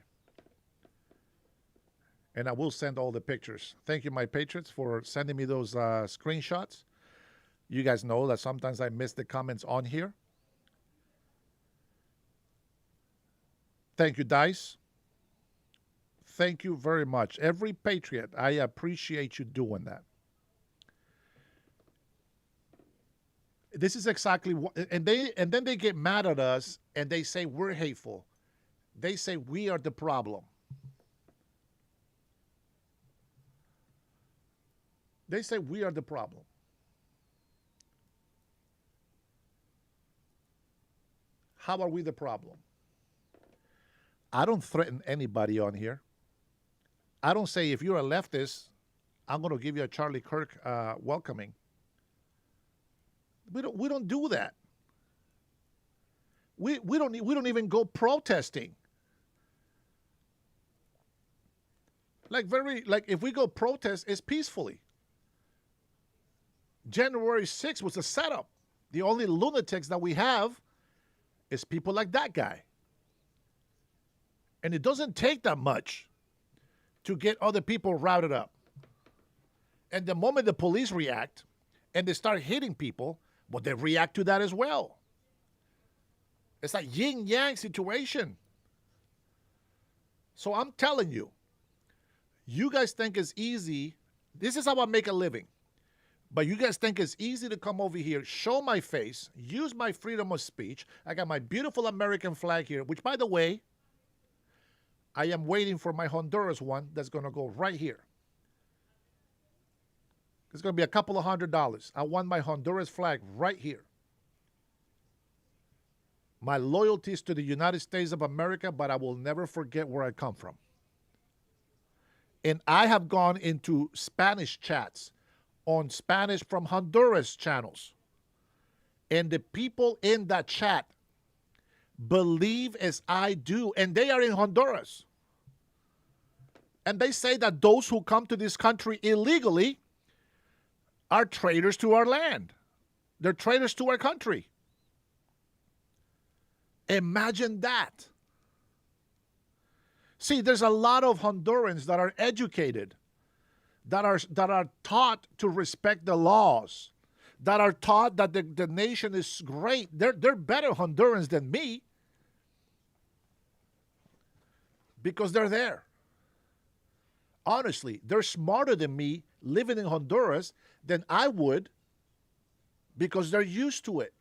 And I will send all the pictures. Thank you, my patrons, for sending me those screenshots. You guys know that sometimes I miss the comments on here. Thank you, Dice. Thank you very much. Every patriot, I appreciate you doing that. This is exactly what, and then they get mad at us and they say we're hateful. They say we are the problem. They say we are the problem. How are we the problem? I don't threaten anybody on here. I don't say if you're a leftist, I'm going to give you a Charlie Kirk welcoming. We don't do that. We don't even go protesting. Like if we go protest, it's peacefully. January 6th was a setup. The only lunatics that we have is people like that guy. And it doesn't take that much to get other people routed up. And the moment the police react and they start hitting people, well, they react to that as well. It's like yin-yang situation. So I'm telling you, you guys think it's easy. This is how I make a living. But you guys think it's easy to come over here, show my face, use my freedom of speech. I got my beautiful American flag here, which, by the way, I am waiting for my Honduras one that's going to go right here. It's going to be a couple of $100. I want my Honduras flag right here. My loyalty is to the United States of America, but I will never forget where I come from. And I have gone into Spanish chats on Spanish from Honduras channels. And the people in that chat believe as I do, and they are in Honduras. And they say that those who come to this country illegally are traitors to our land. They're traitors to our country. Imagine that. See, there's a lot of Hondurans that are educated, that are taught to respect the laws, that are taught that the nation is great. They're better Hondurans than me because they're there. Honestly, they're smarter than me living in Honduras than I would because they're used to it.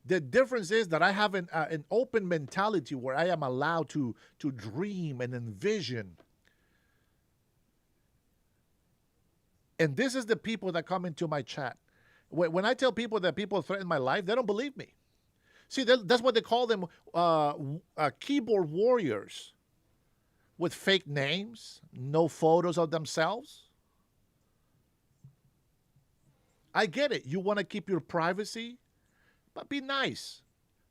The difference is that I have an open mentality where I am allowed to dream and envision. And this is the people that come into my chat. When I tell people that people threaten my life, they don't believe me. See, that's what they call them, keyboard warriors with fake names, no photos of themselves. I get it. You want to keep your privacy, but be nice.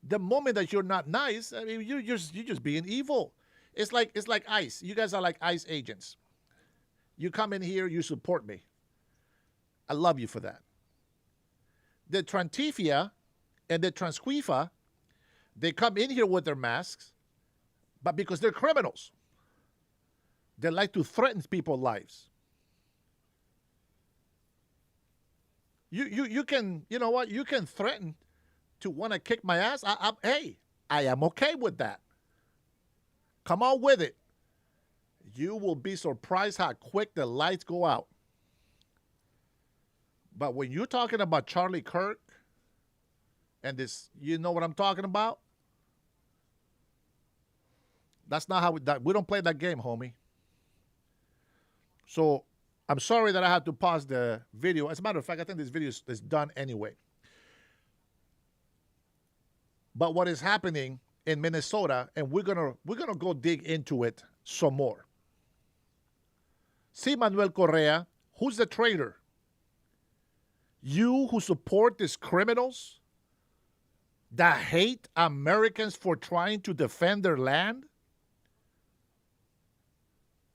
The moment that you're not nice, I mean, you're just being evil. It's like ICE. You guys are like ICE agents. You come in here, you support me. I love you for that. The Trantifia and the Transquifa, they come in here with their masks, but because they're criminals. They like to threaten people's lives. You can, you know what? You can threaten to want to kick my ass. Hey, I am okay with that. Come on with it. You will be surprised how quick the lights go out. But when you're talking about Charlie Kirk, and this, you know what I'm talking about? That's not how we don't play that game, homie. So I'm sorry that I had to pause the video. As a matter of fact, I think this video is done anyway. But what is happening in Minnesota, and we're gonna go dig into it some more. See, Manuel Correa, who's the traitor? You who support these criminals that hate Americans for trying to defend their land?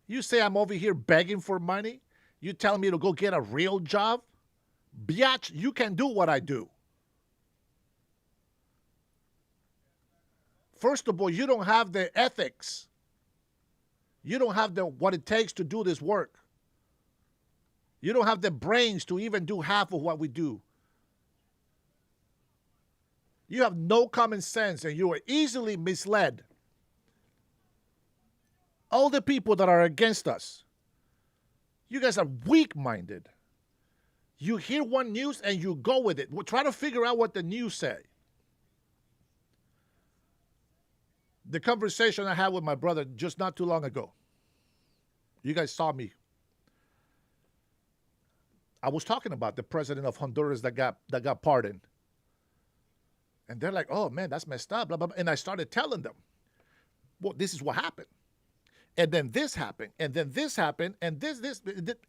You say I'm over here begging for money? You tell me to go get a real job? Biatch, you can do what I do. First of all, you don't have the ethics. You don't have what it takes to do this work. You don't have the brains to even do half of what we do. You have no common sense and you are easily misled. All the people that are against us, you guys are weak-minded. You hear one news and you go with it. We'll try to figure out what the news say. The conversation I had with my brother just not too long ago. You guys saw me. I was talking about the president of Honduras that got pardoned. And they're like, oh, man, that's messed up. Blah, blah, blah. And I started telling them, well, this is what happened. And then this happened. And then this happened. And this.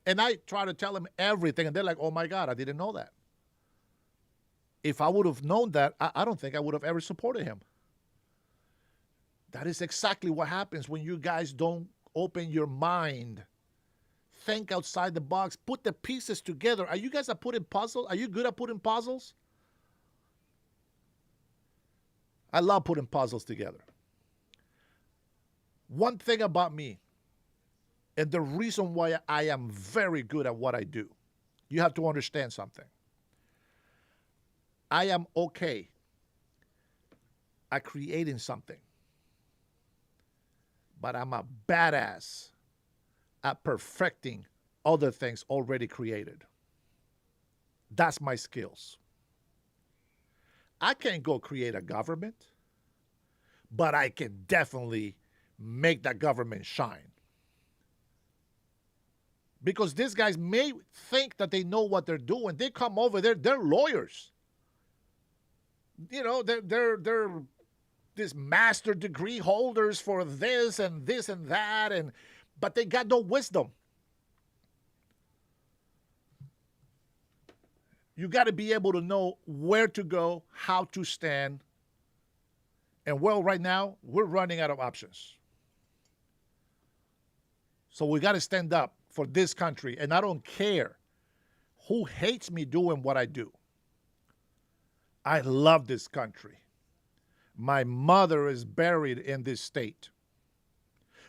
And I try to tell them everything. And they're like, oh, my God, I didn't know that. If I would have known that, I don't think I would have ever supported him. That is exactly what happens when you guys don't open your mind. Think outside the box. Put the pieces together. Are you guys putting puzzles? Are you good at putting puzzles? I love putting puzzles together. One thing about me, and the reason why I am very good at what I do, you have to understand something. I am okay at creating something, but I'm a badass at perfecting other things already created. That's my skills. I can't go create a government, but I can definitely make that government shine. Because these guys may think that they know what they're doing. They come over there, they're lawyers. You know, they're this master degree holders for this and that, but they got no wisdom. You got to be able to know where to go, how to stand. And well, right now, we're running out of options. So we got to stand up for this country. And I don't care who hates me doing what I do. I love this country. My mother is buried in this state.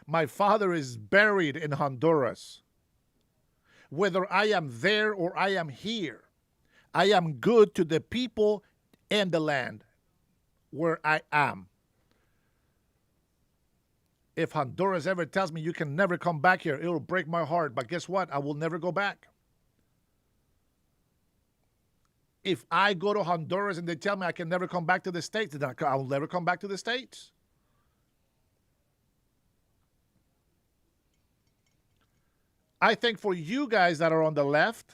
My father is buried in Honduras. Whether I am there or I am here, I am good to the people and the land where I am. If Honduras ever tells me you can never come back here, it'll break my heart. But guess what? I will never go back. If I go to Honduras and they tell me I can never come back to the States, then I will never come back to the States. I think for you guys that are on the left,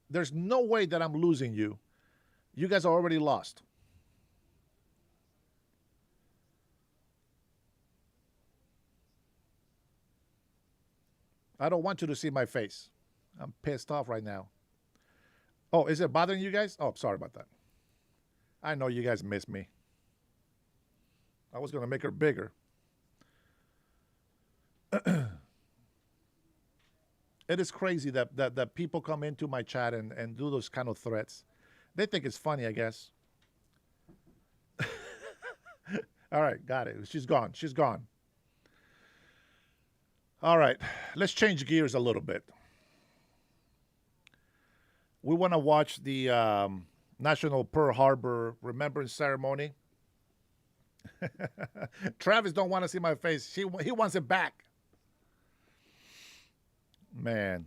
there's no way that I'm losing you. You guys are already lost. I don't want you to see my face. I'm pissed off right now. Oh, is it bothering you guys? Oh, sorry about that. I know you guys miss me. I was going to make her bigger. It is crazy that people come into my chat and do those kind of threats. They think it's funny, I guess. All right, got it. She's gone. She's gone. All right, let's change gears a little bit. We want to watch the National Pearl Harbor Remembrance Ceremony. Travis don't want to see my face. He wants it back. Man.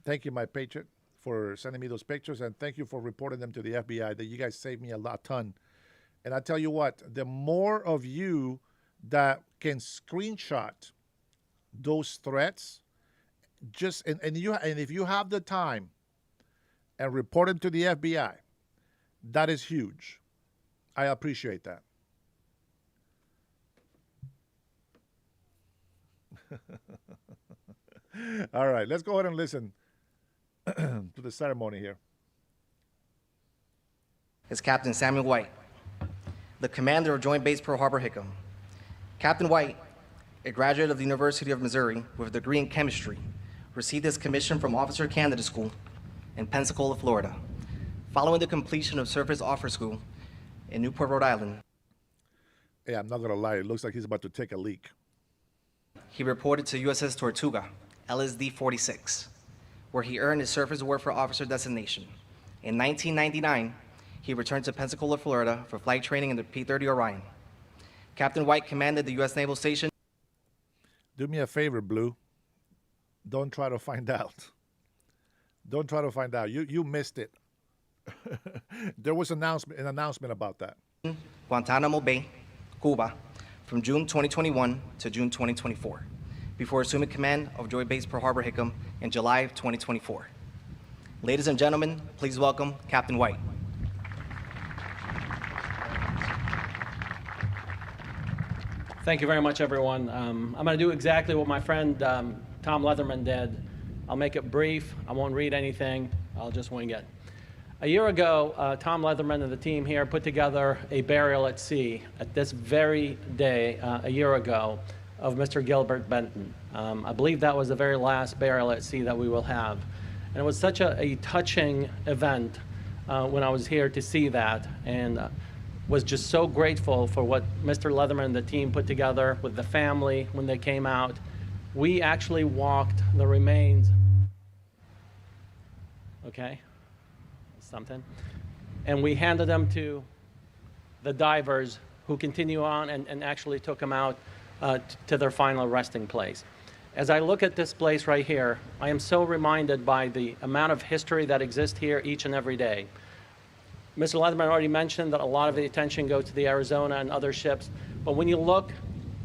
Thank you, my patriot. for sending me those pictures, and thank you for reporting them to the FBI. That you guys saved me a ton. And I tell you what, the more of you that can screenshot those threats, and if you have the time and report them to the FBI, that is huge. I appreciate that. All right, let's go ahead and listen to the ceremony here. Is Captain Samuel White, the commander of Joint Base Pearl Harbor Hickam. Captain White, a graduate of the University of Missouri with a degree in chemistry, received his commission from Officer Candidate School in Pensacola, Florida. Following the completion of Surface Officer School in Newport, Rhode Island. Yeah, I'm not going to lie. It looks like he's about to take a leak. He reported to USS Tortuga, LSD-46, where he earned his Surface Award for Officer Designation. In 1999, he returned to Pensacola, Florida for flight training in the P-30 Orion. Captain White commanded the U.S. Naval Station. Do me a favor, Blue. Don't try to find out. Don't try to find out. You missed it. There was an announcement about that. Guantanamo Bay, Cuba, from June 2021 to June 2024, before assuming command of Joint Base Pearl Harbor Hickam in July of 2024. Ladies and gentlemen, please welcome Captain White. Thank you very much, everyone. I'm going to do exactly what my friend Tom Leatherman did. I'll make it brief. I won't read anything. I'll just wing it. A year ago, Tom Leatherman and the team here put together a burial at sea at this very day, a year ago, of Mr. Gilbert Benton. I believe that was the very last burial at sea that we will have. And it was such a touching event when I was here to see that, and was just so grateful for what Mr. Leatherman and the team put together with the family when they came out. We actually walked the remains. Okay, something. And we handed them to the divers who continue on and actually took them out to their final resting place. As I look at this place right here, I am so reminded by the amount of history that exists here each and every day. Mr. Leatherman already mentioned that a lot of the attention goes to the Arizona and other ships, but when you look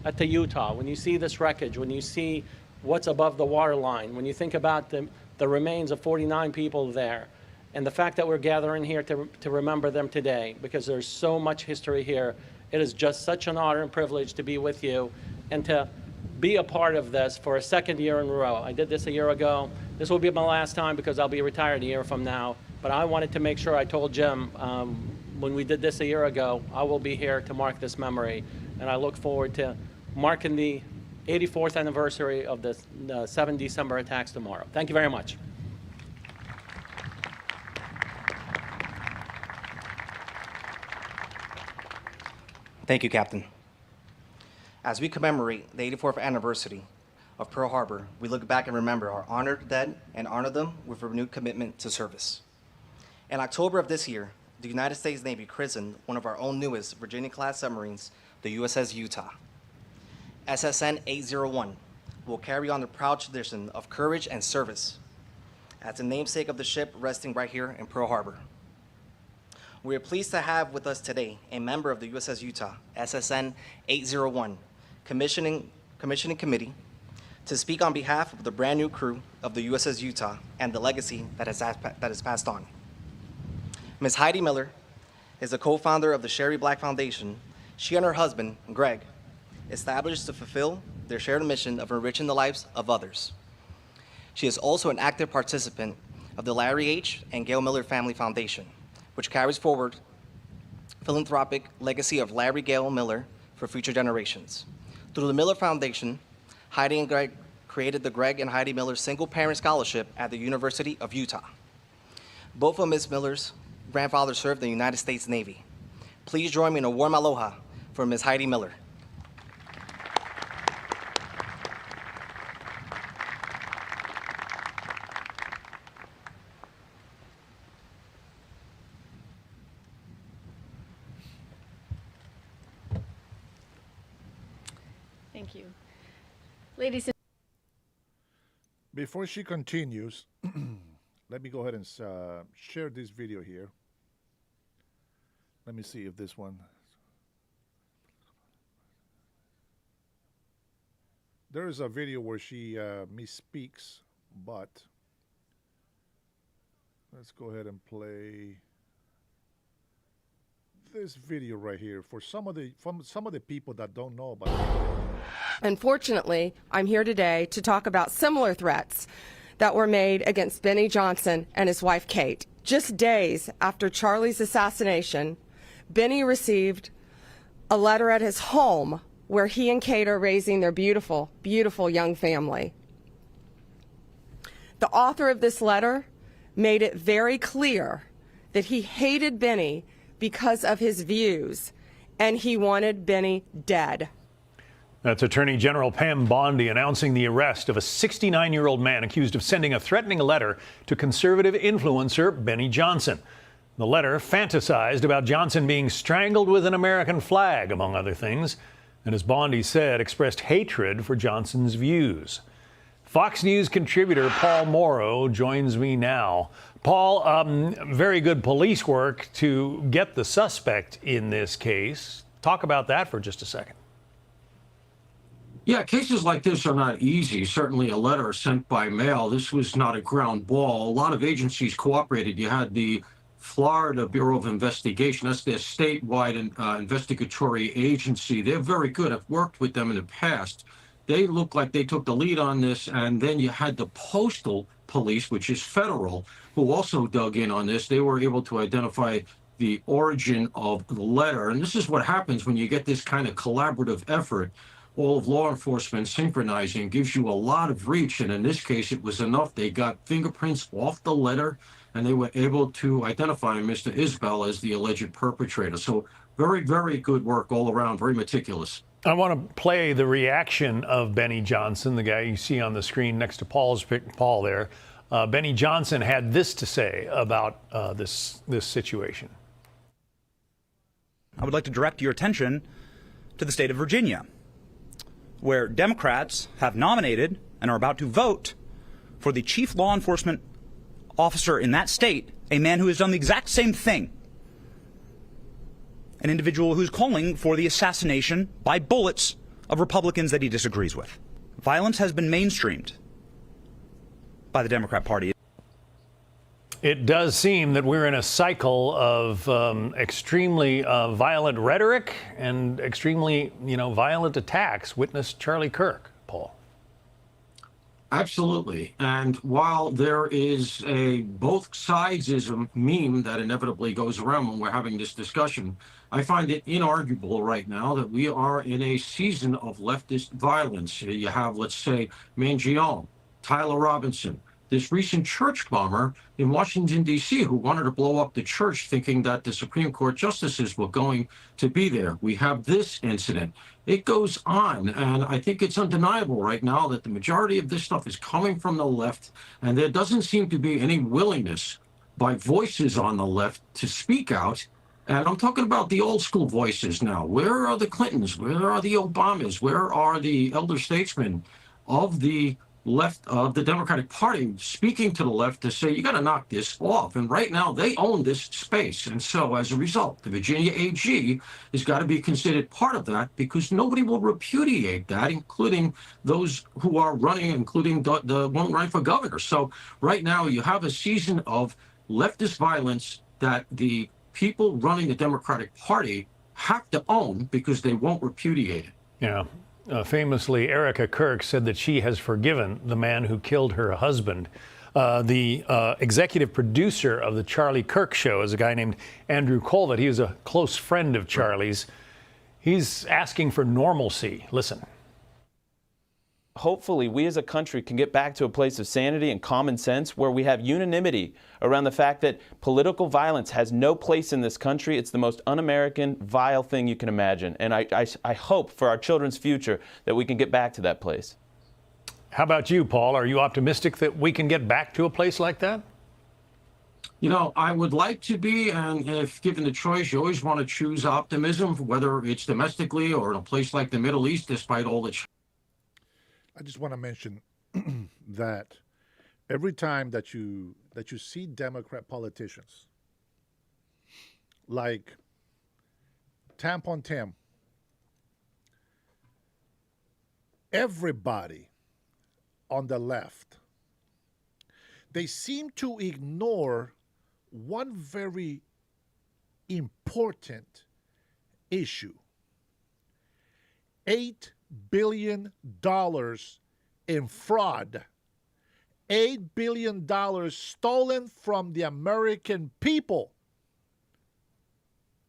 at the Utah, when you see this wreckage, when you see what's above the waterline, when you think about the remains of 49 people there, and the fact that we're gathering here to remember them today, because there's so much history here, it is just such an honor and privilege to be with you and to be a part of this for a second year in a row. I did this a year ago. This will be my last time because I'll be retired a year from now. But I wanted to make sure I told Jim when we did this a year ago, I will be here to mark this memory. And I look forward to marking the 84th anniversary of the 7 December attacks tomorrow. Thank you very much. Thank you, Captain. As we commemorate the 84th anniversary of Pearl Harbor, we look back and remember our honored dead and honor them with a renewed commitment to service. In October of this year, the United States Navy christened one of our own newest Virginia-class submarines, the USS Utah. SSN 801 will carry on the proud tradition of courage and service as the namesake of the ship resting right here in Pearl Harbor. We are pleased to have with us today a member of the USS Utah, SSN 801, Commissioning Committee, to speak on behalf of the brand new crew of the USS Utah and the legacy that is passed on. Ms. Heidi Miller is the co-founder of the Sherry Black Foundation. She and her husband, Greg, established to fulfill their shared mission of enriching the lives of others. She is also an active participant of the Larry H. and Gail Miller Family Foundation, which carries forward philanthropic legacy of Larry Gail Miller for future generations. Through the Miller Foundation, Heidi and Greg created the Greg and Heidi Miller Single Parent Scholarship at the University of Utah. Both of Ms. Miller's grandfathers served in the United States Navy. Please join me in a warm aloha for Ms. Heidi Miller. Thank you. Ladies and Before she continues, let me go ahead and share this video here. Let me see if this one. There is a video where she misspeaks, but let's go ahead and play this video right here for some of the people that don't know about it. Unfortunately, I'm here today to talk about similar threats that were made against Benny Johnson and his wife Kate. Just days after Charlie's assassination, Benny received a letter at his home where he and Kate are raising their beautiful, beautiful young family. The author of this letter made it very clear that he hated Benny because of his views, and he wanted Benny dead. That's Attorney General Pam Bondi announcing the arrest of a 69-year-old man accused of sending a threatening letter to conservative influencer Benny Johnson. The letter fantasized about Johnson being strangled with an American flag, among other things, and as Bondi said, expressed hatred for Johnson's views. Fox News contributor Paul Morrow joins me now. Paul, very good police work to get the suspect in this case. Talk about that for just a second. Yeah, cases like this are not easy. Certainly a letter sent by mail. This was not a ground ball. A lot of agencies cooperated. You had the Florida Bureau of Investigation. That's their statewide investigatory agency. They're very good. I've worked with them in the past. They look like they took the lead on this. And then you had the Postal Police, which is federal, who also dug in on this. They were able to identify the origin of the letter. And this is what happens when you get this kind of collaborative effort. All of law enforcement synchronizing gives you a lot of reach. And in this case, it was enough. They got fingerprints off the letter, and they were able to identify Mr. Isbell as the alleged perpetrator. So very, very good work all around, very meticulous. I want to play the reaction of Benny Johnson, the guy you see on the screen next to Paul there. Benny Johnson had this to say about this situation. I would like to direct your attention to the state of Virginia, where Democrats have nominated and are about to vote for the chief law enforcement officer in that state, a man who has done the exact same thing. An individual who's calling for the assassination by bullets of Republicans that he disagrees with. Violence has been mainstreamed by the Democrat Party. It does seem that we're in a cycle of extremely violent rhetoric and extremely, violent attacks. Witness Charlie Kirk, Paul. Absolutely. And while there is both sides is a meme that inevitably goes around when we're having this discussion, I find it inarguable right now that we are in a season of leftist violence. You have, let's say, Mangione, Tyler Robinson, this recent church bomber in Washington, D.C., who wanted to blow up the church thinking that the Supreme Court justices were going to be there. We have this incident. It goes on, and I think it's undeniable right now that the majority of this stuff is coming from the left, and there doesn't seem to be any willingness by voices on the left to speak out. And I'm talking about the old school voices now. Where are the Clintons? Where are the Obamas? Where are the elder statesmen of the left of the Democratic Party speaking to the left to say, you got to knock this off? And right now they own this space. And so as a result, the Virginia AG has got to be considered part of that, because nobody will repudiate that, including those who are running, including the one running for governor. So right now you have a season of leftist violence that the people running the Democratic Party have to own because they won't repudiate it. Yeah. Famously, Erica Kirk said that she has forgiven the man who killed her husband. The executive producer of the Charlie Kirk Show is a guy named Andrew Colvett. He was a close friend of Charlie's. He's asking for normalcy. Listen. Hopefully, we as a country can get back to a place of sanity and common sense where we have unanimity around the fact that political violence has no place in this country. It's the most un-American, vile thing you can imagine. And I hope for our children's future that we can get back to that place. How about you, Paul? Are you optimistic that we can get back to a place like that? You know, I would like to be, and if given the choice, you always want to choose optimism, whether it's domestically or in a place like the Middle East, despite all the... I just want to mention that every time that you see Democrat politicians like Tampon Tim, everybody on the left, they seem to ignore one very important issue. $8 billion in fraud. $8 billion stolen from the American people.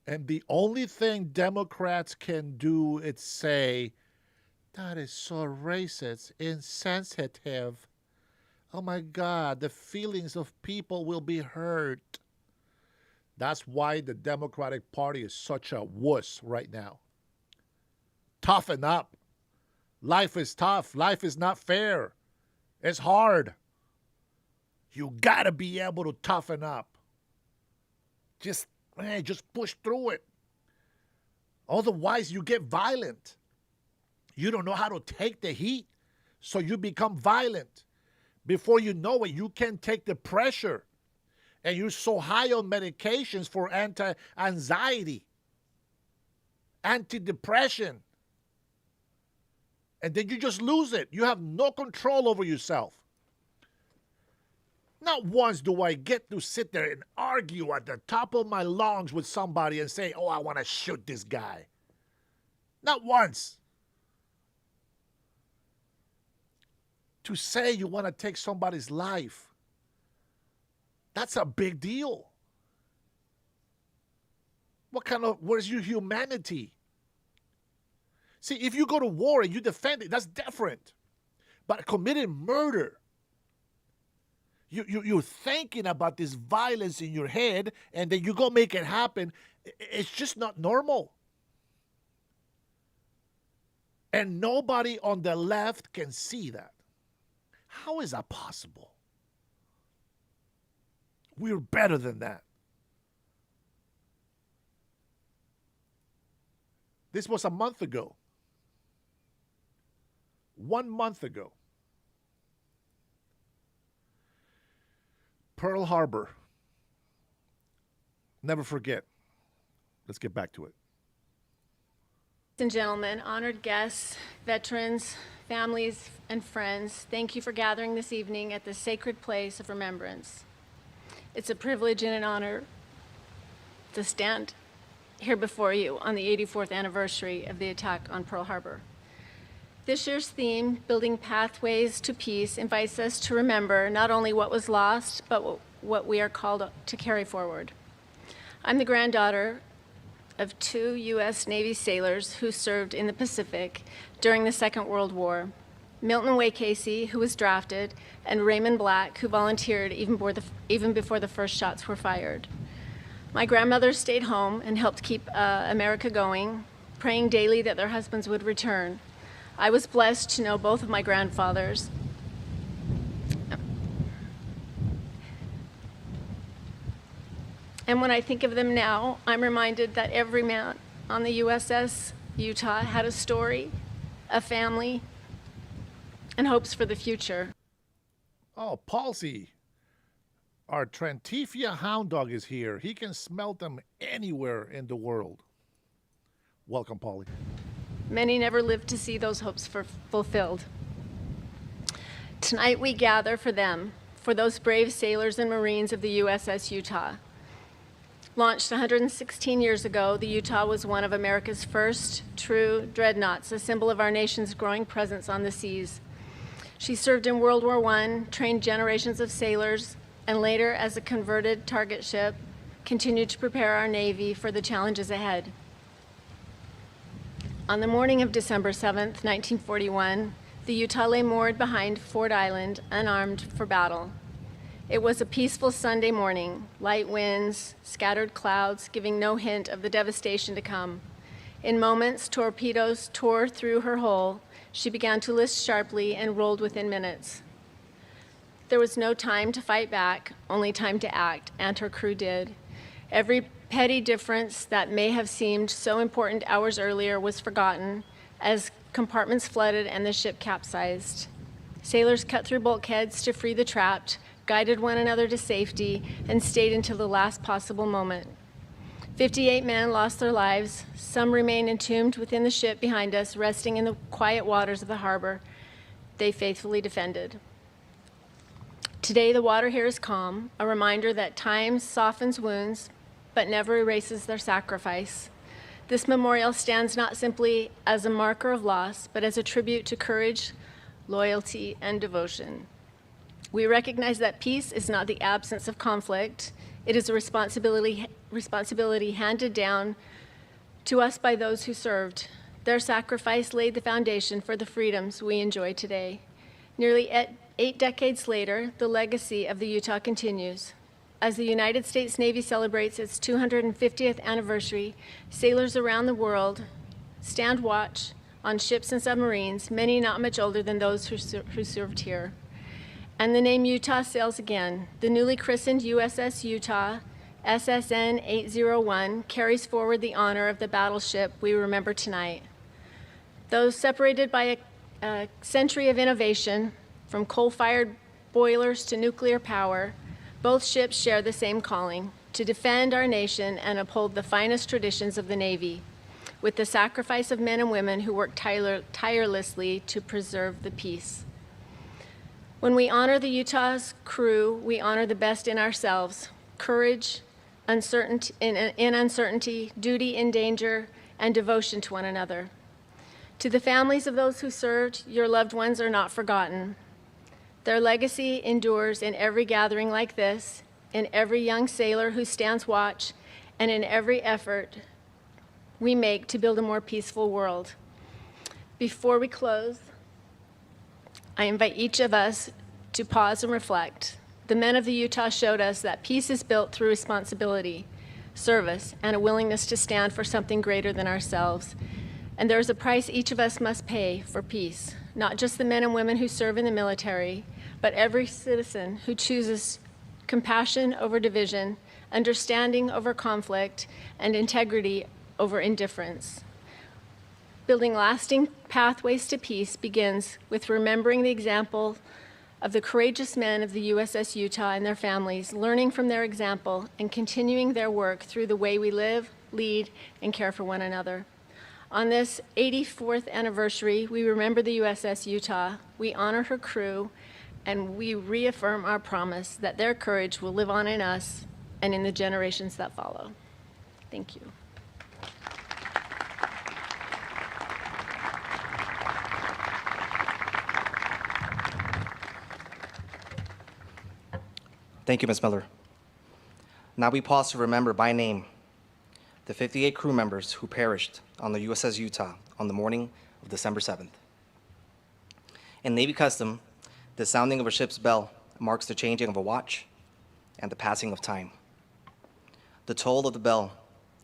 And the only thing Democrats can do is say, that is so racist, insensitive. Oh my God, the feelings of people will be hurt. That's why the Democratic Party is such a wuss right now. Toughen up. Life is tough. Life is not fair. It's hard. You gotta be able to toughen up. Just push through it. Otherwise, you get violent. You don't know how to take the heat, so you become violent. Before you know it, you can't take the pressure. And you're so high on medications for anti-anxiety, anti-depression. And then you just lose it. You have no control over yourself. Not once do I get to sit there and argue at the top of my lungs with somebody and say, oh, I want to shoot this guy. Not once. To say you want to take somebody's life, that's a big deal. Where's your humanity? See, if you go to war and you defend it, that's different. But committing murder, you're thinking about this violence in your head, and then you go make it happen. It's just not normal. And nobody on the left can see that. How is that possible? We're better than that. This was a month ago. 1 month ago. Pearl Harbor. Never forget. Let's get back to it. Ladies and gentlemen, honored guests, veterans, families, and friends, thank you for gathering this evening at this sacred place of remembrance. It's a privilege and an honor to stand here before you on the 84th anniversary of the attack on Pearl Harbor. This year's theme, Building Pathways to Peace, invites us to remember not only what was lost, but what we are called to carry forward. I'm the granddaughter of 2 U.S. Navy sailors who served in the Pacific during the Second World War. Milton Way Casey, who was drafted, and Raymond Black, who volunteered even before the first shots were fired. My grandmother stayed home and helped keep America going, praying daily that their husbands would return. I was blessed to know both of my grandfathers. And when I think of them now, I'm reminded that every man on the USS Utah had a story, a family, and hopes for the future. Oh, Palsy, our Trentifia hound dog is here. He can smell them anywhere in the world. Welcome, Polly. Many never lived to see those hopes fulfilled. Tonight we gather for them, for those brave sailors and Marines of the USS Utah. Launched 116 years ago, the Utah was one of America's first true dreadnoughts, a symbol of our nation's growing presence on the seas. She served in World War I, trained generations of sailors, and later, as a converted target ship, continued to prepare our Navy for the challenges ahead. On the morning of December 7th, 1941, the Utah lay moored behind Ford Island, unarmed for battle. It was a peaceful Sunday morning, light winds, scattered clouds, giving no hint of the devastation to come. In moments, torpedoes tore through her hull. She began to list sharply and rolled within minutes. There was no time to fight back, only time to act, and her crew did. Every petty difference that may have seemed so important hours earlier was forgotten as compartments flooded and the ship capsized. Sailors cut through bulkheads to free the trapped, guided one another to safety, and stayed until the last possible moment. 58 men lost their lives. Some remain entombed within the ship behind us, resting in the quiet waters of the harbor they faithfully defended. Today, the water here is calm, a reminder that time softens wounds, but never erases their sacrifice. This memorial stands not simply as a marker of loss, but as a tribute to courage, loyalty, and devotion. We recognize that peace is not the absence of conflict. It is a responsibility handed down to us by those who served. Their sacrifice laid the foundation for the freedoms we enjoy today. Nearly 8 decades later, the legacy of the Utah continues. As the United States Navy celebrates its 250th anniversary, sailors around the world stand watch on ships and submarines, many not much older than those who served here. And the name Utah sails again. The newly christened USS Utah, SSN 801, carries forward the honor of the battleship we remember tonight. Though separated by a century of innovation, from coal-fired boilers to nuclear power, both ships share the same calling: to defend our nation and uphold the finest traditions of the Navy, with the sacrifice of men and women who work tirelessly to preserve the peace. When we honor the Utah's crew, we honor the best in ourselves: courage, uncertainty, in uncertainty, duty in danger, and devotion to one another. To the families of those who served, your loved ones are not forgotten. Their legacy endures in every gathering like this, in every young sailor who stands watch, and in every effort we make to build a more peaceful world. Before we close, I invite each of us to pause and reflect. The men of the Utah showed us that peace is built through responsibility, service, and a willingness to stand for something greater than ourselves. And there is a price each of us must pay for peace, not just the men and women who serve in the military, but every citizen who chooses compassion over division, understanding over conflict, and integrity over indifference. Building lasting pathways to peace begins with remembering the example of the courageous men of the USS Utah and their families, learning from their example and continuing their work through the way we live, lead, and care for one another. On this 84th anniversary, we remember the USS Utah, we honor her crew, and we reaffirm our promise that their courage will live on in us and in the generations that follow. Thank you. Thank you, Ms. Miller. Now we pause to remember by name the 58 crew members who perished on the USS Utah on the morning of December 7th. In Navy custom, the sounding of a ship's bell marks the changing of a watch and the passing of time. The toll of the bell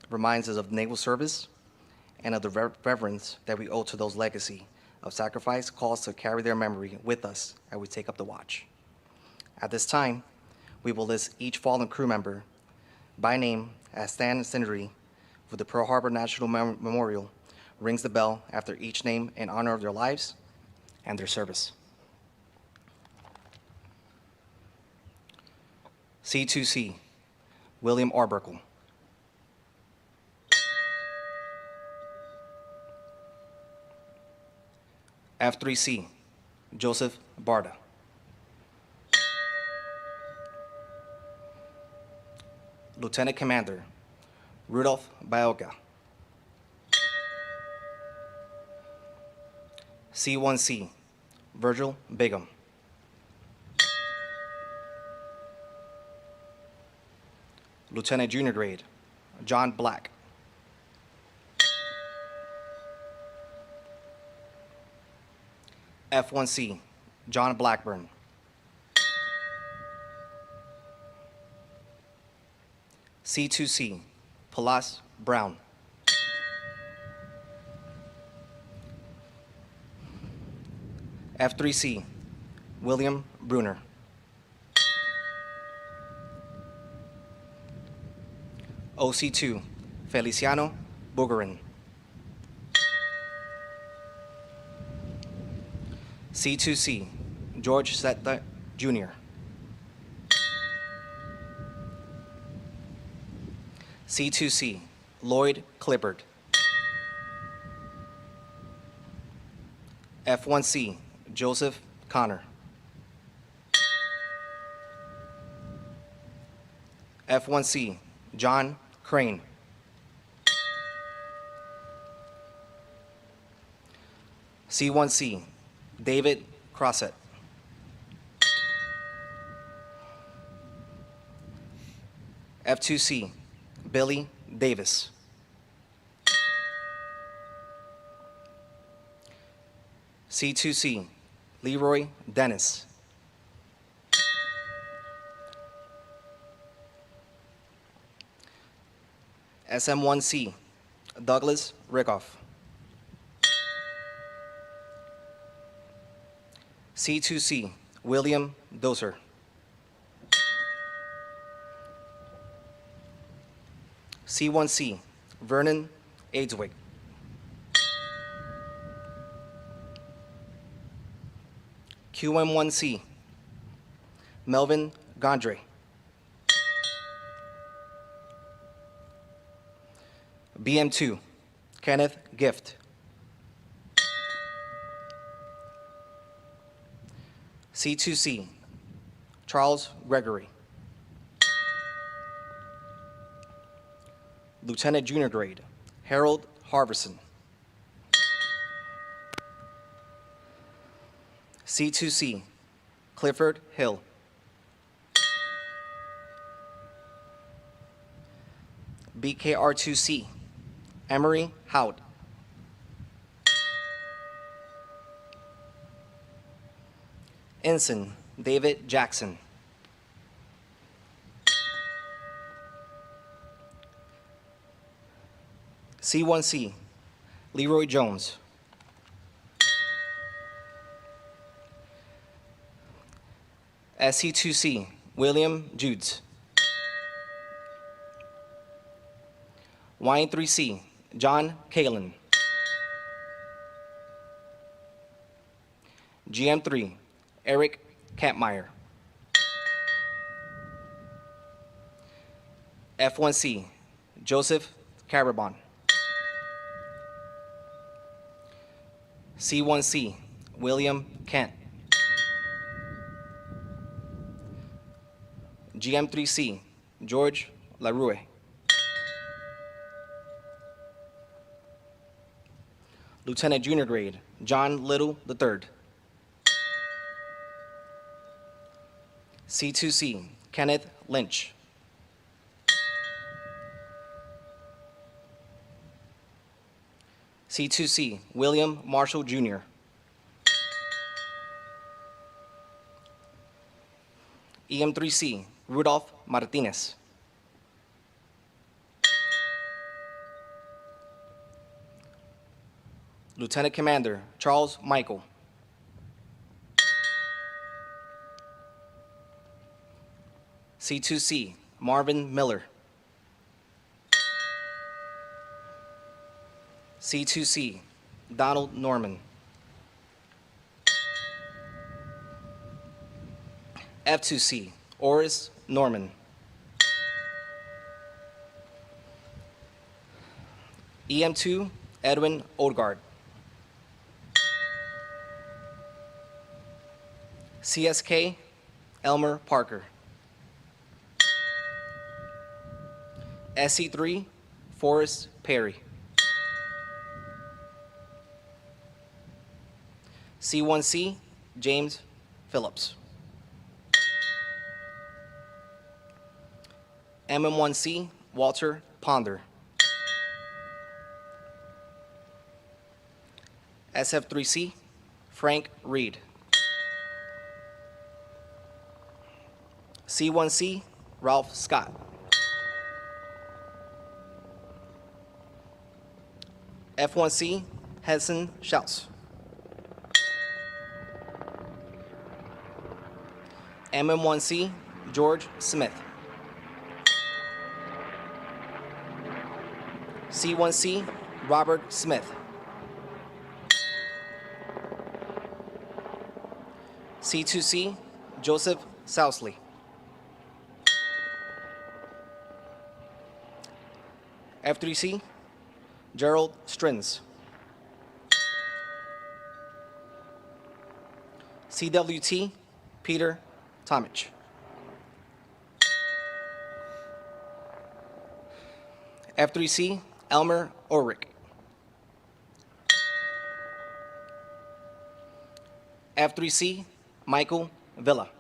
reminds us of naval service and of the reverence that we owe to those legacy of sacrifice calls to carry their memory with us as we take up the watch. At this time, we will list each fallen crew member by name as Stan Cindery with the Pearl Harbor National Memorial rings the bell after each name in honor of their lives and their service. C2C, William Arbuckle. F3C, Joseph Barda. Lieutenant Commander, Rudolph Baoga. C1C, Virgil Bigham. Lieutenant Junior Grade, John Black. F1C, John Blackburn. C2C, Palas Brown. F3C, William Bruner. OC2, Feliciano Bugarin. C2C, George Setta Jr. C2C, Lloyd Clippard. F1C, Joseph Connor. F1C, John Crane. C1C, David Crossett. F2C, Billy Davis. C2C, Leroy Dennis. SM1C, Douglas Rickoff. C2C, William Doser. C1C, Vernon Aidswick. QM1C, Melvin Gondre. BM2, Kenneth Gift. C2C, Charles Gregory. Lieutenant Junior Grade, Harold Harvison. C2C, Clifford Hill. BKR2C, Emery Hout. Ensign David Jackson. C1C, Leroy Jones. SC2C, William Judes. Y3C, John Kalin. GM3, Eric Kampmeyer. F1C, Joseph Carabon. C1C, William Kent. GM3C, George LaRue. Lieutenant Junior Grade, John Little III. C2C, Kenneth Lynch. C2C, William Marshall Jr. EM3C, Rudolph Martinez. Lieutenant Commander Charles Michael. C2C, Marvin Miller. C2C, Donald Norman. F2C, Oris Norman. EM2, Edwin Odegaard. CSK, Elmer Parker. SC3, Forrest Perry. C1C, James Phillips. MM1C, Walter Ponder. SF3C, Frank Reed. C1C, Ralph Scott. F1C, Hudson Schaus. MM1C, George Smith. C1C, Robert Smith. C2C, Joseph Sousley. F3C, Gerald Strins. CWT, Peter Tomich. F3C, Elmer Ulrich. F3C, Michael Villa.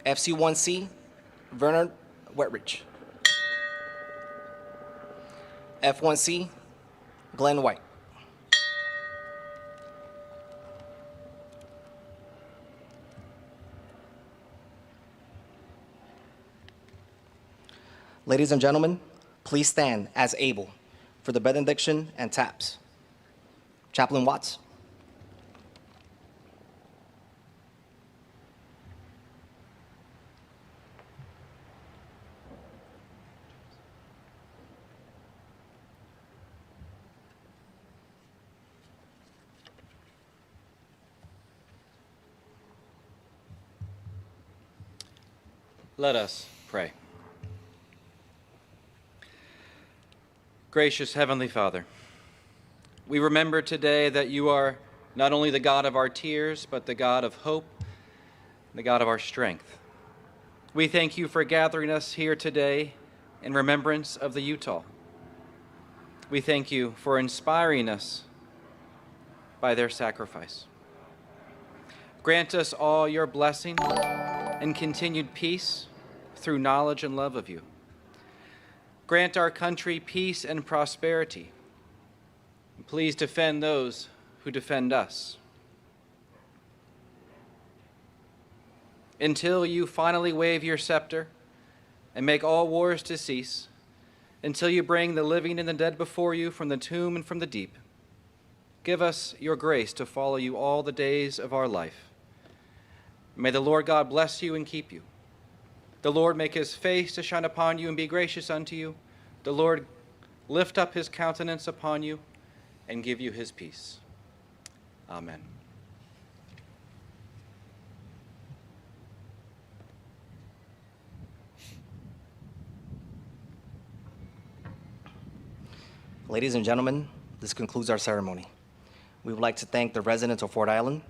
FC1C, Bernard Wetridge. F1C, Glenn White. Ladies and gentlemen, please stand as able for the benediction and taps. Chaplain Watts. Let us pray. Gracious Heavenly Father, we remember today that you are not only the God of our tears, but the God of hope, the God of our strength. We thank you for gathering us here today in remembrance of the Utah. We thank you for inspiring us by their sacrifice. Grant us all your blessing and continued peace through knowledge and love of you. Grant our country peace and prosperity. Please defend those who defend us. Until you finally wave your scepter and make all wars to cease, until you bring the living and the dead before you from the tomb and from the deep, give us your grace to follow you all the days of our life. May the Lord God bless you and keep you. The Lord make his face to shine upon you and be gracious unto you. The Lord lift up his countenance upon you and give you his peace. Amen. Ladies and gentlemen, this concludes our ceremony. We would like to thank the residents of Fort Island,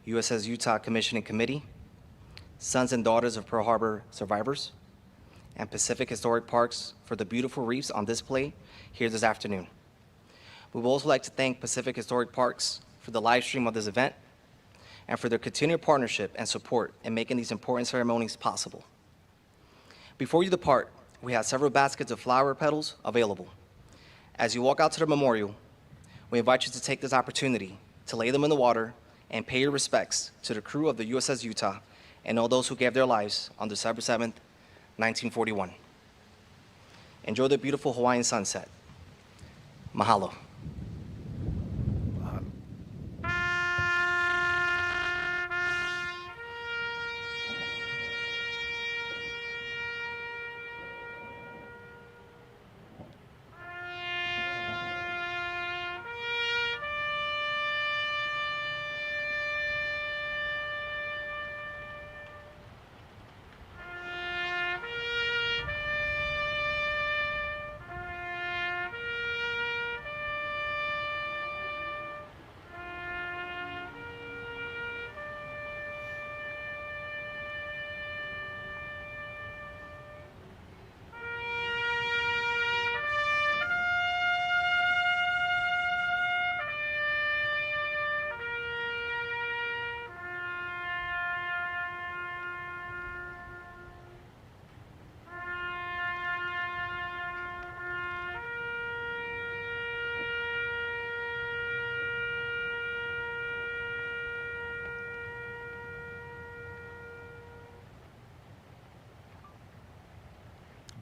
USS Utah Commissioning Committee, Sons and Daughters of Pearl Harbor Survivors, and Pacific Historic Parks for the beautiful reefs on display here this afternoon. We would also like to thank Pacific Historic Parks for the live stream of this event and for their continued partnership and support in making these important ceremonies possible. Before you depart, we have several baskets of flower petals available. As you walk out to the memorial, we invite you to take this opportunity to lay them in the water and pay your respects to the crew of the USS Utah and all those who gave their lives on December 7th, 1941. Enjoy the beautiful Hawaiian sunset. Mahalo.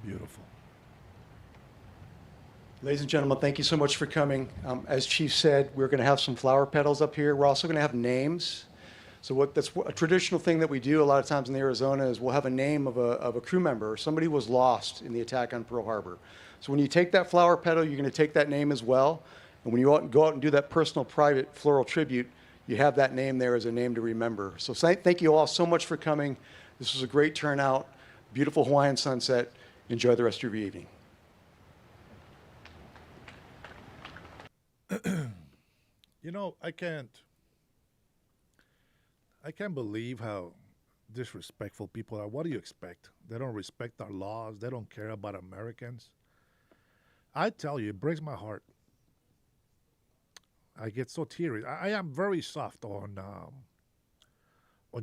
Beautiful. Ladies and gentlemen, thank you so much for coming. As Chief said, we're going to have some flower petals up here. We're also going to have names. So that's a traditional thing that we do a lot of times in Arizona is we'll have a name of a crew member or somebody who was lost in the attack on Pearl Harbor. So when you take that flower petal, you're going to take that name as well. And when you go out and do that personal, private, floral tribute, you have that name there as a name to remember. So thank you all so much for coming. This was a great turnout. Beautiful Hawaiian sunset. Enjoy the rest of your evening. You know, I can't believe how disrespectful people are. What do you expect? They don't respect our laws. They don't care about Americans. I tell you, it breaks my heart. I get so teary. I am very soft on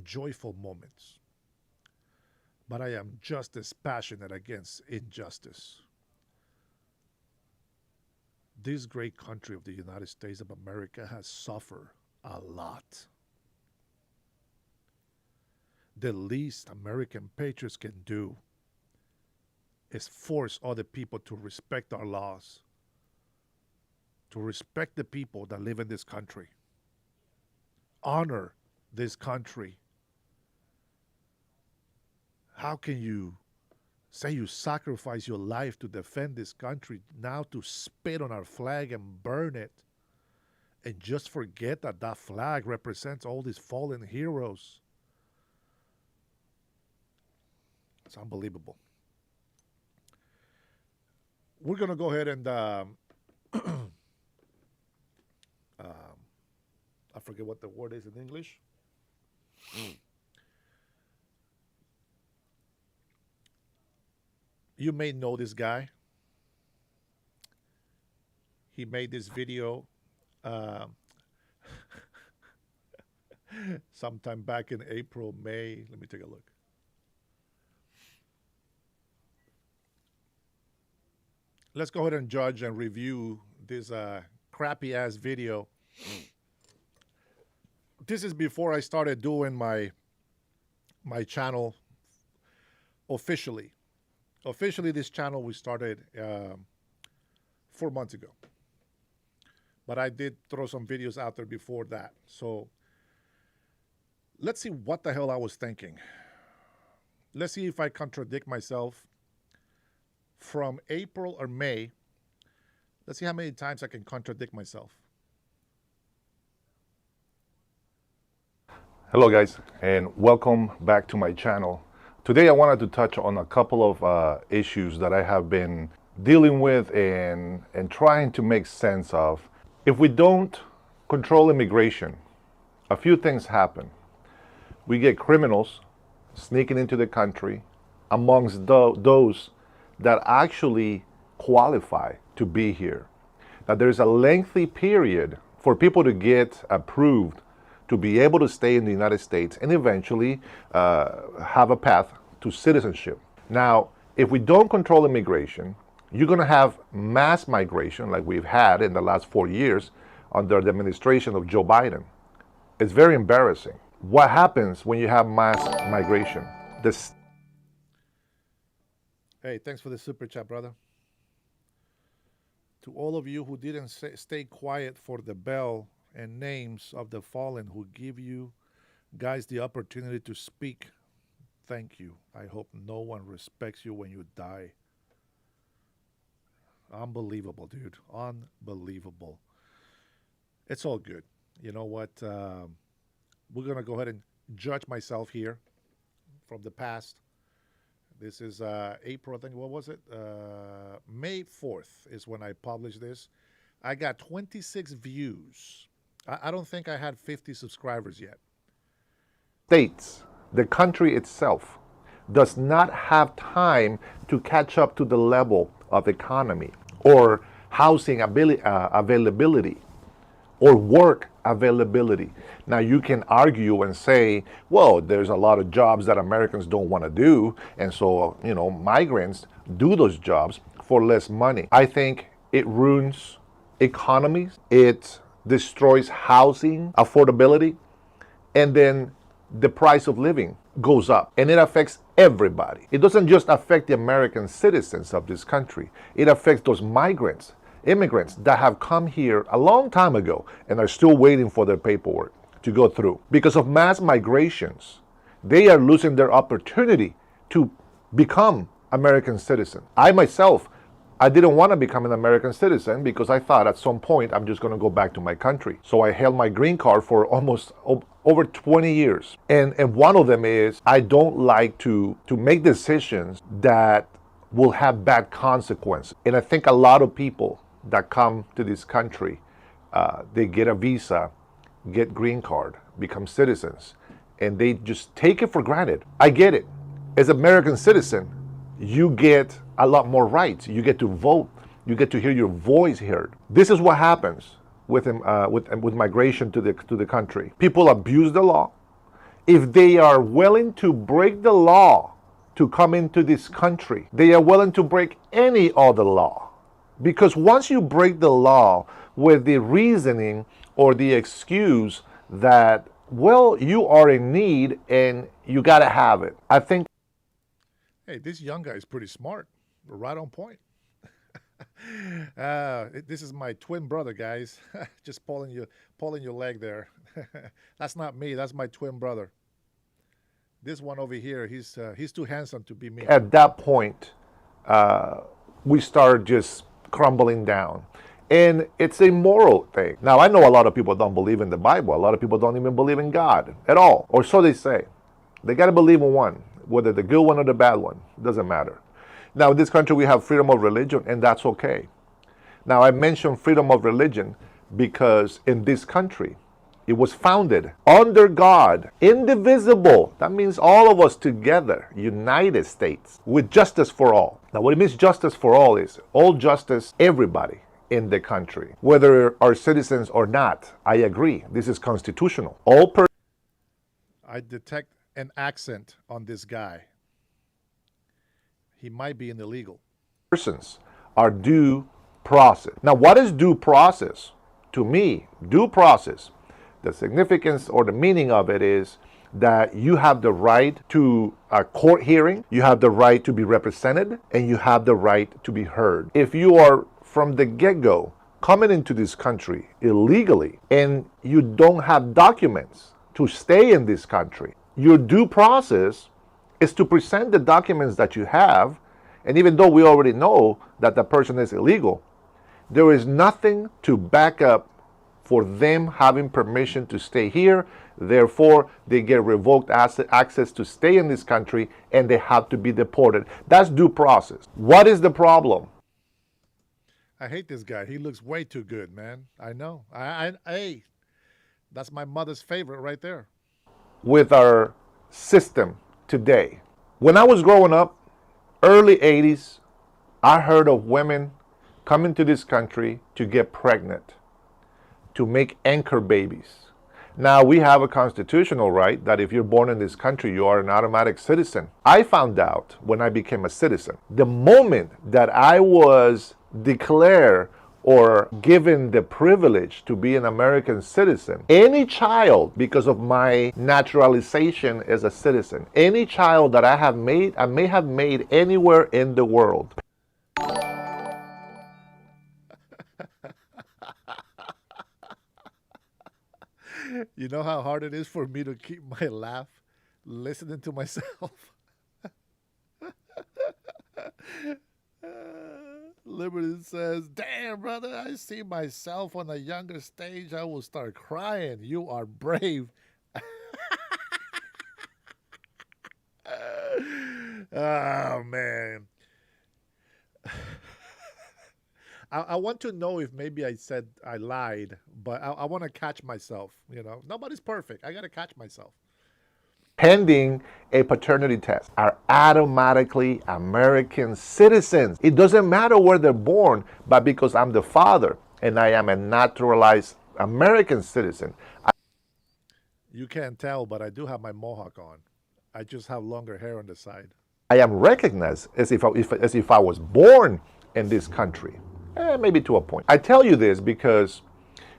joyful moments, but I am just as passionate against injustice. This great country of the United States of America has suffered a lot. The least American patriots can do is force other people to respect our laws, to respect the people that live in this country, honor this country. How can you say you sacrifice your life to defend this country, now to spit on our flag and burn it, and just forget that that flag represents all these fallen heroes? It's unbelievable. We're going to go ahead and I forget what the word is in English. You may know this guy. He made this video sometime back in April, May. Let me take a look. Let's go ahead and judge and review this crappy ass video. This is before I started doing my channel officially. Officially, this channel we started 4 months ago. But I did throw some videos out there before that. So let's see what the hell I was thinking. Let's see if I contradict myself. From April or May, let's see how many times I can contradict myself. Hello guys, and welcome back to my channel. Today I wanted to touch on a couple of issues that I have been dealing with and trying to make sense of. If we don't control immigration, a few things happen. We get criminals sneaking into the country amongst those that actually qualify to be here. Now there's a lengthy period for people to get approved to be able to stay in the United States and eventually have a path to citizenship. Now, if we don't control immigration, you're gonna have mass migration like we've had in the last 4 years under the administration of Joe Biden. It's very embarrassing. What happens when you have mass migration? Hey, thanks for the super chat, brother. To all of you who didn't stay quiet for the bell and names of the fallen who give you guys the opportunity to speak, thank you. I hope no one respects you when you die. Unbelievable, dude. Unbelievable. It's all good. You know what? We're going to go ahead and judge myself here from the past. This is April, I think, what was it? May 4th is when I published this. I got 26 views. I don't think I had 50 subscribers yet. States, the country itself, does not have time to catch up to the level of economy or housing availability or work availability. Now you can argue and say, well, there's a lot of jobs that Americans don't want to do, and so, you know, migrants do those jobs for less money. I think it ruins economies, it destroys housing affordability, and then the price of living goes up, and it affects everybody. It doesn't just affect the American citizens of this country, it affects those migrants, immigrants that have come here a long time ago and are still waiting for their paperwork to go through. Because of mass migrations, they are losing their opportunity to become American citizens. I myself I didn't want to become an American citizen because I thought at some point I'm just going to go back to my country. So I held my green card for almost over 20 years. And one of them is I don't like to make decisions that will have bad consequences. And I think a lot of people that come to this country, they get a visa, get green card, become citizens, and they just take it for granted. I get it. As an American citizen, you get a lot more rights. You get to vote. You get to hear your voice heard. This is what happens with migration to the country. People abuse the law. If they are willing to break the law to come into this country, they are willing to break any other law. Because once you break the law with the reasoning or the excuse that, well, you are in need and you got to have it, I think. Hey, this young guy is pretty smart. Right on point. This is my twin brother, guys. Just pulling your leg there. That's not me. That's my twin brother. This one over here, he's too handsome to be me. At that point, we started just crumbling down. And it's a moral thing. Now, I know a lot of people don't believe in the Bible. A lot of people don't even believe in God at all. Or so they say. They got to believe in one, whether the good one or the bad one. It doesn't matter. Now, in this country, we have freedom of religion, and that's okay. Now, I mentioned freedom of religion because in this country, it was founded under God, indivisible. That means all of us together, United States, with justice for all. Now, what it means justice for all is all justice, everybody in the country, whether are citizens or not. I agree. This is constitutional. I detect an accent on this guy. He might be an illegal. Persons are due process. Now, what is due process? To me, due process, the significance or the meaning of it is that you have the right to a court hearing, you have the right to be represented, and you have the right to be heard. If you are from the get-go coming into this country illegally and you don't have documents to stay in this country, your due process is to present the documents that you have, and even though we already know that the person is illegal, there is nothing to back up for them having permission to stay here. Therefore, they get revoked access to stay in this country, and they have to be deported. That's due process. What is the problem? I hate this guy. He looks way too good, man. I know. Hey, that's my mother's favorite right there. With our system today. When I was growing up, early 80s, I heard of women coming to this country to get pregnant, to make anchor babies. Now, we have a constitutional right that if you're born in this country, you are an automatic citizen. I found out when I became a citizen, the moment that I was declared or given the privilege to be an American citizen, any child, because of my naturalization as a citizen, any child that I may have made anywhere in the world. You know how hard it is for me to keep my laugh listening to myself? Liberty says, damn, brother, I see myself on a younger stage. I will start crying. You are brave. Oh, man. I want to know if maybe I said I lied, but I want to catch myself. You know, nobody's perfect. I got to catch myself. Pending a paternity test, are automatically American citizens. It doesn't matter where they're born, but because I'm the father and I am a naturalized American citizen. You can't tell, but I do have my mohawk on. I just have longer hair on the side. I am recognized as if I was born in this country. Maybe to a point. I tell you this because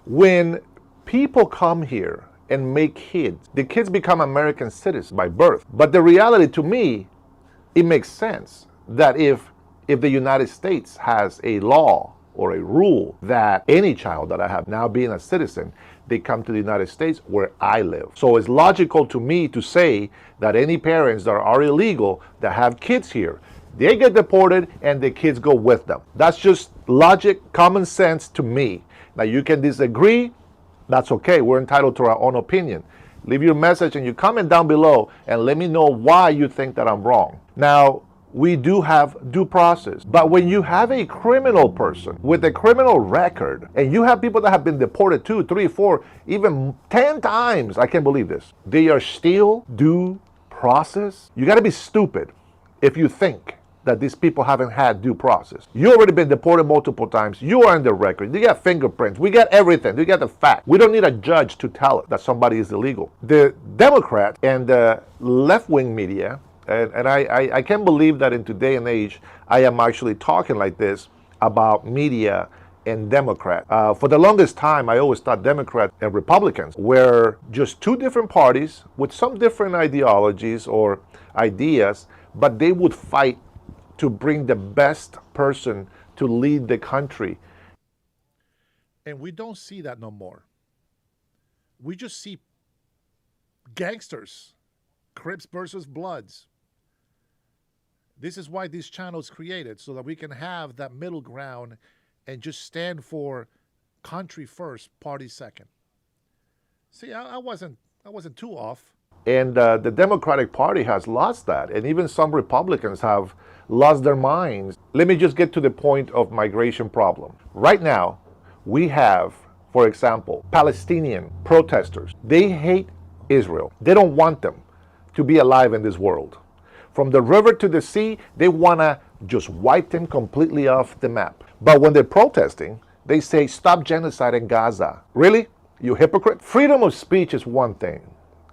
when people come here and make kids, the kids become American citizens by birth. But the reality to me, it makes sense that if the United States has a law or a rule that any child that I have now being a citizen, they come to the United States where I live. So it's logical to me to say that any parents that are illegal that have kids here, They get deported and the kids go with them. That's just logic, common sense to me. Now you can disagree, that's okay. We're entitled to our own opinion. Leave your message and your comment down below and let me know why you think that I'm wrong. Now, we do have due process, but when you have a criminal person with a criminal record and you have people that have been deported 2, 3, 4, even 10 times, I can't believe this, they are still due process. You got to be stupid if you think that these people haven't had due process. You already been deported multiple times. You are in the record. You got fingerprints. We got everything. We got the fact. We don't need a judge to tell us that somebody is illegal. The Democrat and the left-wing media, and I can't believe that in today and age, I am actually talking like this about media and Democrat. For the longest time, I always thought Democrats and Republicans were just two different parties with some different ideologies or ideas, but they would fight to bring the best person to lead the country. And we don't see that no more. We just see gangsters, Crips versus Bloods. This is why this channel is created, so that we can have that middle ground and just stand for country first, party second. See, I wasn't too off. And the Democratic Party has lost that, and even some Republicans have lost their minds. Let me just get to the point of migration problem. Right now, we have, for example, Palestinian protesters. They hate Israel. They don't want them to be alive in this world. From the river to the sea, they want to just wipe them completely off the map. But when they're protesting, they say, stop genocide in Gaza. Really? You hypocrite? Freedom of speech is one thing.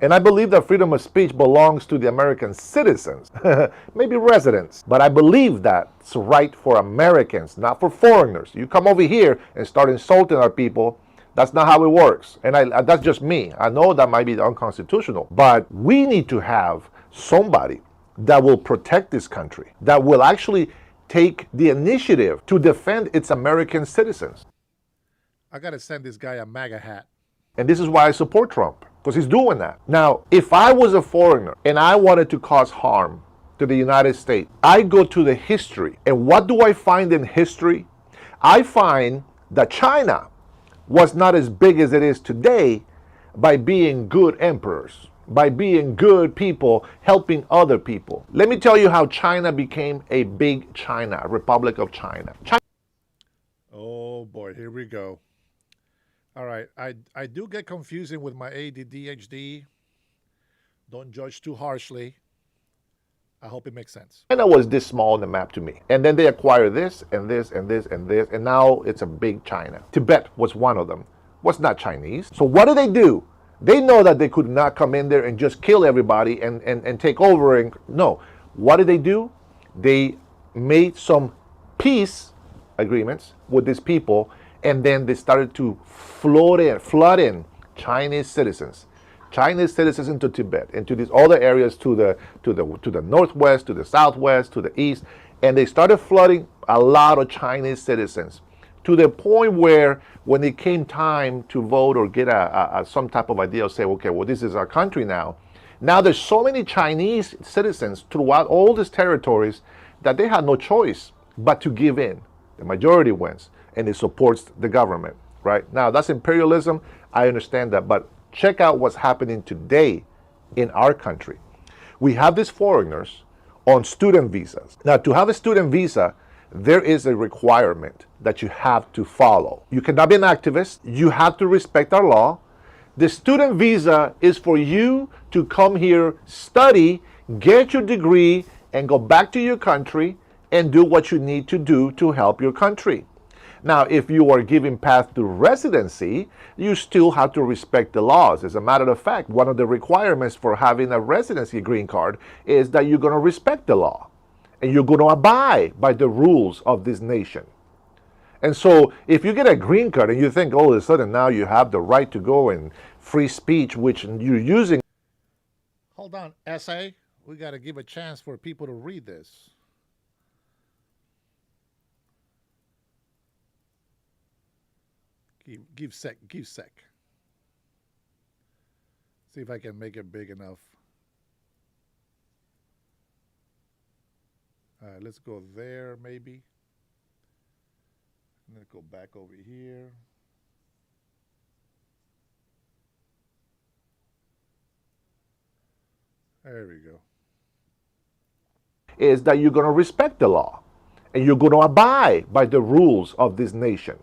And I believe that freedom of speech belongs to the American citizens, maybe residents. But I believe that's right for Americans, not for foreigners. You come over here and start insulting our people, that's not how it works. And that's just me. I know that might be unconstitutional, but we need to have somebody that will protect this country, that will actually take the initiative to defend its American citizens. I got to send this guy a MAGA hat. And this is why I support Trump, because he's doing that. Now, if I was a foreigner and I wanted to cause harm to the United States, I go to the history. And what do I find in history? I find that China was not as big as it is today by being good emperors, by being good people helping other people. Let me tell you how China became a big China, a Republic of China. Oh boy, here we go. All right, I do get confusing with my ADHD. Don't judge too harshly. I hope it makes sense. China was this small on the map to me. And then they acquired this and this and this and this, and now it's a big China. Tibet was one of them. Was not Chinese. So what do? They know that they could not come in there and just kill everybody and take over. And no, what did they do? They made some peace agreements with these people, and then they started to flood in Chinese citizens into Tibet, into these other areas to the northwest, to the southwest, to the east, and they started flooding a lot of Chinese citizens to the point where when it came time to vote or get some type of idea of say, okay, well, this is our country now. Now there's so many Chinese citizens throughout all these territories that they had no choice but to give in. The majority wins, and it supports the government, right? Now, that's imperialism. I understand that, but check out what's happening today in our country. We have these foreigners on student visas. Now, to have a student visa, there is a requirement that you have to follow. You cannot be an activist. You have to respect our law. The student visa is for you to come here, study, get your degree, and go back to your country and do what you need to do to help your country. Now, if you are giving path to residency, you still have to respect the laws. As a matter of fact, one of the requirements for having a residency green card is that you're going to respect the law and you're going to abide by the rules of this nation. And so if you get a green card and you think all of a sudden now you have the right to go and free speech, which you're using. Hold on, essay. We got to give a chance for people to read this. Give sec. See if I can make it big enough. Let's go there, maybe. And then go back over here. There we go. Is that you're going to respect the law and you're going to abide by the rules of this nation.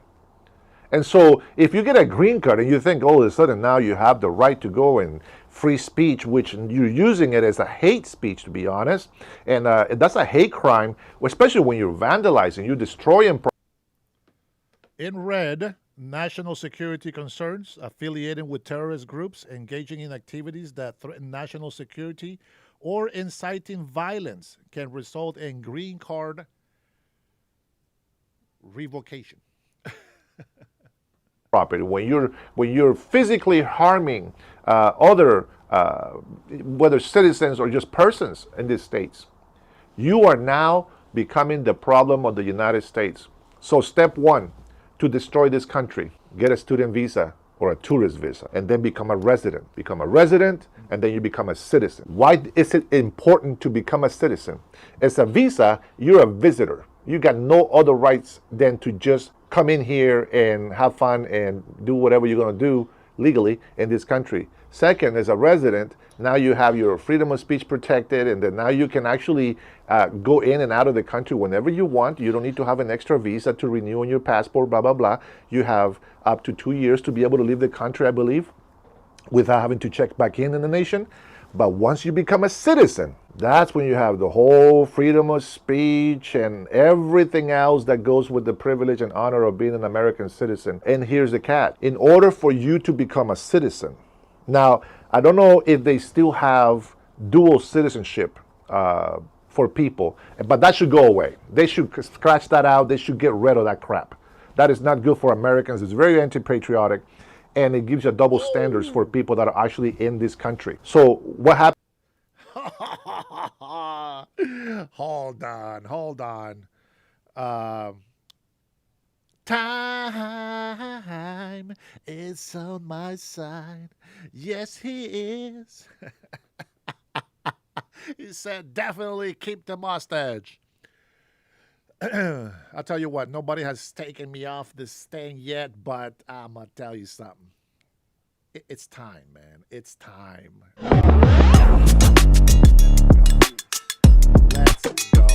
And so if you get a green card and you think all of a sudden now you have the right to go and free speech, which you're using it as a hate speech, to be honest, and that's a hate crime, especially when you're vandalizing, you're destroying. In red, national security concerns, affiliating with terrorist groups, engaging in activities that threaten national security, or inciting violence can result in green card revocation. Property. When you're physically harming other, whether citizens or just persons in these states, you are now becoming the problem of the United States. So step one, to destroy this country, get a student visa or a tourist visa, and then become a resident. Become a resident, and then you become a citizen. Why is it important to become a citizen? As a visa, you're a visitor. You got no other rights than to just come in here and have fun and do whatever you're going to do legally in this country. Second, as a resident, now you have your freedom of speech protected, and then now you can actually go in and out of the country whenever you want. You don't need to have an extra visa to renew on your passport, blah, blah, blah. You have up to 2 years to be able to leave the country, I believe, without having to check back in the nation. But once you become a citizen, that's when you have the whole freedom of speech and everything else that goes with the privilege and honor of being an American citizen. And here's the catch. In order for you to become a citizen, now, I don't know if they still have dual citizenship for people, but that should go away. They should scratch that out. They should get rid of that crap. That is not good for Americans. It's very anti-patriotic, and it gives you double standards for people that are actually in this country. So what happened? Hold on. Time is on my side. Yes, he is. He said, definitely keep the mustache. I'll tell you what, nobody has taken me off this thing yet, but I'm going to tell you something. It's time, man. It's time. Let's go.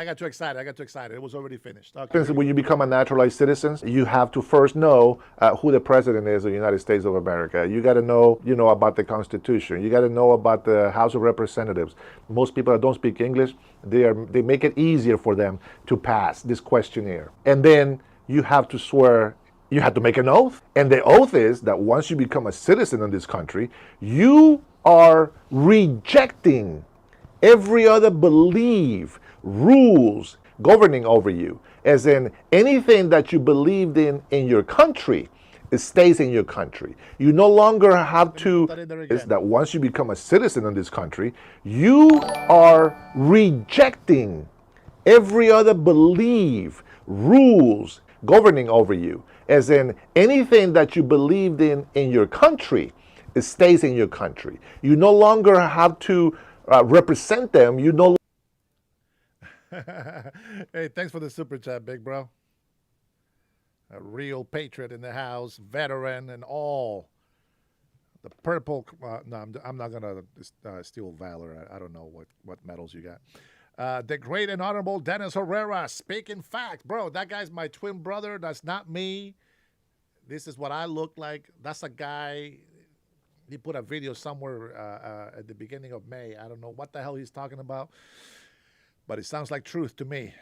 I got too excited. It was already finished. Okay. When you become a naturalized citizen, you have to first know who the president is of the United States of America. You got to know, about the Constitution. You got to know about the House of Representatives. Most people that don't speak English, they make it easier for them to pass this questionnaire. And then you have to swear. You have to make an oath. And the oath is that once you become a citizen in this country, you are rejecting every other belief, rules governing over you. As in, anything that you believed in your country, it stays in your country. You no longer have to, is that once you become a citizen in this country, you are rejecting every other belief, rules governing over you. As in, anything that you believed in your country, it stays in your country. You no longer have to represent them. You no. Hey, thanks for the super chat, big bro. A real patriot in the house, veteran and all. The purple. No, I'm not gonna steal valor. I don't know what medals you got. The great and honorable Dennis Herrera. Speaking fact, bro, that guy's my twin brother. That's not me. This is what I look like. That's a guy. He put a video somewhere at the beginning of May. I don't know what the hell he's talking about, but it sounds like truth to me.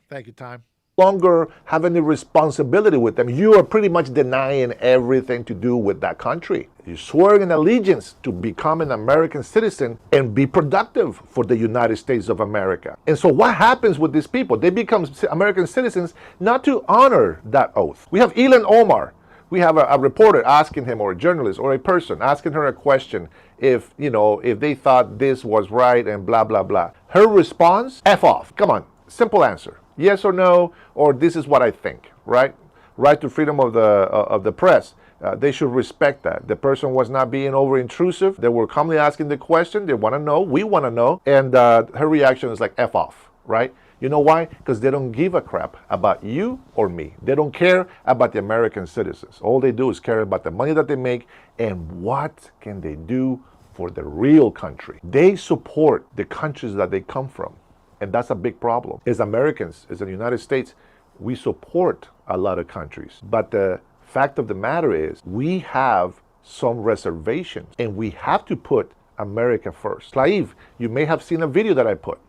Thank you, Time. longer have any responsibility with them. You are pretty much denying everything to do with that country. You're swearing an allegiance to become an American citizen and be productive for the United States of America. And so what happens with these people? They become American citizens not to honor that oath. We have Ilhan Omar. We have a reporter asking him, or a journalist, or a person asking her a question if, if they thought this was right and blah, blah, blah. Her response, F off. Come on, simple answer. Yes or no, or this is what I think, right? Right to freedom of the press. They should respect that. The person was not being over intrusive. They were calmly asking the question. They want to know. We want to know. And her reaction is like, F off, right? You know why? Because they don't give a crap about you or me. They don't care about the American citizens. All they do is care about the money that they make and what can they do for the real country. They support the countries that they come from. And that's a big problem. As Americans, as the United States, we support a lot of countries. But the fact of the matter is, we have some reservations, and we have to put America first. Laif, you may have seen a video that I put.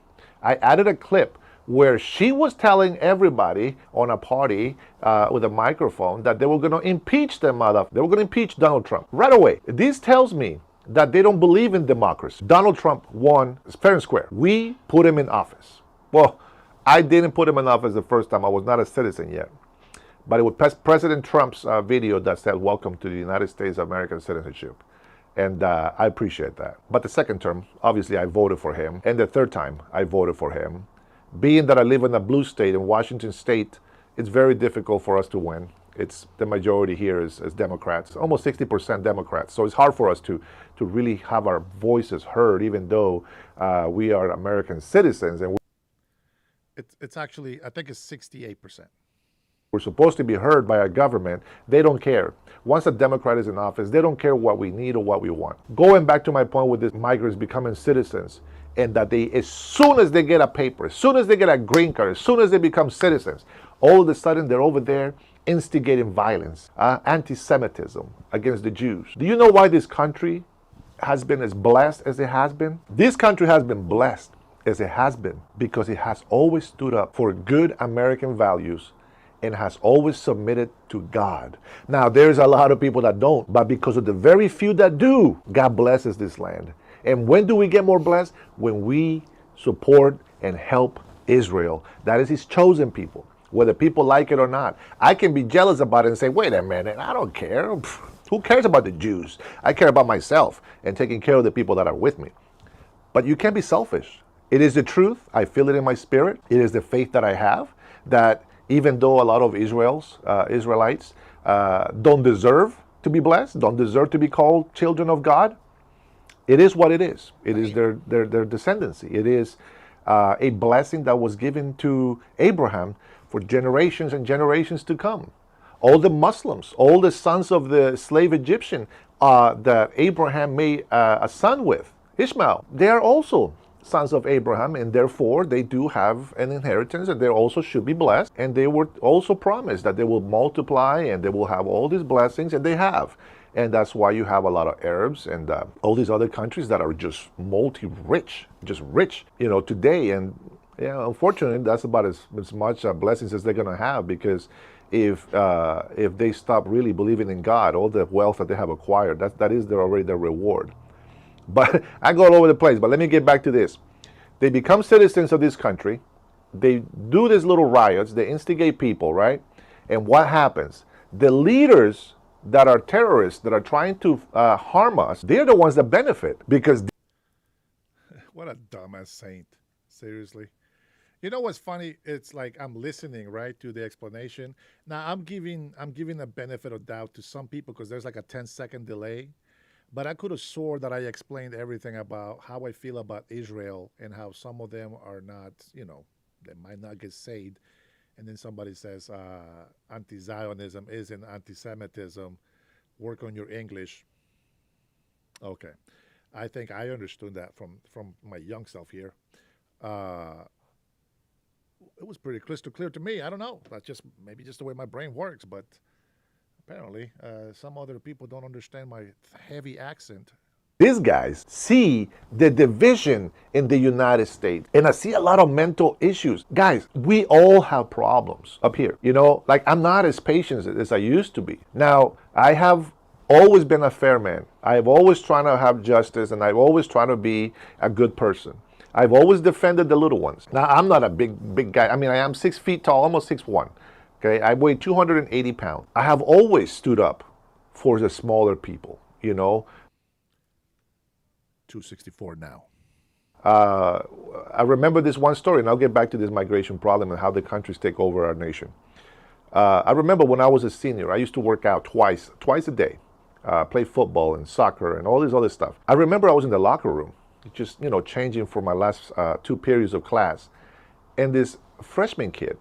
I added a clip where she was telling everybody on a party with a microphone that they were going to impeach them. They were going to impeach Donald Trump right away. This tells me that they don't believe in democracy. Donald Trump won fair and square. We put him in office. Well, I didn't put him in office the first time. I was not a citizen yet. But it was President Trump's video that said, welcome to the United States of American citizenship. And I appreciate that. But the second term, obviously I voted for him. And the third time, I voted for him. Being that I live in a blue state, in Washington State, it's very difficult for us to win. It's the majority here is Democrats, almost 60% Democrats. So it's hard for us to really have our voices heard, even though we are American citizens. And it's actually, I think it's 68%. We're supposed to be heard by our government. They don't care. Once a Democrat is in office, they don't care what we need or what we want. Going back to my point with these migrants becoming citizens, and that they, as soon as they get a paper, as soon as they get a green card, as soon as they become citizens, all of a sudden they're over there instigating violence, anti-Semitism against the Jews. Do you know why this country has been as blessed as it has been? This country has been blessed as it has been because it has always stood up for good American values and has always submitted to God. Now, there's a lot of people that don't, but because of the very few that do, God blesses this land. And when do we get more blessed? When we support and help Israel. That is his chosen people, whether people like it or not. I can be jealous about it and say, wait a minute, I don't care. Who cares about the Jews? I care about myself and taking care of the people that are with me. But you can't be selfish. It is the truth. I feel it in my spirit. It is the faith that I have, that even though a lot of Israelites don't deserve to be blessed, don't deserve to be called children of God, it is what it is. It is their descendancy. It is a blessing that was given to Abraham for generations and generations to come. All the Muslims, all the sons of the slave Egyptian that Abraham made a son with, Ishmael, they are also sons of Abraham, and therefore they do have an inheritance, and they also should be blessed. And they were also promised that they will multiply and they will have all these blessings, and they have. And that's why you have a lot of Arabs and all these other countries that are just multi-rich, just rich, today. And unfortunately, that's about as much blessings as they're going to have, because if they stop really believing in God, all the wealth that they have acquired, that is already their reward. But I go all over the place. But let me get back to this. They become citizens of this country. They do these little riots. They instigate people, right? And what happens? The leaders that are terrorists, that are trying to harm us, they're the ones that benefit, because... What a dumbass saint. Seriously. You know what's funny? It's like I'm listening, right, to the explanation. Now, I'm giving a benefit of doubt to some people because there's like a 10-second delay. But I could have swore that I explained everything about how I feel about Israel and how some of them are not, they might not get saved. And then somebody says anti-Zionism isn't anti-Semitism. Work on your English. Okay. I think I understood that from my young self here. It was pretty crystal clear to me. I don't know. That's maybe just the way my brain works. But apparently, some other people don't understand my heavy accent These guys see the division in the United States, and I see a lot of mental issues. Guys, we all have problems up here. You know, like I'm not as patient as I used to be. Now, I have always been a fair man. I've always tried to have justice, and I've always tried to be a good person. I've always defended the little ones. Now, I'm not a big guy. I mean, I am 6 feet tall, almost 6'1". Okay, I weigh 280 pounds. I have always stood up for the smaller people, you know. 264 now. I remember this one story, and I'll get back to this migration problem and how the countries take over our nation. I remember when I was a senior, I used to work out twice a day, play football and soccer and all this other stuff. I remember I was in the locker room, just, you know, changing for my last 2 periods of class, and this freshman kid,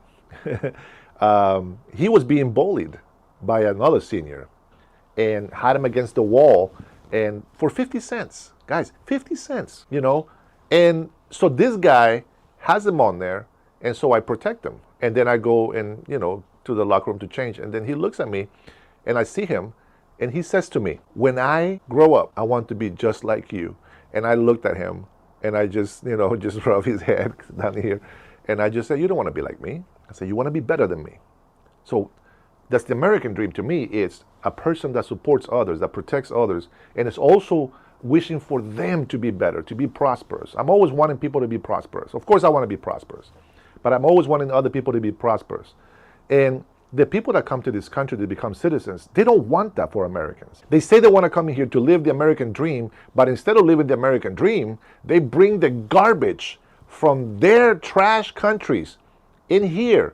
he was being bullied by another senior, and had him against the wall, and for 50 cents. Guys, 50 cents, you know? And so this guy has him on there, and so I protect him. And then I go and, you know, to the locker room to change. And then he looks at me, and I see him, and he says to me, when I grow up, I want to be just like you. And I looked at him, and I just, you know, just rubbed his head down here. And I just said, you don't want to be like me. I said, you want to be better than me. So that's the American dream to me. It's a person that supports others, that protects others, and it's also wishing for them to be better, to be prosperous. I'm always wanting people to be prosperous. Of course I want to be prosperous, but I'm always wanting other people to be prosperous. And the people that come to this country to become citizens, they don't want that for Americans. They say they want to come here to live the American dream, but instead of living the American dream, they bring the garbage from their trash countries in here.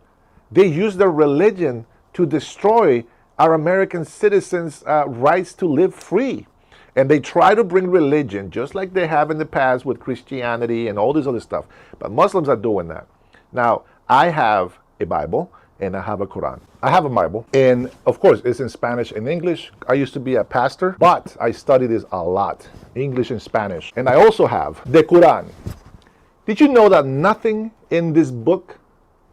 They use their religion to destroy our American citizens' rights to live free. And they try to bring religion, just like they have in the past with Christianity and all this other stuff. But Muslims are doing that. Now, I have a Bible and I have a Quran. I have a Bible, and of course, it's in Spanish and English. I used to be a pastor, but I study this a lot, English and Spanish. And I also have the Quran. Did you know that nothing in this book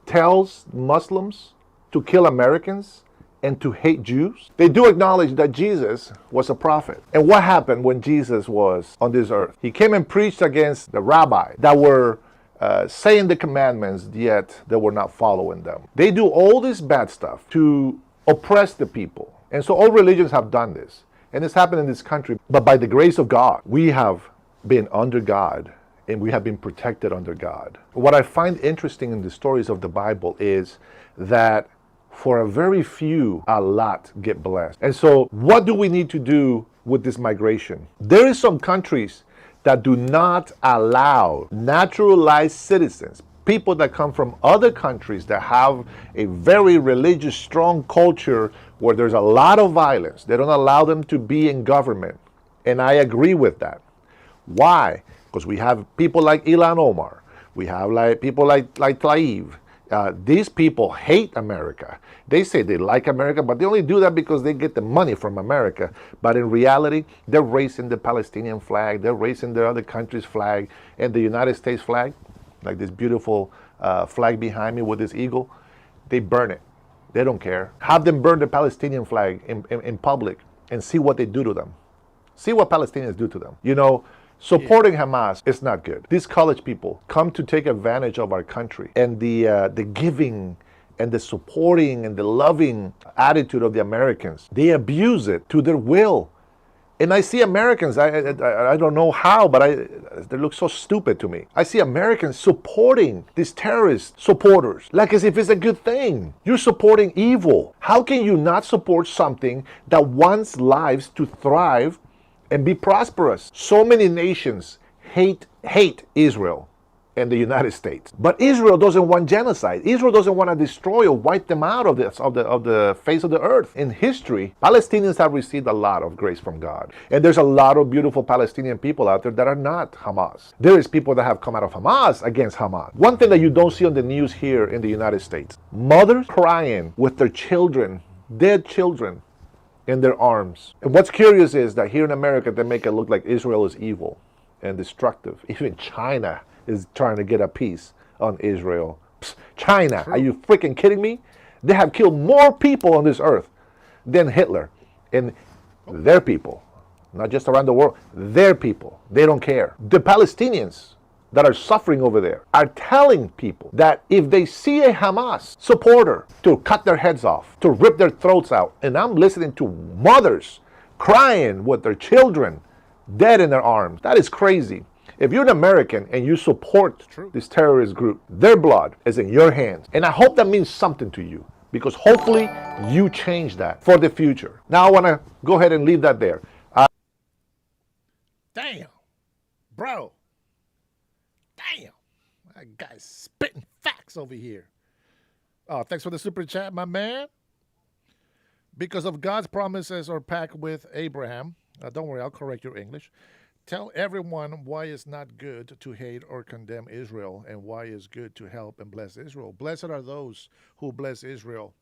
tells Muslims to kill Americans and to hate Jews? They do acknowledge that Jesus was a prophet. And what happened when Jesus was on this earth? He came and preached against the rabbi that were saying the commandments, yet they were not following them. They do all this bad stuff to oppress the people. And so all religions have done this. And it's happened in this country. But by the grace of God, we have been under God, and we have been protected under God. What I find interesting in the stories of the Bible is that for a very few, a lot get blessed. And so what do we need to do with this migration? There is some countries that do not allow naturalized citizens, people that come from other countries that have a very religious, strong culture where there's a lot of violence. They don't allow them to be in government. And I agree with that. Why? Because we have people like Ilhan Omar. We have people like Tlaib. These people hate America. They say they like America, but they only do that because they get the money from America. But in reality, they're raising the Palestinian flag, they're raising the other country's flag, and the United States flag, like this beautiful flag behind me with this eagle, they burn it. They don't care. Have them burn the Palestinian flag in public and see what they do to them. See what Palestinians do to them. You know, supporting Hamas is not good. These college people come to take advantage of our country, and the giving and the supporting and the loving attitude of the Americans, they abuse it to their will. And I see Americans, I don't know how, but they look so stupid to me. I see Americans supporting these terrorist supporters, like as if it's a good thing. You're supporting evil. How can you not support something that wants lives to thrive and be prosperous? So many nations hate Israel and the United States. But Israel doesn't want genocide. Israel doesn't want to destroy or wipe them out of the face of the earth. In history, Palestinians have received a lot of grace from God. And there's a lot of beautiful Palestinian people out there that are not Hamas. There is people that have come out of Hamas against Hamas. One thing that you don't see on the news here in the United States, mothers crying with their children, dead children, in their arms. And what's curious is that here in America, they make it look like Israel is evil and destructive. Even China is trying to get a piece on Israel. Psst, China, are you freaking kidding me? They have killed more people on this earth than Hitler and their people. not just around the world, their people. They don't care. The Palestinians that are suffering over there are telling people that if they see a Hamas supporter, to cut their heads off, to rip their throats out. And I'm listening to mothers crying with their children dead in their arms. That is crazy. If you're an American and you support this terrorist group, their blood is in your hands. And I hope that means something to you, because hopefully you change that for the future. Now I want to go ahead and leave that there. Damn, bro. Damn, that guy's spitting facts over here. Oh, thanks for the super chat, my man. Because of God's promises are packed with Abraham. Don't worry, I'll correct your English. Tell everyone why it's not good to hate or condemn Israel and why it's good to help and bless Israel. Blessed are those who bless Israel.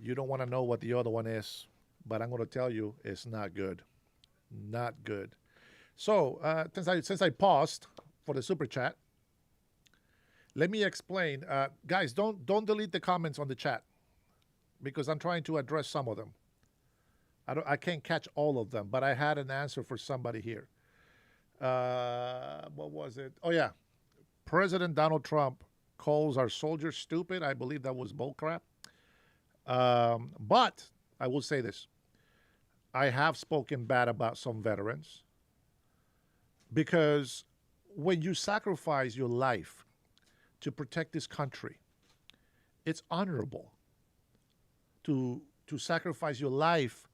You don't want to know what the other one is, but I'm going to tell you it's not good. Not good. So, since I paused for the super chat, let me explain. Guys, don't delete the comments on the chat because I'm trying to address some of them. I can't catch all of them, but I had an answer for somebody here. What was it? Oh, yeah. President Donald Trump calls our soldiers stupid. I believe that was bullcrap. But I will say this. I have spoken bad about some veterans because when you sacrifice your life to protect this country, it's honorable to sacrifice your life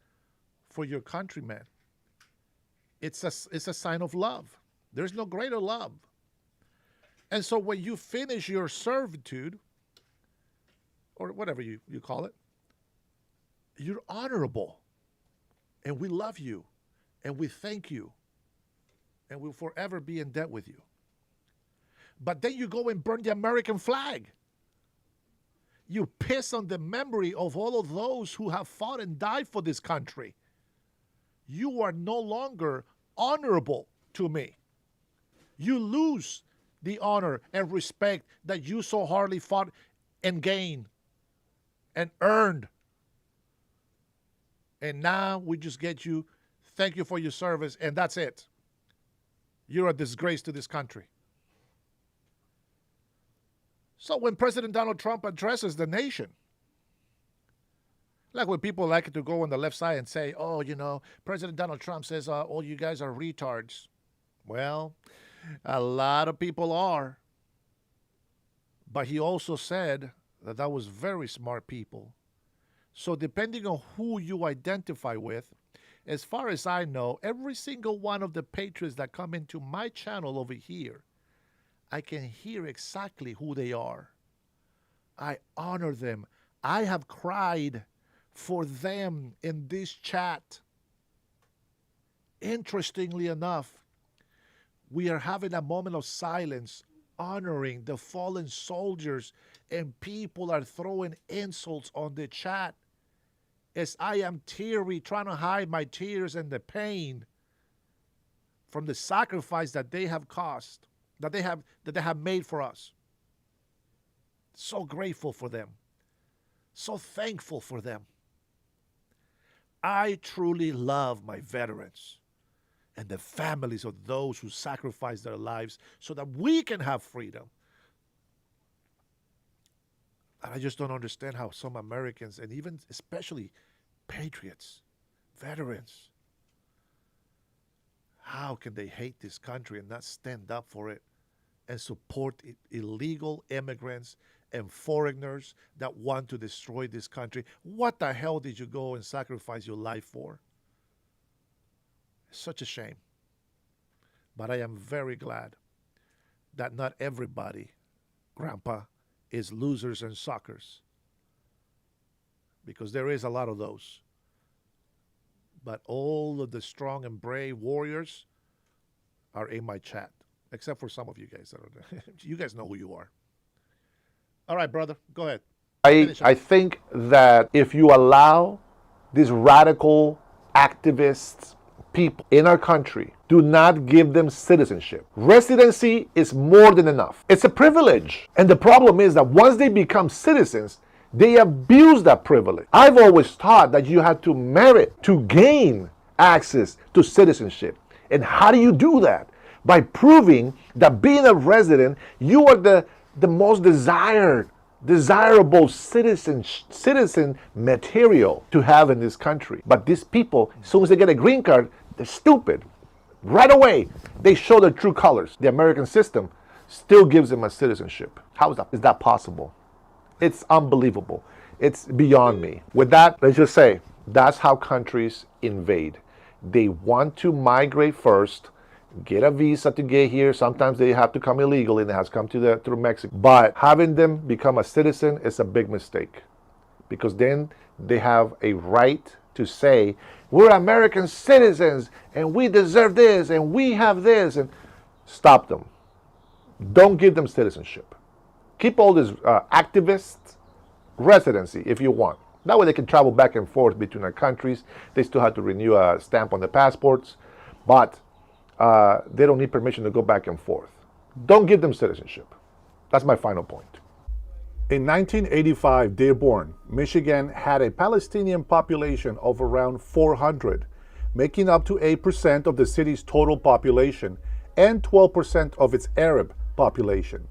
for your countrymen. It's a sign of love. There's no greater love. And so when you finish your servitude, or whatever you call it, you're honorable. And we love you. And we thank you. And we'll forever be in debt with you. But then you go and burn the American flag. You piss on the memory of all of those who have fought and died for this country. You are no longer honorable to me. You lose the honor and respect that you so hardly fought and gained and earned. And now we just get you, thank you for your service, and that's it. You're a disgrace to this country. So when President Donald Trump addresses the nation, like when people like to go on the left side and say, oh, you know, President Donald Trump says, all you guys are retards. Well, a lot of people are. But he also said that was very smart people. So depending on who you identify with, as far as I know, every single one of the patriots that come into my channel over here, I can hear exactly who they are. I honor them. I have cried for them in this chat. Interestingly enough, we are having a moment of silence honoring the fallen soldiers, and people are throwing insults on the chat as I am teary, trying to hide my tears and the pain from the sacrifice that they have caused, that they have made for us. So grateful for them. So thankful for them. I truly love my veterans and the families of those who sacrifice their lives so that we can have freedom. And I just don't understand how some Americans, and even especially patriots, veterans, how can they hate this country and not stand up for it and support illegal immigrants and foreigners that want to destroy this country? What the hell did you go and sacrifice your life for? It's such a shame. But I am very glad that not everybody, Grandpa, is losers and suckers. Because there is a lot of those. But all of the strong and brave warriors are in my chat. Except for some of you guys that are there. You guys know who you are. All right, brother, go ahead. I think that if you allow these radical activists, people in our country, do not give them citizenship. Residency is more than enough. It's a privilege. And the problem is that once they become citizens, they abuse that privilege. I've always thought that you had to merit to gain access to citizenship. And how do you do that? By proving that being a resident, you are the most desirable citizen material to have in this country. But these people, as soon as they get a green card, they're stupid. Right away, they show their true colors. The American system still gives them a citizenship. How is that possible? It's unbelievable. It's beyond me. With that, let's just say, that's how countries invade. They want to migrate first, get a visa to get here. Sometimes they have to come illegally, and it has come through Mexico. But having them become a citizen is a big mistake, because then they have a right to say, we're American citizens, and we deserve this, and we have this, and stop them. Don't give them citizenship. Keep all these activists residency if you want. That way they can travel back and forth between our countries. They still have to renew a stamp on their passports, but they don't need permission to go back and forth. Don't give them citizenship. That's my final point. In 1985, Dearborn, Michigan had a Palestinian population of around 400, making up to 8% of the city's total population and 12% of its Arab population.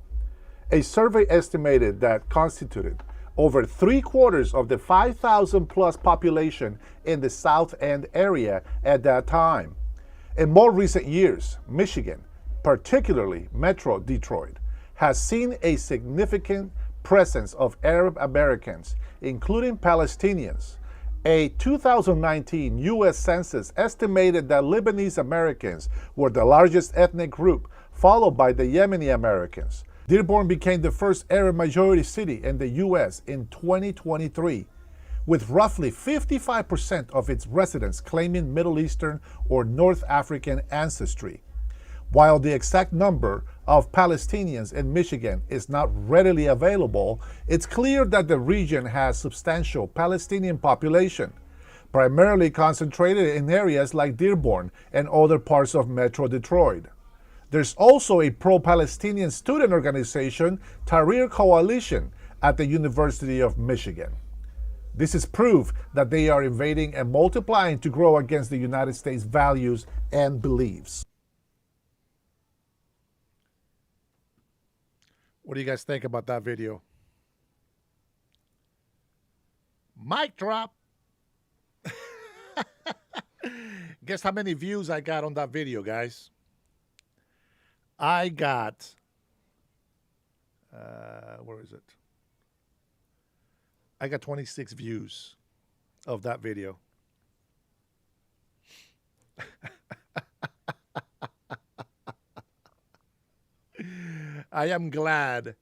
A survey estimated that constituted over 3/4 of the 5,000 plus population in the South End area at that time. In more recent years, Michigan, particularly Metro Detroit, has seen a significant presence of Arab Americans, including Palestinians. A 2019 U.S. Census estimated that Lebanese Americans were the largest ethnic group, followed by the Yemeni Americans. Dearborn became the first Arab majority city in the U.S. in 2023, with roughly 55% of its residents claiming Middle Eastern or North African ancestry. While the exact number of Palestinians in Michigan is not readily available, it's clear that the region has substantial Palestinian population, primarily concentrated in areas like Dearborn and other parts of Metro Detroit. There's also a pro-Palestinian student organization, Tahrir Coalition, at the University of Michigan. This is proof that they are invading and multiplying to grow against the United States values and beliefs. What do you guys think about that video? Mic drop. Guess how many views I got on that video, guys? I got, where is it? I got 26 views of that video. I am glad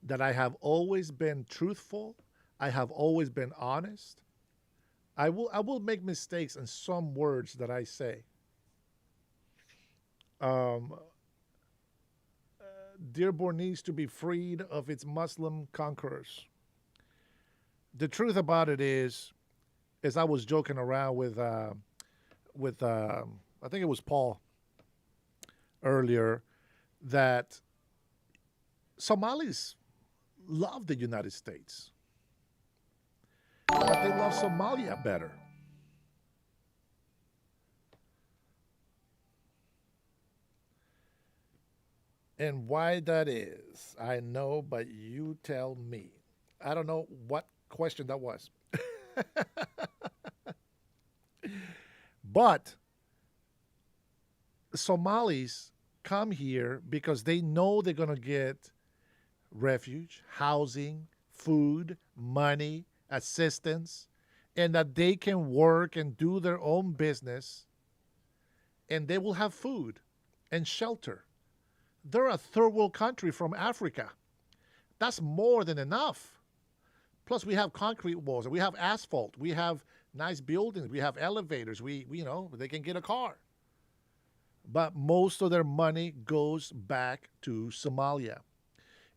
that I have always been truthful. I have always been honest. I will make mistakes in some words that I say. Dearborn needs to be freed of its Muslim conquerors. The truth about it is I was joking around with I think it was Paul earlier, that Somalis love the United States, but they love Somalia better. And why that is, I know, but you tell me. I don't know what question that was. But Somalis come here because they know they're going to get refuge, housing, food, money, assistance, and that they can work and do their own business, and they will have food and shelter. They're a third world country from Africa. That's more than enough. Plus, we have concrete walls, we have asphalt, we have nice buildings, we have elevators, we they can get a car. But most of their money goes back to Somalia.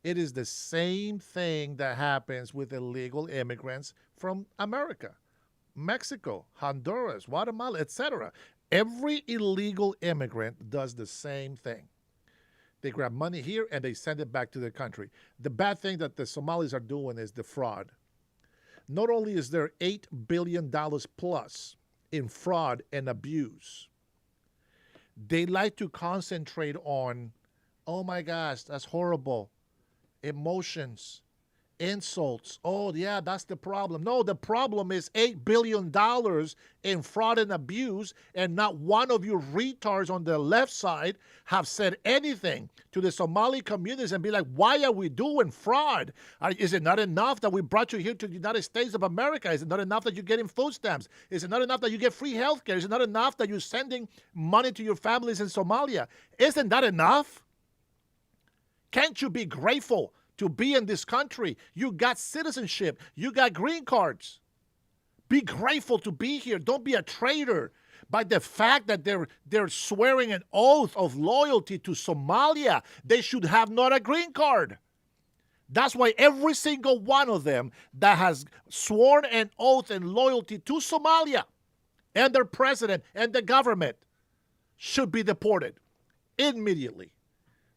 It is the same thing that happens with illegal immigrants from America, Mexico, Honduras, Guatemala, etc. Every illegal immigrant does the same thing. They grab money here and they send it back to their country. The bad thing that the Somalis are doing is the fraud. Not only is there $8 billion plus in fraud and abuse. They like to concentrate on, oh my gosh, that's horrible, emotions, insults. Oh, yeah, that's the problem. No, the problem is $8 billion in fraud and abuse, and not one of you retards on the left side have said anything to the Somali communities and be like, why are we doing fraud? Is it not enough that we brought you here to the United States of America? Is it not enough that you're getting food stamps? Is it not enough that you get free health care? Is it not enough that you're sending money to your families in Somalia? Isn't that enough? Can't you be grateful to be in this country? You got citizenship. You got green cards. Be grateful to be here. Don't be a traitor by the fact that they're swearing an oath of loyalty to Somalia. They should have not a green card. That's why every single one of them that has sworn an oath and loyalty to Somalia and their president and the government should be deported immediately.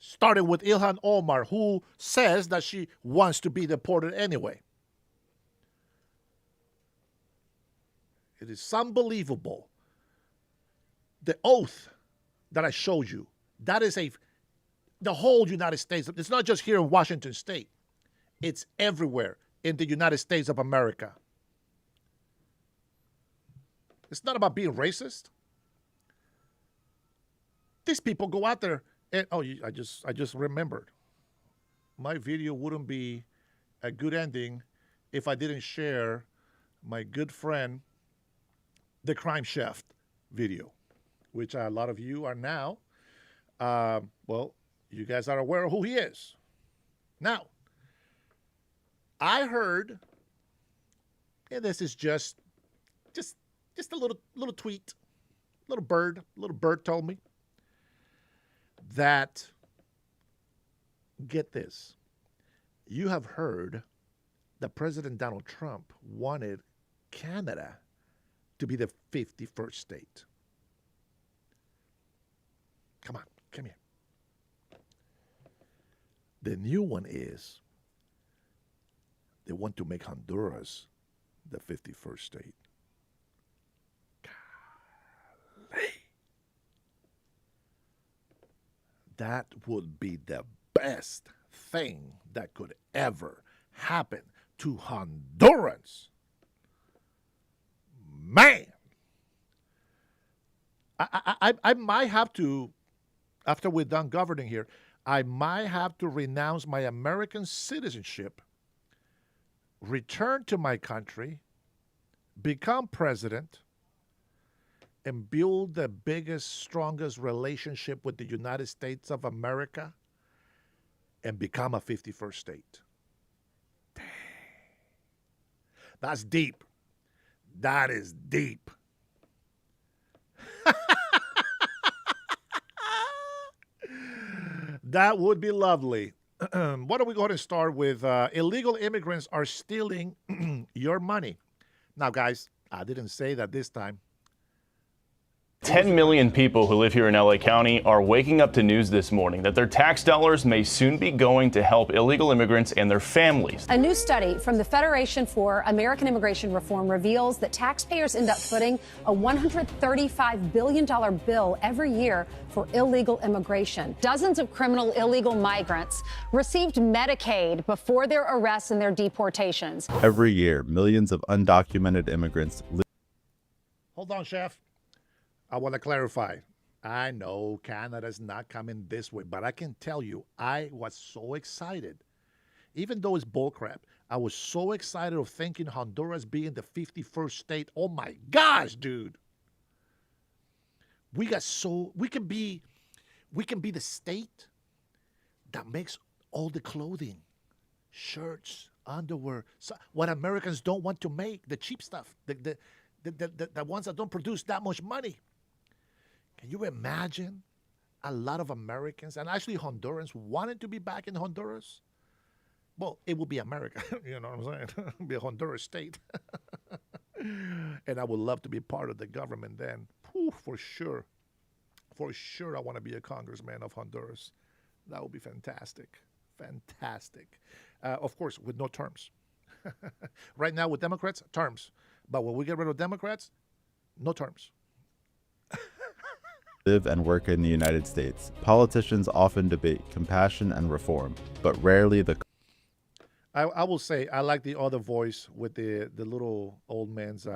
Starting with Ilhan Omar, who says that she wants to be deported anyway. It is unbelievable. The oath that I showed you, that is the whole United States. It's not just here in Washington State. It's everywhere in the United States of America. It's not about being racist. These people go out there and, I just remembered. My video wouldn't be a good ending if I didn't share my good friend, the Crime Chef video, which a lot of you are now. You guys are aware of who he is. Now, I heard, and this is just a little tweet, little bird told me that, get this, you have heard that President Donald Trump wanted Canada to be the 51st state. Come on, come here. The new one is they want to make Honduras the 51st state. Golly. That would be the best thing that could ever happen to Hondurans. Man. I might have to, after we're done governing here, I might have to renounce my American citizenship, return to my country, become president, and build the biggest, strongest relationship with the United States of America and become a 51st state. Dang. That's deep. That is deep. That would be lovely. Why don't we go ahead and start with illegal immigrants are stealing your money. Now, guys, I didn't say that this time. 10 million people who live here in LA County are waking up to news this morning that their tax dollars may soon be going to help illegal immigrants and their families. A new study from the Federation for American Immigration Reform reveals that taxpayers end up footing a $135 billion bill every year for illegal immigration. Dozens of criminal illegal migrants received Medicaid before their arrests and their deportations. Every year, millions of undocumented immigrants live. Hold on, Chef. I want to clarify. I know Canada's not coming this way, but I can tell you, I was so excited. Even though it's bullcrap, I was so excited of thinking Honduras being the 51st state. Oh my gosh, dude. We can be the state that makes all the clothing, shirts, underwear, what Americans don't want to make, the cheap stuff, the ones that don't produce that much money. Can you imagine a lot of Americans and actually Hondurans wanted to be back in Honduras? Well, it would be America, you know what I'm saying? Be a Honduras state. And I would love to be part of the government then. Whew, for sure. For sure, I want to be a congressman of Honduras. That would be fantastic. Fantastic. Of course, with no terms. Right now with Democrats, terms. But when we get rid of Democrats, No terms. Live and work in the United States. Politicians often debate compassion and reform, but rarely the I will say I like the other voice with the little old man's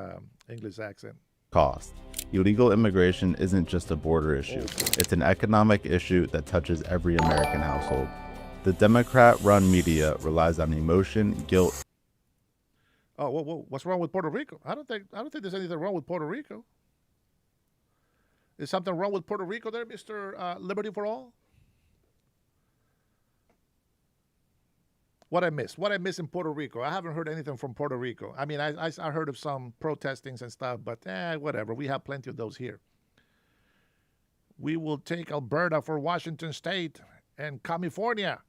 English accent. cost. Illegal immigration isn't just a border issue. It's an economic issue that touches every American household. The Democrat-run media relies on emotion, guilt. Oh, whoa! What's wrong with Puerto Rico? I don't think there's anything wrong with Puerto Rico. Is something wrong with Puerto Rico there, Mr. Liberty for All? What I miss in Puerto Rico? I haven't heard anything from Puerto Rico. I mean, I heard of some protestings and stuff, but whatever. We have plenty of those here. We will take Alberta for Washington State and California.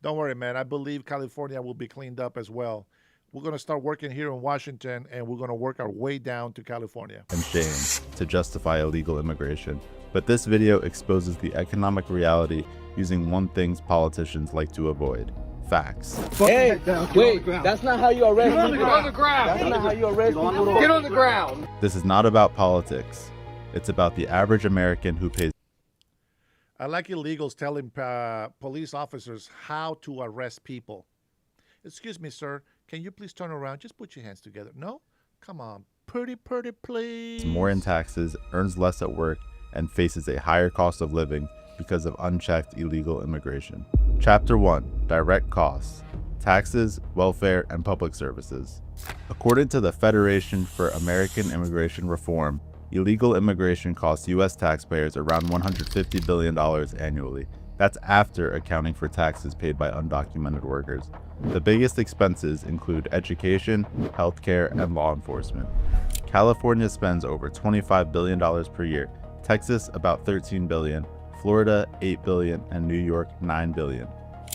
Don't worry, man. I believe California will be cleaned up as well. We're going to start working here in Washington, and we're going to work our way down to California. And shame to justify illegal immigration. But this video exposes the economic reality using one thing politicians like to avoid: facts. Hey, wait, that's not how you arrest people. Get on the ground. That's not how you arrest people. Get on the ground. This is not about politics. It's about the average American who pays. I like illegals telling police officers how to arrest people. Excuse me, sir. Can you please turn around? Just put your hands together. No? Come on. Pretty, please. More in taxes, earns less at work, and faces a higher cost of living because of unchecked illegal immigration. Chapter 1. Direct costs. Taxes, welfare, and public services. According to the Federation for American Immigration Reform, illegal immigration costs U.S. taxpayers around $150 billion annually. That's after accounting for taxes paid by undocumented workers. The biggest expenses include education, healthcare, and law enforcement. California spends over $25 billion per year, Texas about $13 billion, Florida $8 billion, and New York $9 billion.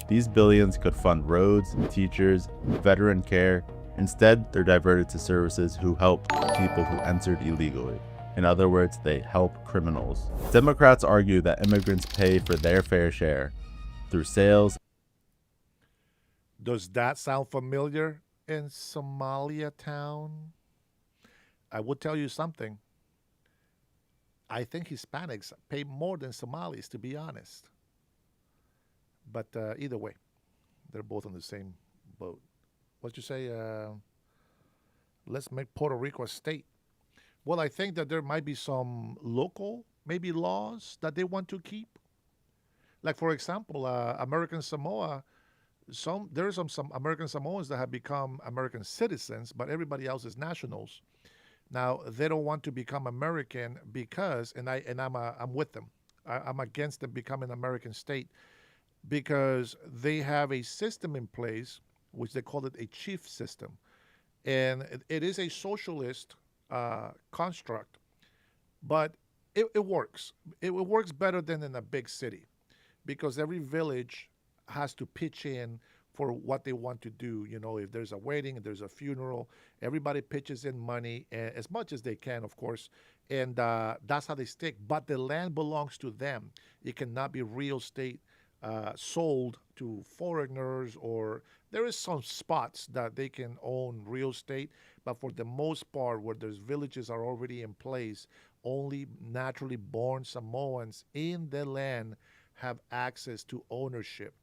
These billions could fund roads, teachers, veteran care. Instead, they're diverted to services who help people who entered illegally. In other words, they help criminals. Democrats argue that immigrants pay for their fair share through sales. Does that sound familiar in Somalia town? I will tell you something. I think Hispanics pay more than Somalis, to be honest. But either way, they're both on the same boat. What you say? Let's make Puerto Rico a state. Well, I think that there might be some local, maybe laws that they want to keep. Like, for example, American Samoa, there are some American Samoans that have become American citizens, but everybody else is nationals. Now, they don't want to become American because, and I'm with them. I'm against them becoming an American state because they have a system in place, which they call it a chief system. And it is a socialist construct, but it works. It works better than in a big city because every village has to pitch in for what they want to do. You know, if there's a wedding, if there's a funeral, everybody pitches in money as much as they can, of course, and that's how they stick. But the land belongs to them. It cannot be real estate sold to foreigners, or there is some spots that they can own real estate, but for the most part, where there's villages are already in place, only naturally born Samoans in the land have access to ownership.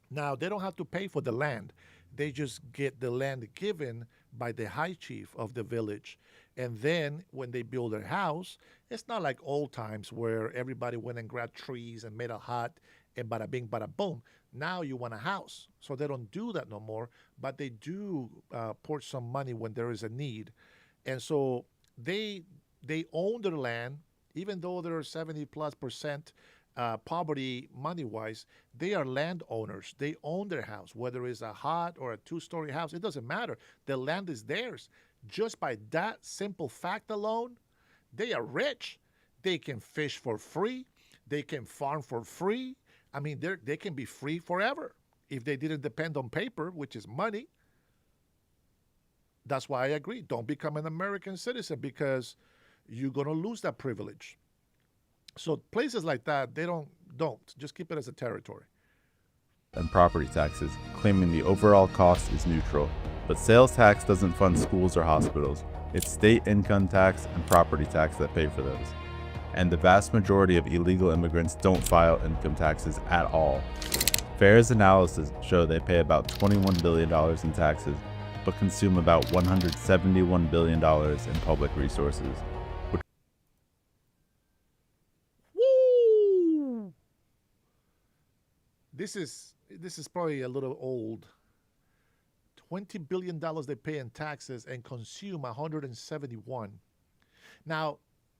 Now, they don't have to pay for the land. They just get the land given by the high chief of the village. And then when they build their house, it's not like old times where everybody went and grabbed trees and made a hut and bada bing, bada boom. Now you want a house. So they don't do that no more, but they do pour some money when there is a need. And so they own their land, even though there are 70+% poverty money-wise, they are landowners. They own their house, whether it's a hut or a two-story house. It doesn't matter. The land is theirs. Just by that simple fact alone, they are rich. They can fish for free. They can farm for free. I mean, they can be free forever if they didn't depend on paper, which is money. That's why I agree. Don't become an American citizen because you're going to lose that privilege. So places like that, they don't. Just keep it as a territory. And property taxes, claiming the overall cost is neutral. But sales tax doesn't fund schools or hospitals. It's state income tax and property tax that pay for those. And the vast majority of illegal immigrants don't file income taxes at all. FAIR's analysis show they pay about $21 billion in taxes, but consume about $171 billion in public resources. Woo! This is probably a little old. $20 billion they pay in taxes and consume 171. Now,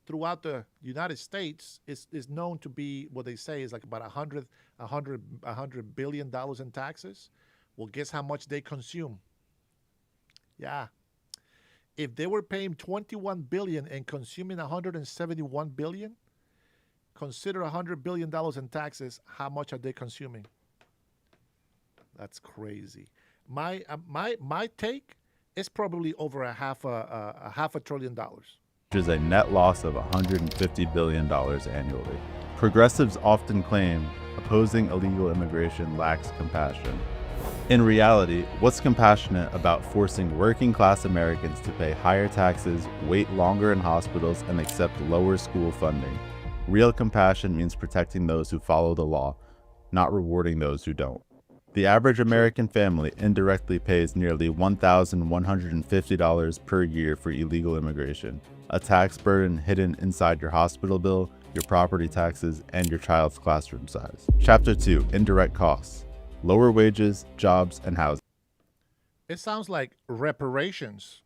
throughout the United States, is known to be what they say is like about $100 billion in taxes. Well, guess how much they consume? Yeah. If they were paying $21 billion and consuming $171 billion, consider $100 billion in taxes. How much are they consuming? That's crazy. My take is probably over a half a trillion dollars. Which is a net loss of $150 billion annually. Progressives often claim opposing illegal immigration lacks compassion. In reality, what's compassionate about forcing working-class Americans to pay higher taxes, wait longer in hospitals, and accept lower school funding? Real compassion means protecting those who follow the law, not rewarding those who don't. The average American family indirectly pays nearly $1,150 per year for illegal immigration, a tax burden hidden inside your hospital bill, your property taxes, and your child's classroom size. Chapter 2, Indirect Costs. Lower wages, jobs, and housing. It sounds like reparations.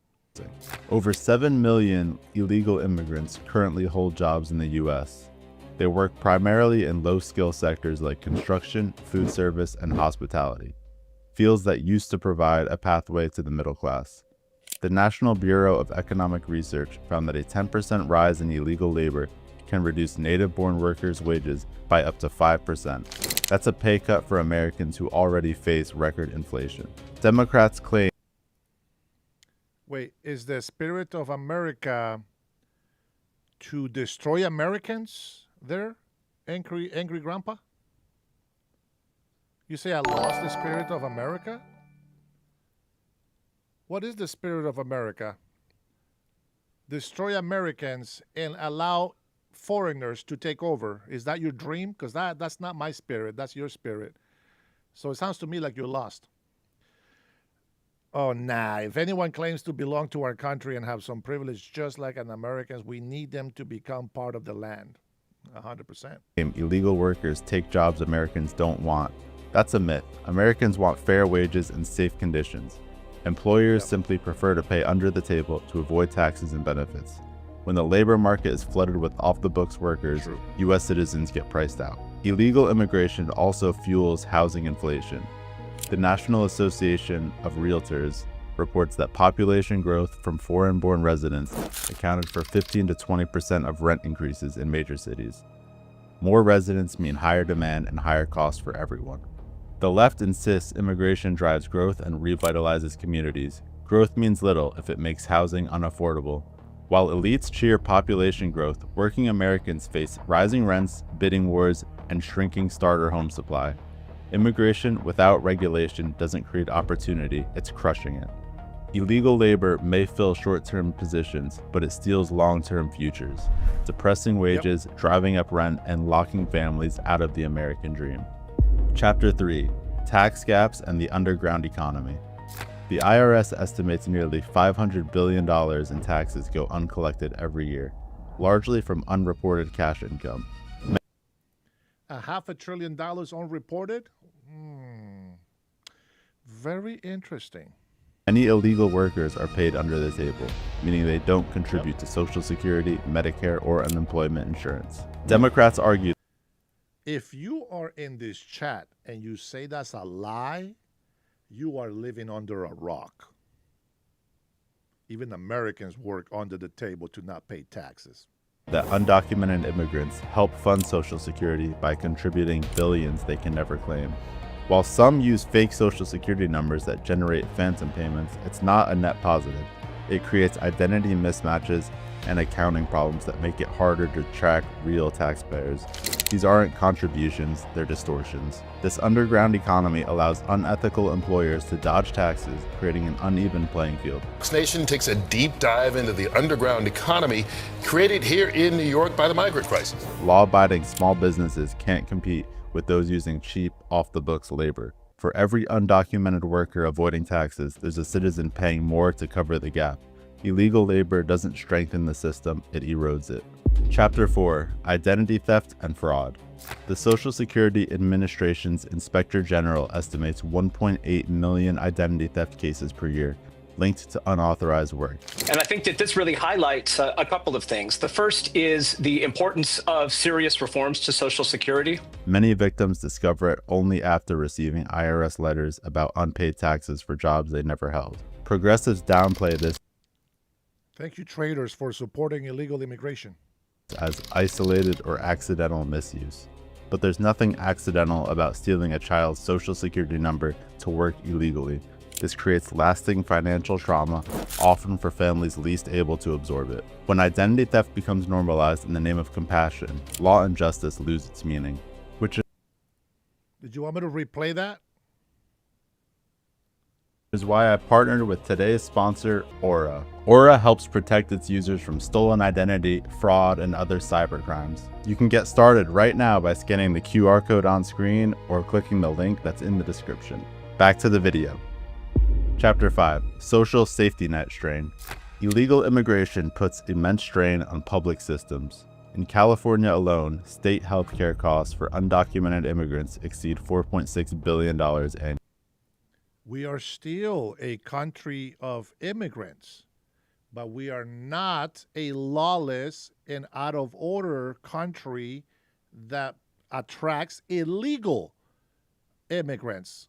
Over 7 million illegal immigrants currently hold jobs in the U.S. They work primarily in low-skill sectors like construction, food service, and hospitality, fields that used to provide a pathway to the middle class. The National Bureau of Economic Research found that a 10% rise in illegal labor can reduce native-born workers' wages by up to 5%. That's a pay cut for Americans who already face record inflation. Democrats claim... Wait, is the spirit of America to destroy Americans there? Angry grandpa? You say I lost the spirit of America? What is the spirit of America? Destroy Americans and allow foreigners to take over. Is that your dream? Because that's not my spirit. That's your spirit. So it sounds to me like you're lost. Oh, nah. If anyone claims to belong to our country and have some privilege just like an Americans, we need them to become part of the land. 100%. Illegal workers take jobs Americans don't want. That's a myth. Americans want fair wages and safe conditions. Employers simply prefer to pay under the table to avoid taxes and benefits. When the labor market is flooded with off-the-books workers, U.S. citizens get priced out. Illegal immigration also fuels housing inflation. The National Association of Realtors reports that population growth from foreign-born residents accounted for 15 to 20% of rent increases in major cities. More residents mean higher demand and higher costs for everyone. The left insists immigration drives growth and revitalizes communities. Growth means little if it makes housing unaffordable. While elites cheer population growth, working Americans face rising rents, bidding wars, and shrinking starter home supply. Immigration without regulation doesn't create opportunity, it's crushing it. Illegal labor may fill short-term positions, but it steals long-term futures, depressing wages, driving up rent, and locking families out of the American dream. Chapter 3, Tax Gaps and the Underground Economy. The IRS estimates nearly $500 billion in taxes go uncollected every year, largely from unreported cash income. $500 billion unreported? Very interesting. Many illegal workers are paid under the table, meaning they don't contribute to Social Security, Medicare, or unemployment insurance. Democrats argue if you are in this chat and you say that's a lie, you are living under a rock. Even Americans work under the table to not pay taxes. That undocumented immigrants help fund Social Security by contributing billions they can never claim. While some use fake Social Security numbers that generate phantom payments, it's not a net positive. It creates identity mismatches and accounting problems that make it harder to track real taxpayers. These aren't contributions, they're distortions. This underground economy allows unethical employers to dodge taxes, creating an uneven playing field. This nation takes a deep dive into the underground economy created here in New York by the migrant crisis. Law-abiding small businesses can't compete with those using cheap, off-the-books labor. For every undocumented worker avoiding taxes, there's a citizen paying more to cover the gap. Illegal labor doesn't strengthen the system, it erodes it. Chapter 4: Identity Theft and Fraud. The Social Security Administration's Inspector General estimates 1.8 million identity theft cases per year, linked to unauthorized work. And I think that this really highlights a couple of things. The first is the importance of serious reforms to Social Security. Many victims discover it only after receiving IRS letters about unpaid taxes for jobs they never held. Progressives downplay this Thank you, traders, for supporting illegal immigration as isolated or accidental misuse. But there's nothing accidental about stealing a child's social security number to work illegally. This creates lasting financial trauma, often for families least able to absorb it. When identity theft becomes normalized in the name of compassion, law and justice lose its meaning, which Did you want me to replay that? is why I partnered with today's sponsor, Aura. Aura helps protect its users from stolen identity, fraud, and other cybercrimes. You can get started right now by scanning the QR code on screen or clicking the link that's in the description. Back to the video. Chapter 5: Social Safety Net Strain. Illegal immigration puts immense strain on public systems. In California alone, state healthcare costs for undocumented immigrants exceed $4.6 billion annually. We are still a country of immigrants, but we are not a lawless and out of order country that attracts illegal immigrants.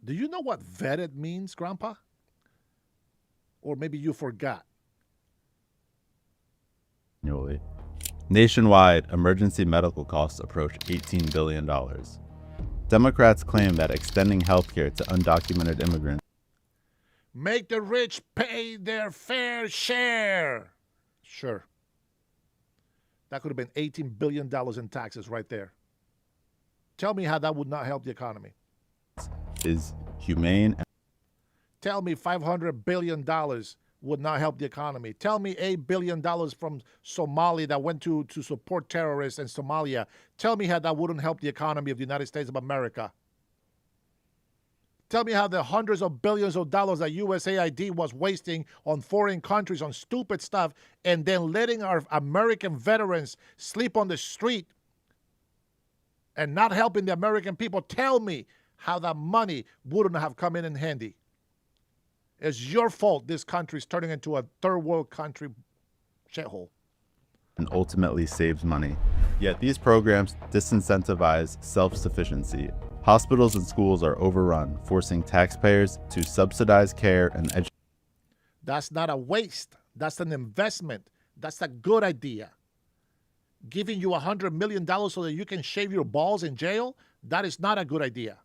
Do you know what vetted means, Grandpa? Or maybe you forgot. Nationwide, emergency medical costs approach $18 billion. Democrats claim that extending healthcare to undocumented immigrants Make the rich pay their fair share. Sure. That could have been $18 billion in taxes right there. Tell me how that would not help the economy. is humane. Tell me $500 billion would not help the economy. Tell me $8 billion from Somalia that went to support terrorists in Somalia. Tell me how that wouldn't help the economy of the United States of America. Tell me how the hundreds of billions of dollars that USAID was wasting on foreign countries on stupid stuff and then letting our American veterans sleep on the street and not helping the American people. Tell me how that money wouldn't have come in handy. It's your fault this country is turning into a third world country shithole. And ultimately saves money. Yet these programs disincentivize self-sufficiency. Hospitals and schools are overrun, forcing taxpayers to subsidize care and education. That's not a waste. That's an investment. That's a good idea. Giving you $100 million so that you can shave your balls in jail, that is not a good idea.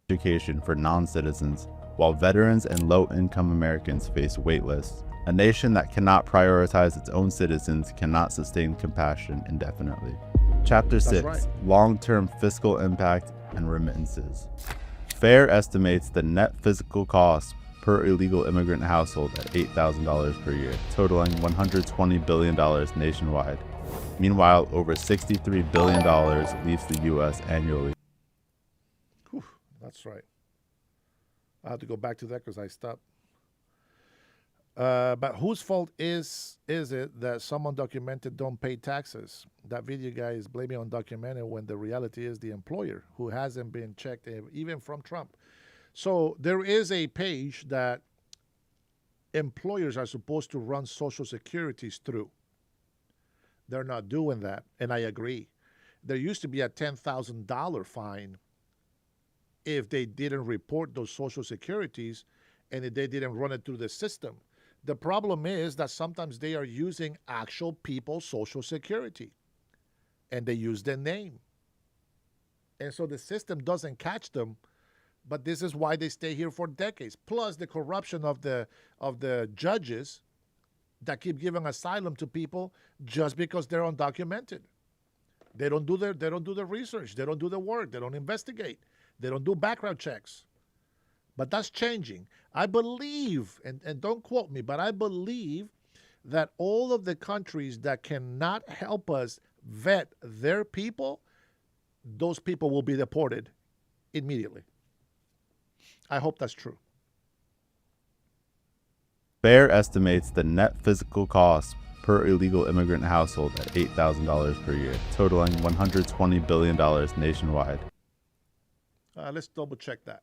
Education for non-citizens, while veterans and low-income Americans face wait lists. A nation that cannot prioritize its own citizens cannot sustain compassion indefinitely. Chapter 6, right. Long-term fiscal impact and remittances. FAIR estimates the net fiscal cost per illegal immigrant household at $8,000 per year, totaling $120 billion nationwide. Meanwhile, over $63 billion leaves the U.S. annually. Whew, that's right. I have to go back to that because I stopped. But whose fault is it that some undocumented don't pay taxes? That video guy is blaming undocumented when the reality is the employer who hasn't been checked, even from Trump. So there is a page that employers are supposed to run Social Securities through. They're not doing that, and I agree. There used to be a $10,000 fine if they didn't report those Social Securities and if they didn't run it through the system. The problem is that sometimes they are using actual people's Social Security and they use their name. And so the system doesn't catch them, but this is why they stay here for decades. Plus the corruption of the judges that keep giving asylum to people just because they're undocumented. They don't do the research. They don't do the work. They don't investigate. They don't do background checks. But that's changing. I believe, and don't quote me, but I believe that all of the countries that cannot help us vet their people, those people will be deported immediately. I hope that's true. FAIR estimates the net physical cost per illegal immigrant household at $8,000 per year, totaling $120 billion nationwide. Let's double check that.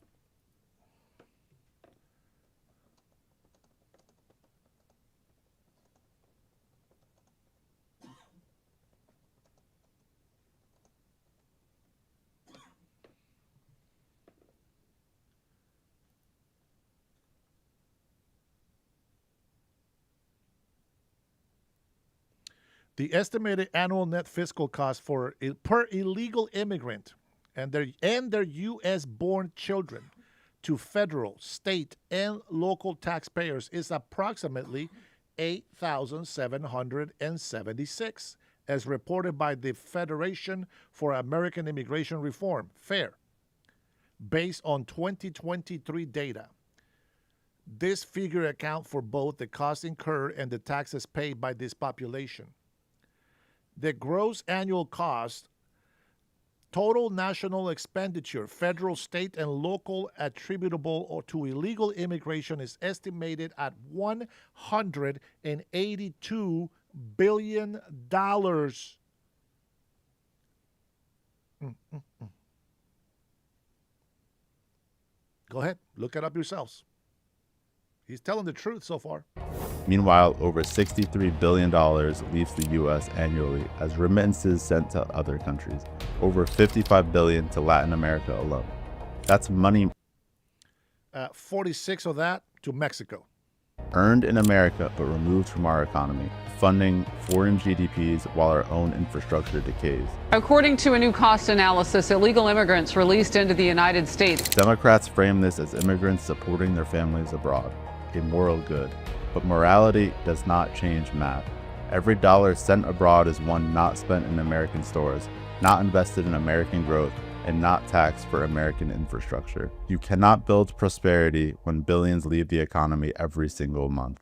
The estimated annual net fiscal cost per illegal immigrant and their U.S.-born children to federal, state, and local taxpayers is approximately $8,776, as reported by the Federation for American Immigration Reform, FAIR, based on 2023 data. This figure accounts for both the costs incurred and the taxes paid by this population. The gross annual cost, total national expenditure, federal, state, and local attributable to illegal immigration is estimated at $182 billion. Go ahead, look it up yourselves. He's telling the truth so far. Meanwhile, over $63 billion leaves the U.S. annually as remittances sent to other countries, over $55 billion to Latin America alone. That's money 46 of that to Mexico. Earned in America but removed from our economy, funding foreign GDPs while our own infrastructure decays. According to a new cost analysis, illegal immigrants released into the United States. Democrats frame this as immigrants supporting their families abroad, a moral good. But morality does not change math. Every dollar sent abroad is one not spent in American stores, not invested in American growth, and not taxed for American infrastructure. You cannot build prosperity when billions leave the economy every single month.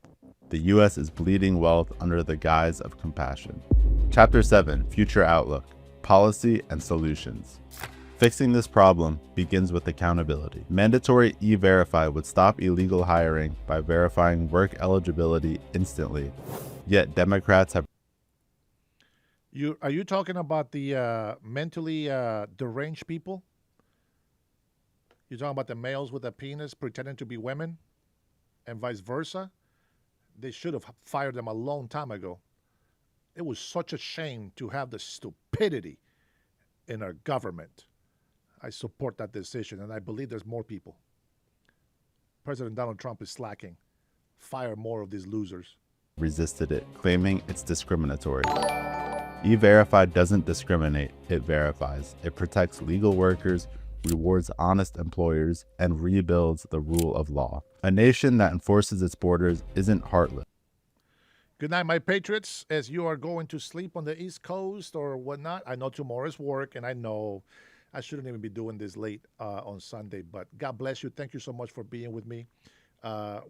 The U.S. is bleeding wealth under the guise of compassion. Chapter 7, Future Outlook, Policy and Solutions. Fixing this problem begins with accountability. Mandatory E-Verify would stop illegal hiring by verifying work eligibility instantly. Yet Democrats have... Are you talking about the mentally deranged people? You're talking about the males with a penis pretending to be women and vice versa? They should have fired them a long time ago. It was such a shame to have the stupidity in our government. I support that decision, and I believe there's more people. President Donald Trump is slacking. Fire more of these losers. Resisted it, claiming it's discriminatory. E-Verify doesn't discriminate, it verifies. It protects legal workers, rewards honest employers, and rebuilds the rule of law. A nation that enforces its borders isn't heartless. Good night, my patriots. As you are going to sleep on the East Coast or whatnot, I know tomorrow's work, and I know I shouldn't even be doing this late on Sunday, but God bless you. Thank you so much for being with me.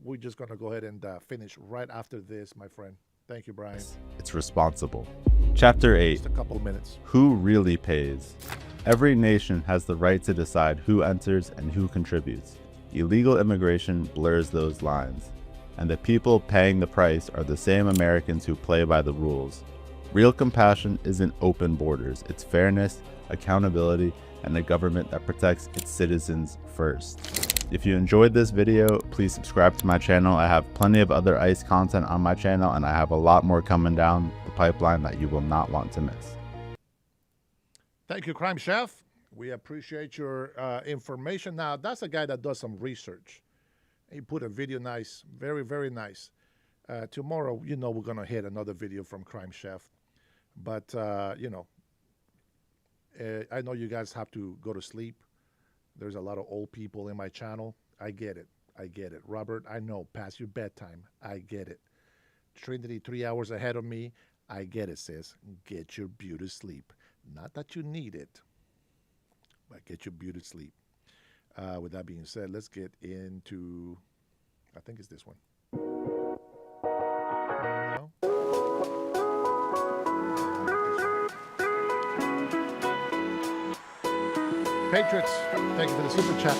We're just going to go ahead and finish right after this, my friend. Thank you, Brian. It's responsible. Chapter 8. Just a couple of minutes. Who really pays? Every nation has the right to decide who enters and who contributes. Illegal immigration blurs those lines, and the people paying the price are the same Americans who play by the rules. Real compassion isn't open borders, it's fairness, accountability, and a government that protects its citizens first. If you enjoyed this video, please subscribe to my channel. I have plenty of other ICE content on my channel, and I have a lot more coming down the pipeline that you will not want to miss. Thank you, Crime Chef. We appreciate your information. Now, that's a guy that does some research. He put a video nice, very, very nice. Tomorrow, you know, we're going to hit another video from Crime Chef. But, you know, I know you guys have to go to sleep. There's a lot of old people in my channel. I get it. I get it. Robert, I know. Past your bedtime. I get it. Trinity, 3 hours ahead of me. I get it, sis. Get your beauty sleep. Not that you need it, but get your beauty sleep. With that being said, let's get into, I think it's this one. No? Patriots, thank you for the super chat.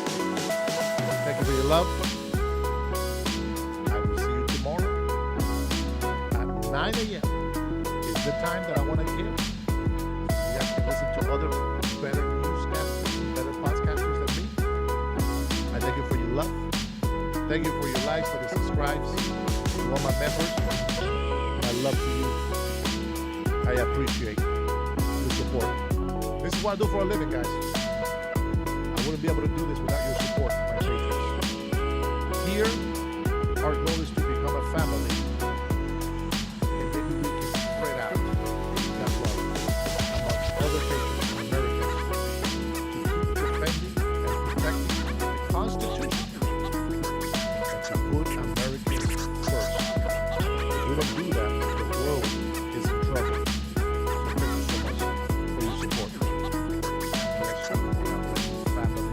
Thank you for your love. I will see you tomorrow at 9 a.m. It's the time that I want to give. You guys can listen to other better newscasters, better podcasters than me. I thank you for your love. Thank you for your likes, for the subscribes, to all my members. My love to you. I appreciate your support. This is what I do for a living, guys. I wouldn't be able to do this without your support, my patrons. Here, our goal is to become a family. And maybe we can spread out that love amongst other patrons and Americans to keep defending and protecting the Constitution. That's a good American first. If we don't do that, the world is in trouble. So thank you so much for your support. Bless you. God bless you, family.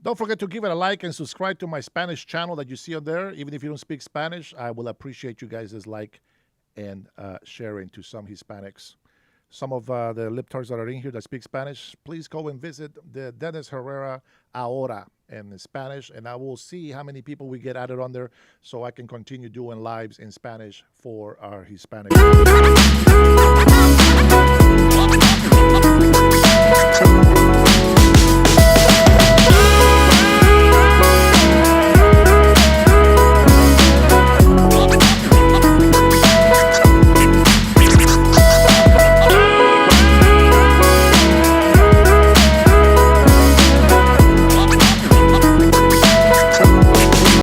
Don't forget to give it a like and subscribe to my Spanish channel that you see on there. Even if you don't speak Spanish, I will appreciate you guys' like and sharing to some Hispanics. Some of the libtards that are in here that speak Spanish, please go and visit the Dennis Herrera Ahora in Spanish, and I will see how many people we get added on there so I can continue doing lives in Spanish for our Hispanic.